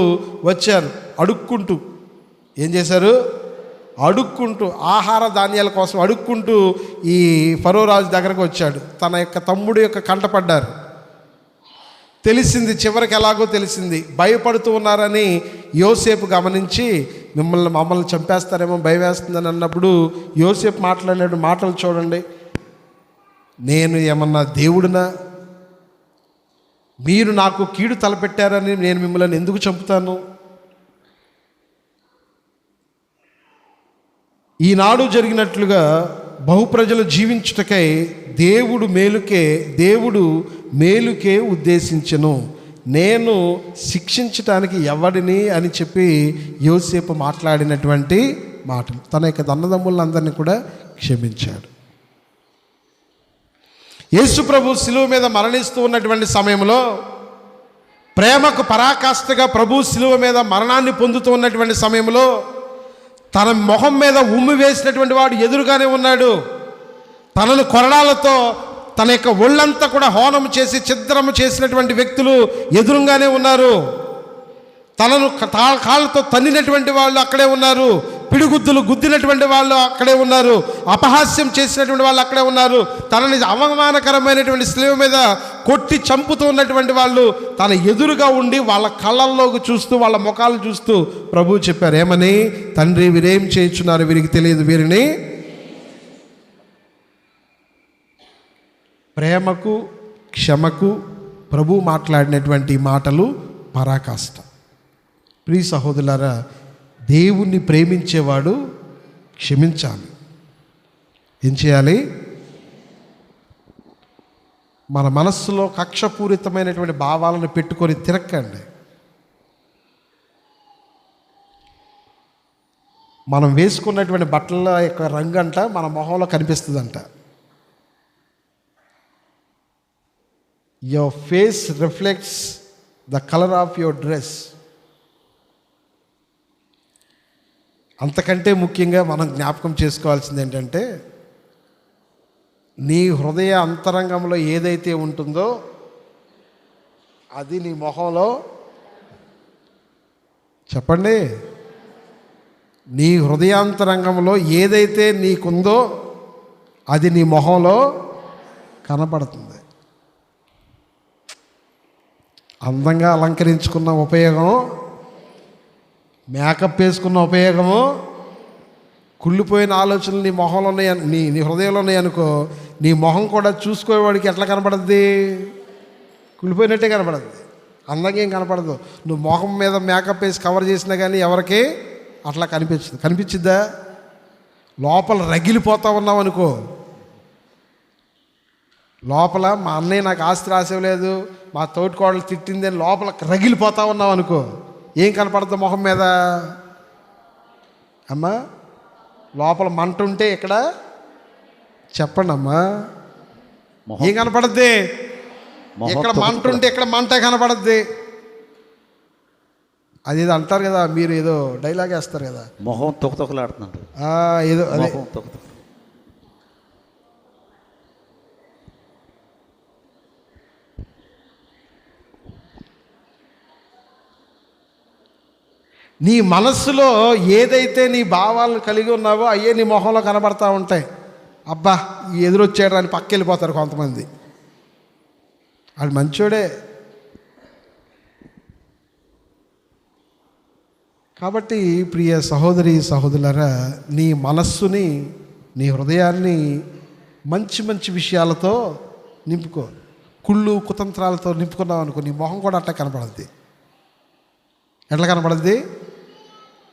వచ్చారు అడుక్కుంటూ. ఏం చేశారు? అడుక్కుంటూ, ఆహార ధాన్యాల కోసం అడుక్కుంటూ ఈ ఫరో రాజు దగ్గరకు వచ్చాడు. తన యొక్క తమ్ముడు యొక్క కంటపడ్డారు. తెలిసింది, చివరికి ఎలాగో తెలిసింది. భయపడుతూ ఉన్నారని యోసేపు గమనించి మమ్మల్ని చంపేస్తారేమో భయం వేస్తుందని అన్నప్పుడు యోసేపు మాట్లాడిన మాటలు చూడండి. నేను ఏమన్నా దేవుడినా? మీరు నాకు కీడు తలపెట్టారని నేను మిమ్మల్ని ఎందుకు చంపుతాను? ఈనాడు జరిగినట్లుగా బహుప్రజలు జీవించుటకై దేవుడు మేలుకే ఉద్దేశించెను. నేను శిక్షించటానికి ఎవడిని అని చెప్పి యోసేపు మాట్లాడినటువంటి మాటలు. తన యొక్క అన్నదమ్ములందరినీ కూడా క్షమించాడు. యేసు ప్రభు శిలువ మీద మరణిస్తూ ఉన్నటువంటి సమయంలో, ప్రేమకు పరాకాష్ఠగా ప్రభు శిలువ మీద మరణాన్ని పొందుతూ ఉన్నటువంటి సమయంలో తన మొహం మీద ఉమ్మి వేసినటువంటి వాడు ఎదురుగానే ఉన్నాడు. తనను కొరడాలతో తన యొక్క ఒళ్ళంతా కూడా హోనం చేసి ఛిద్రము చేసినటువంటి వ్యక్తులు ఎదురుగానే ఉన్నారు. తనను కాళ్ళతో తన్నినటువంటి వాళ్ళు అక్కడే ఉన్నారు. పిడిగుద్దులు గుద్దినటువంటి వాళ్ళు అక్కడే ఉన్నారు. అపహాస్యం చేసినటువంటి వాళ్ళు అక్కడే ఉన్నారు. తనని అవమానకరమైనటువంటి శిలువ మీద కొట్టి చంపుతూ ఉన్నటువంటి వాళ్ళు తన ఎదురుగా ఉండి వాళ్ళ కళ్ళల్లోకి చూస్తూ, వాళ్ళ ముఖాలు చూస్తూ ప్రభువు చెప్పారు ఏమని? తండ్రి, వీరేం చేయించున్నారు, వీరికి తెలియదు. వీరిని ప్రేమకు, క్షమకు ప్రభు మాట్లాడినటువంటి మాటలు పరాకాష్ట. ప్రియ సహోదరులారా, దేవుణ్ణి ప్రేమించేవాడు క్షమించాలి. ఏం చేయాలి? మన మనస్సులో కక్షపూరితమైనటువంటి భావాలను పెట్టుకొని తిరక్కండి. మనం వేసుకున్నటువంటి బట్టల యొక్క రంగు అంట మన మొహంలో కనిపిస్తుందంట. Your face reflects the color of your dress. అంతకంటే ముఖ్యంగా మనం జ్ఞాపకం చేసుకోవాల్సింది ఏంటంటే, నీ హృదయ అంతరంగంలో ఏదైతే ఉంటుందో అది నీ మొహంలో, చెప్పండి, నీ హృదయాంతరంగంలో ఏదైతే నీకుందో అది నీ మొహంలో కనపడుతుంది. అందంగా అలంకరించుకున్న ఉపయోగం, మేకప్ వేసుకున్న ఉపయోగము, కుళ్ళిపోయిన ఆలోచనలు నీ మొహంలో ఉన్నాయి, నీ హృదయంలో ఉన్నాయి అనుకో, నీ మొహం కూడా చూసుకోవాడికి ఎట్లా కనపడుద్ది? కుళ్ళిపోయినట్టే కనపడుద్ది, అందంగా ఏం కనపడదు. నువ్వు మొహం మీద మేకప్ వేసి కవర్ చేసినా కానీ ఎవరికి అట్లా కనిపించిద్దా? లోపల రగిలిపోతా ఉన్నావు అనుకో, లోపల మా అన్నయ్య నాకు ఆస్తి రాసేవలేదు, మా తోటికోడలు తిట్టింది అని లోపల రగిలిపోతా ఉన్నావు అనుకో, ఏం కనపడుతుంది మొహం మీద? అమ్మా, లోపల మంట ఉంటే ఇక్కడ చెప్పండి అమ్మా, ఏం కనపడుద్ది? ఇక్కడ మంట ఉంటే ఇక్కడ మంట కనపడుద్ది. అదేదో అంటారు కదా, మీరు ఏదో డైలాగ్ వేస్తారు కదా, మొహం తొక్కలాడుతున్నారు ఏదో అదే. నీ మనస్సులో ఏదైతే నీ భావాలను కలిగి ఉన్నావో అయ్యే నీ మొహంలో కనబడతా ఉంటాయి. అబ్బా ఎదురొచ్చాడు అని పక్క వెళ్ళిపోతారు కొంతమంది, వాడు మంచోడే. కాబట్టి ప్రియ సహోదరి సహోదరులారా, నీ మనస్సుని, నీ హృదయాన్ని మంచి మంచి విషయాలతో నింపుకో. కుళ్ళు కుతంత్రాలతో నింపుకున్నావు అనుకో, నీ మొహం కూడా అట్లా కనపడుద్ది. ఎట్లా కనపడుద్ది?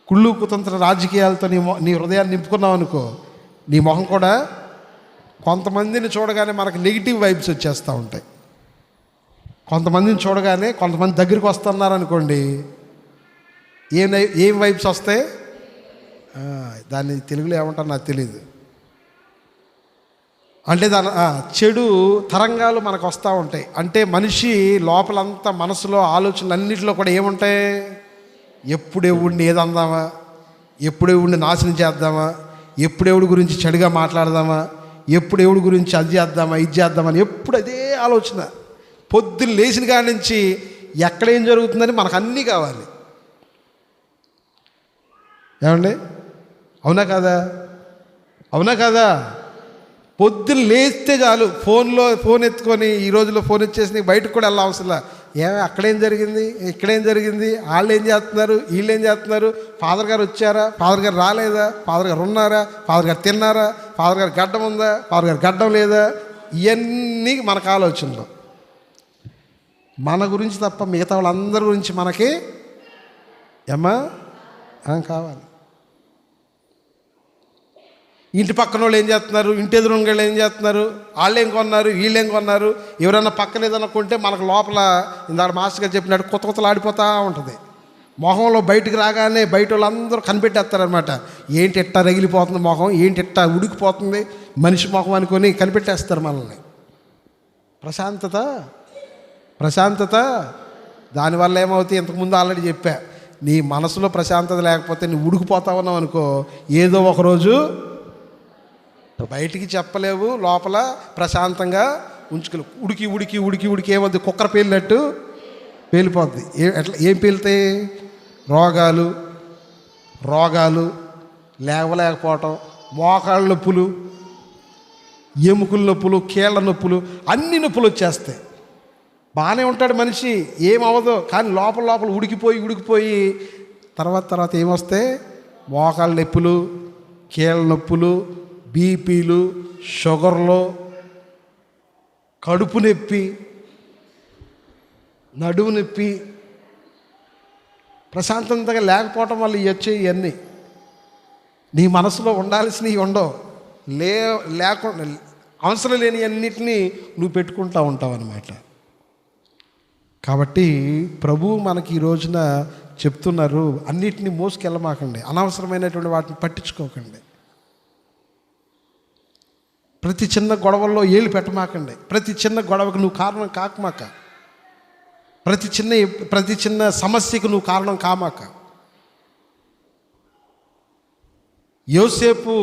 కుళ్ళు కుతంత్ర రాజకీయాలతో నీ హృదయాన్ని నింపుకున్నావు అనుకో, నీ మొహం కూడా కొంతమందిని చూడగానే మనకు నెగిటివ్ వైబ్స్ వచ్చేస్తూ ఉంటాయి. కొంతమందిని చూడగానే కొంతమంది దగ్గరికి వస్తున్నారనుకోండి, ఏం వైబ్స్ వస్తాయి? దాన్ని తెలుగులో ఏమంటారు నాకు తెలియదు. అంటే దాని చెడు తరంగాలు మనకు వస్తూ ఉంటాయి. అంటే మనిషి లోపలంతా మనసులో ఆలోచనలు అన్నింటిలో కూడా ఏముంటాయి? ఎప్పుడెవుడిని ఏది అందామా, ఎప్పుడెవుడిని నాశనం చేద్దామా, ఎప్పుడెవుడి గురించి చెడుగా మాట్లాడదామా, ఎప్పుడెవుడి గురించి అది చేద్దామా ఇది చేద్దామని ఎప్పుడు అదే ఆలోచన. పొద్దున్న లేచిన కాడి నుంచి ఎక్కడేం జరుగుతుందని మనకు అన్నీ కావాలి. ఏమండి, అవునా కాదా? అవునా కాదా? పొద్దున్న లేస్తే చాలు ఫోన్ ఎత్తుకొని, ఈ రోజుల్లో ఫోన్ ఇచ్చేసి బయటకు కూడా వెళ్ళాం అవసరంలా. అక్కడేం జరిగింది, ఇక్కడేం జరిగింది, వాళ్ళు ఏం చేస్తున్నారు, వీళ్ళు ఏం చేస్తున్నారు, ఫాదర్ గారు వచ్చారా, ఫాదర్ గారు రాలేదా, ఫాదర్ గారు ఉన్నారా, ఫాదర్ గారు తిన్నారా, ఫాదర్ గారు గడ్డం ఉందా, ఫాదర్ గారు గడ్డం లేదా, ఇవన్నీ మనకు ఆలోచనలు. మన గురించి తప్ప మిగతా వాళ్ళందరి గురించి మనకి కావాలి. ఇంటి పక్కన వాళ్ళు ఏం చేస్తున్నారు, ఇంటి ఎదురుంగళ్ళు ఏం చేస్తున్నారు, వాళ్ళు ఏం కొన్నారు, వీళ్ళు ఏం కొన్నారు, ఎవరైనా పక్కన ఏదైనా కొంటే మనకు లోపల ఇందాక మాస్టర్ గారు చెప్పినట్టు కొత్త కొత్తలు ఆడిపోతూ ఉంటుంది. మొహంలో బయటికి రాగానే బయట వాళ్ళందరూ కనిపెట్టేస్తారనమాట. ఏంటి ఎట్టా రగిలిపోతుంది మొహం, ఏంటి ఎట్టా ఉడికిపోతుంది మనిషి మొహం అనుకొని కనిపెట్టేస్తారు మనల్ని. ప్రశాంతత దానివల్ల ఏమవుతుంది? ఇంతకుముందు ఆల్రెడీ చెప్పా, నీ మనసులో ప్రశాంతత లేకపోతే నువ్వు ఉడికిపోతా ఉన్నావు అనుకో, ఏదో ఒకరోజు బయటికి చెప్పలేవు, లోపల ప్రశాంతంగా ఉంచుకోలేవు. ఉడికి ఉడికి ఉడికి ఉడికి ఏమవుతుంది? కుక్కర పేలినట్టు పేలిపోద్ది. ఏం పేలుతాయి? రోగాలు, లేవలేకపోవటం, మోకాళ్ళ నొప్పులు, ఎముకల నొప్పులు, కీళ్ళ నొప్పులు, అన్ని నొప్పులు వచ్చేస్తాయి. బాగానే ఉంటాడు మనిషి, ఏమవ్వదు, కానీ లోపల ఉడికిపోయి తర్వాత ఏమొస్తాయి? మోకాళ్ళ నొప్పులు, కీళ్ళ నొప్పులు, బీపీలు, షుగర్లు, కడుపు నొప్పి, నడుము నొప్పి, ప్రశాంతంగా లేకపోవటం వల్ల వచ్చాయి ఇవన్నీ. నీ మనసులో ఉండాల్సినవి ఉండవు, లేకుండా అవసరం లేని అన్నిటినీ నువ్వు పెట్టుకుంటూ ఉంటావు అన్నమాట. కాబట్టి ప్రభువు మనకి ఈ రోజున చెప్తున్నారు, అన్నిటినీ మోసుకెళ్ళమాకండి, అనవసరమైనటువంటి వాటిని పట్టించుకోకండి, ప్రతి చిన్న గొడవల్లో ఏళ్ళు పెట్టమాకండి, ప్రతి చిన్న గొడవకు నువ్వు కారణం కాకమాక, ప్రతి చిన్న సమస్యకు నువ్వు కారణం కామాక. యోసేపు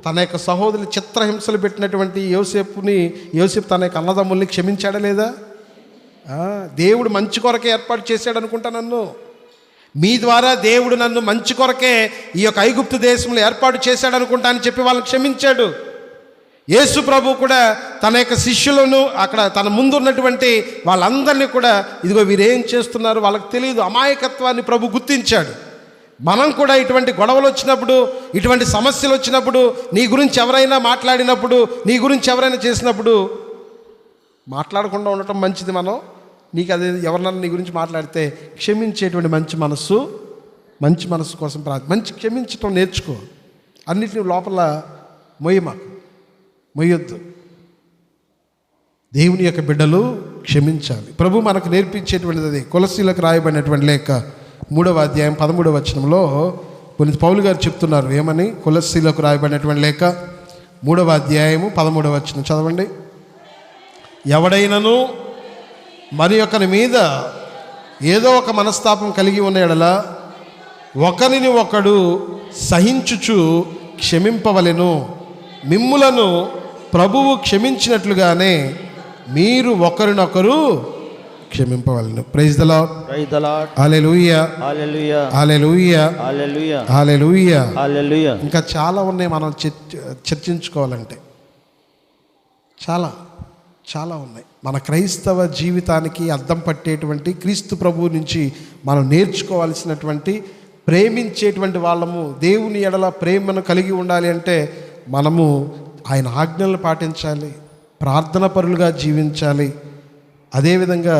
తన యొక్క సహోదరుని చిత్రహింసలు పెట్టినటువంటి యోసేపు తన యొక్క అన్నదమ్ముల్ని క్షమించాడా లేదా? దేవుడు మంచి కొరకే ఏర్పాటు చేశాడు అనుకుంటా నన్ను. మీ ద్వారా దేవుడు నన్ను మంచి కొరకే ఈ యొక్క ఐగుప్తు దేశంలో ఏర్పాటు చేశాడు అనుకుంటా అని చెప్పి వాళ్ళని క్షమించాడు. యేసు ప్రభు కూడా తన యొక్క శిష్యులను అక్కడ తన ముందు ఉన్నటువంటి వాళ్ళందరినీ కూడా ఇదిగో వీరేం చేస్తున్నారు వాళ్ళకి తెలియదు, అమాయకత్వాన్ని ప్రభు గుర్తించాడు. మనం కూడా ఇటువంటి గొడవలు వచ్చినప్పుడు, ఇటువంటి సమస్యలు వచ్చినప్పుడు, నీ గురించి ఎవరైనా మాట్లాడినప్పుడు, నీ గురించి ఎవరైనా చేసినప్పుడు మాట్లాడకుండా ఉండటం మంచిది. మనం నీకు అదే ఎవరినన్నా నీ గురించి మాట్లాడితే క్షమించేటువంటి మంచి మనసు కోసం మంచి క్షమించటం నేర్చుకో. అన్నిటిని లోపల మొయ్యొద్దు. దేవుని యొక్క బిడ్డలు క్షమించాలి. ప్రభు మనకు నేర్పించేటువంటిది అదే. కొలస్సీలకు రాయబడినటువంటి లేఖ 3వ అధ్యాయం 13వ వచనంలో కొన్ని పౌలు గారు చెప్తున్నారు ఏమని. కొలస్సీలకు రాయబడినటువంటి లేఖ 3వ అధ్యాయము 13వ వచనం చదవండి. ఎవడైనను మరి ఒకరి మీద ఏదో ఒక మనస్తాపం కలిగి ఉన్న యెడల ఒకరిని ఒకడు సహించుచు క్షమింపవలెను. మిమ్ములను ప్రభువు క్షమించినట్లుగానే మీరు ఒకరినొకరు క్షమింపవలెను. Praise the Lord. Hallelujah. Hallelujah. ఇంకా చాలా ఉన్నాయి మనం చర్చించుకోవాలంటే, చాలా ఉన్నాయి. మన క్రైస్తవ జీవితానికి అద్దం పట్టేటువంటి, క్రీస్తు ప్రభువు నుంచి మనం నేర్చుకోవాల్సినటువంటి, ప్రేమించేటువంటి వాళ్ళము, దేవుని ఎడల ప్రేమను కలిగి ఉండాలి అంటే మనము ఆయన ఆజ్ఞలను పాటించాలి, ప్రార్థన పరులుగా జీవించాలి, అదేవిధంగా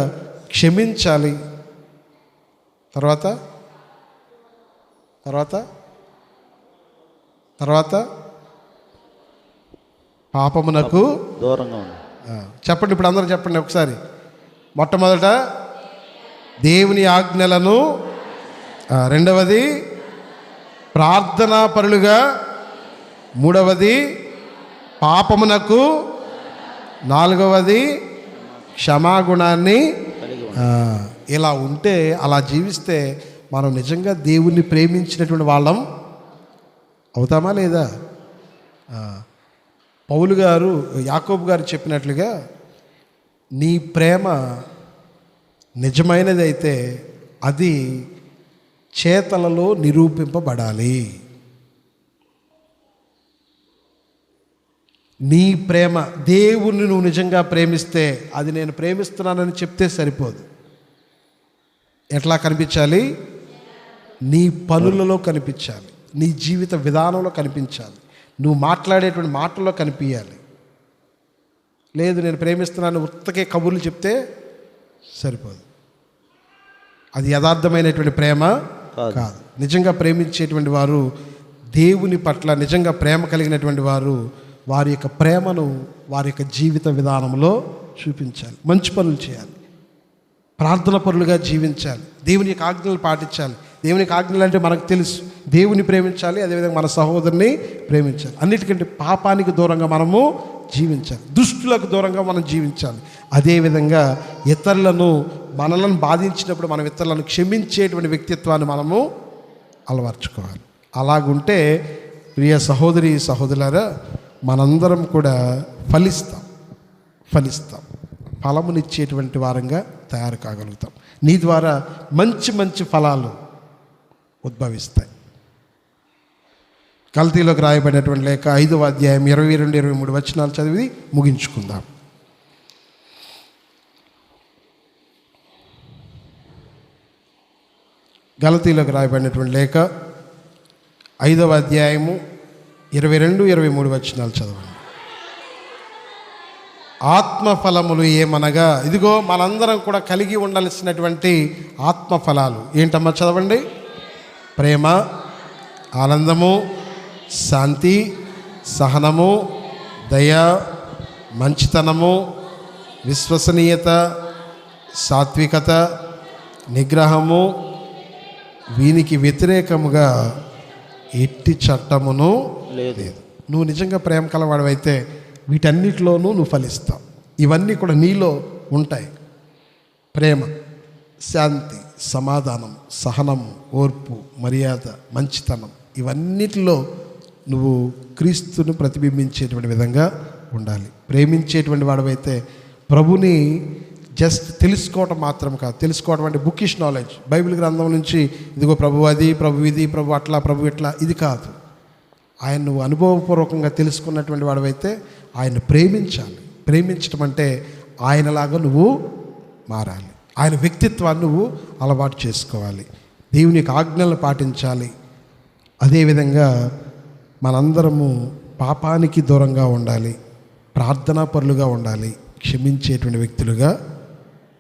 క్షమించాలి. తర్వాత పాపమునకు దూరంగా చెప్పండి. ఇప్పుడు అందరూ చెప్పండి ఒకసారి. మొట్టమొదట దేవుని ఆజ్ఞలను, రెండవది ప్రార్థనా పరులుగా, మూడవది పాపమునకు, నాలుగవది క్షమాగుణాన్ని. ఇలా ఉంటే, అలా జీవిస్తే మనం నిజంగా దేవుణ్ణి ప్రేమించినటువంటి వాళ్ళం అవుతామా లేదా? పౌలు గారు, యాకోబు గారు చెప్పినట్లుగా నీ ప్రేమ నిజమైనది అయితే అది చేతలలో నిరూపింపబడాలి. నీ ప్రేమ, దేవుణ్ణి నువ్వు నిజంగా ప్రేమిస్తే అది నేను ప్రేమిస్తున్నానని చెప్తే సరిపోదు. ఎట్లా కనిపించాలి? నీ పనులలో కనిపించాలి, నీ జీవిత విధానంలో కనిపించాలి, నువ్వు మాట్లాడేటువంటి మాటల్లో కనిపించాలి. లేదు నేను ప్రేమిస్తున్నాను ఉత్తకే కబుర్లు చెప్తే సరిపోదు. అది యథార్థమైనటువంటి ప్రేమ కాదు. నిజంగా ప్రేమించేటువంటి వారు, దేవుని పట్ల నిజంగా ప్రేమ కలిగినటువంటి వారు వారి యొక్క ప్రేమను వారి యొక్క జీవిత విధానంలో చూపించాలి. మంచి పనులు చేయాలి, ప్రార్థన పరులుగా జీవించాలి, దేవుని యొక్క ఆజ్ఞలు పాటించాలి. దేవుని యొక్క ఆజ్ఞలు అంటే మనకు తెలుసు, దేవుని ప్రేమించాలి, అదేవిధంగా మన సహోదరుని ప్రేమించాలి. అన్నిటికంటే పాపానికి దూరంగా మనము జీవించాలి, దుష్టులకు దూరంగా మనం జీవించాలి. అదేవిధంగా మనలను బాధించినప్పుడు మనం ఇతరులను క్షమించేటువంటి వ్యక్తిత్వాన్ని మనము అలవర్చుకోవాలి. అలాగుంటే ప్రియ సహోదరి సహోదరులారా, మనందరం కూడా ఫలిస్తాం, ఫలమునిచ్చేటువంటి వారంగా తయారు కాగలుగుతాం. నీ ద్వారా మంచి ఫలాలు ఉద్భవిస్తాయి. గలతీలోకి రాయబడినటువంటి లేఖ 5వ అధ్యాయం 22-23 వచనాలు చదివి ముగించుకుందాం. గలతీలోకి రాయబడినటువంటి లేఖ 5వ అధ్యాయము 22-23 వచనాలు చదవండి. ఆత్మఫలములు ఏమనగా, ఇదిగో మనందరం కూడా కలిగి ఉండాల్సినటువంటి ఆత్మఫలాలు ఏంటమ్మా? చదవండి. ప్రేమ, ఆనందము, శాంతి, సహనము, దయ, మంచితనము, విశ్వసనీయత, సాత్వికత, నిగ్రహము. వీనికి వ్యతిరేకముగా ఎట్టి చట్టమును లేదు. నువ్వు నిజంగా ప్రేమ కలవాడవైతే వీటన్నిటిలోనూ నువ్వు ఫలిస్తావు. ఇవన్నీ కూడా నీలో ఉంటాయి. ప్రేమ, శాంతి, సమాధానం, సహనము, ఓర్పు, మర్యాద, మంచితనం, ఇవన్నిటిలో నువ్వు క్రీస్తును ప్రతిబింబించేటువంటి విధంగా ఉండాలి. ప్రేమించేటువంటి వాడవైతే ప్రభుని జస్ట్ తెలుసుకోవటం మాత్రం కాదు. తెలుసుకోవడం అంటే బుకిష్ నాలెడ్జ్, బైబిల్ గ్రంథం నుంచి ఇదిగో ప్రభు అది, ప్రభు ఇది, ప్రభు అట్లా, ప్రభు ఇట్లా, ఇది కాదు. ఆయన నువ్వు అనుభవపూర్వకంగా తెలుసుకున్నటువంటి వాడివైతే ఆయన ప్రేమించాలి. ప్రేమించడం అంటే ఆయనలాగా నువ్వు మారాలి. ఆయన వ్యక్తిత్వాన్ని నువ్వు అలవాటు చేసుకోవాలి. దేవుని యొక్క ఆజ్ఞలను పాటించాలి. అదేవిధంగా మనందరము పాపానికి దూరంగా ఉండాలి, ప్రార్థనాపరులుగా ఉండాలి, క్షమించేటువంటి వ్యక్తులుగా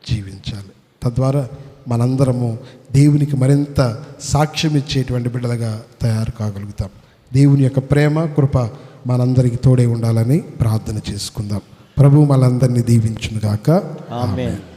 జీవించాలి. తద్వారా మనందరము దేవునికి మరింత సాక్ష్యం ఇచ్చేటువంటి బిడ్డలుగా తయారు కాగలుగుతాం. దేవుని యొక్క ప్రేమ కృప మనందరికీ తోడే ఉండాలని ప్రార్థన చేసుకుందాం. ప్రభు మనందరినీ దీవించును గాక. ఆమేన్.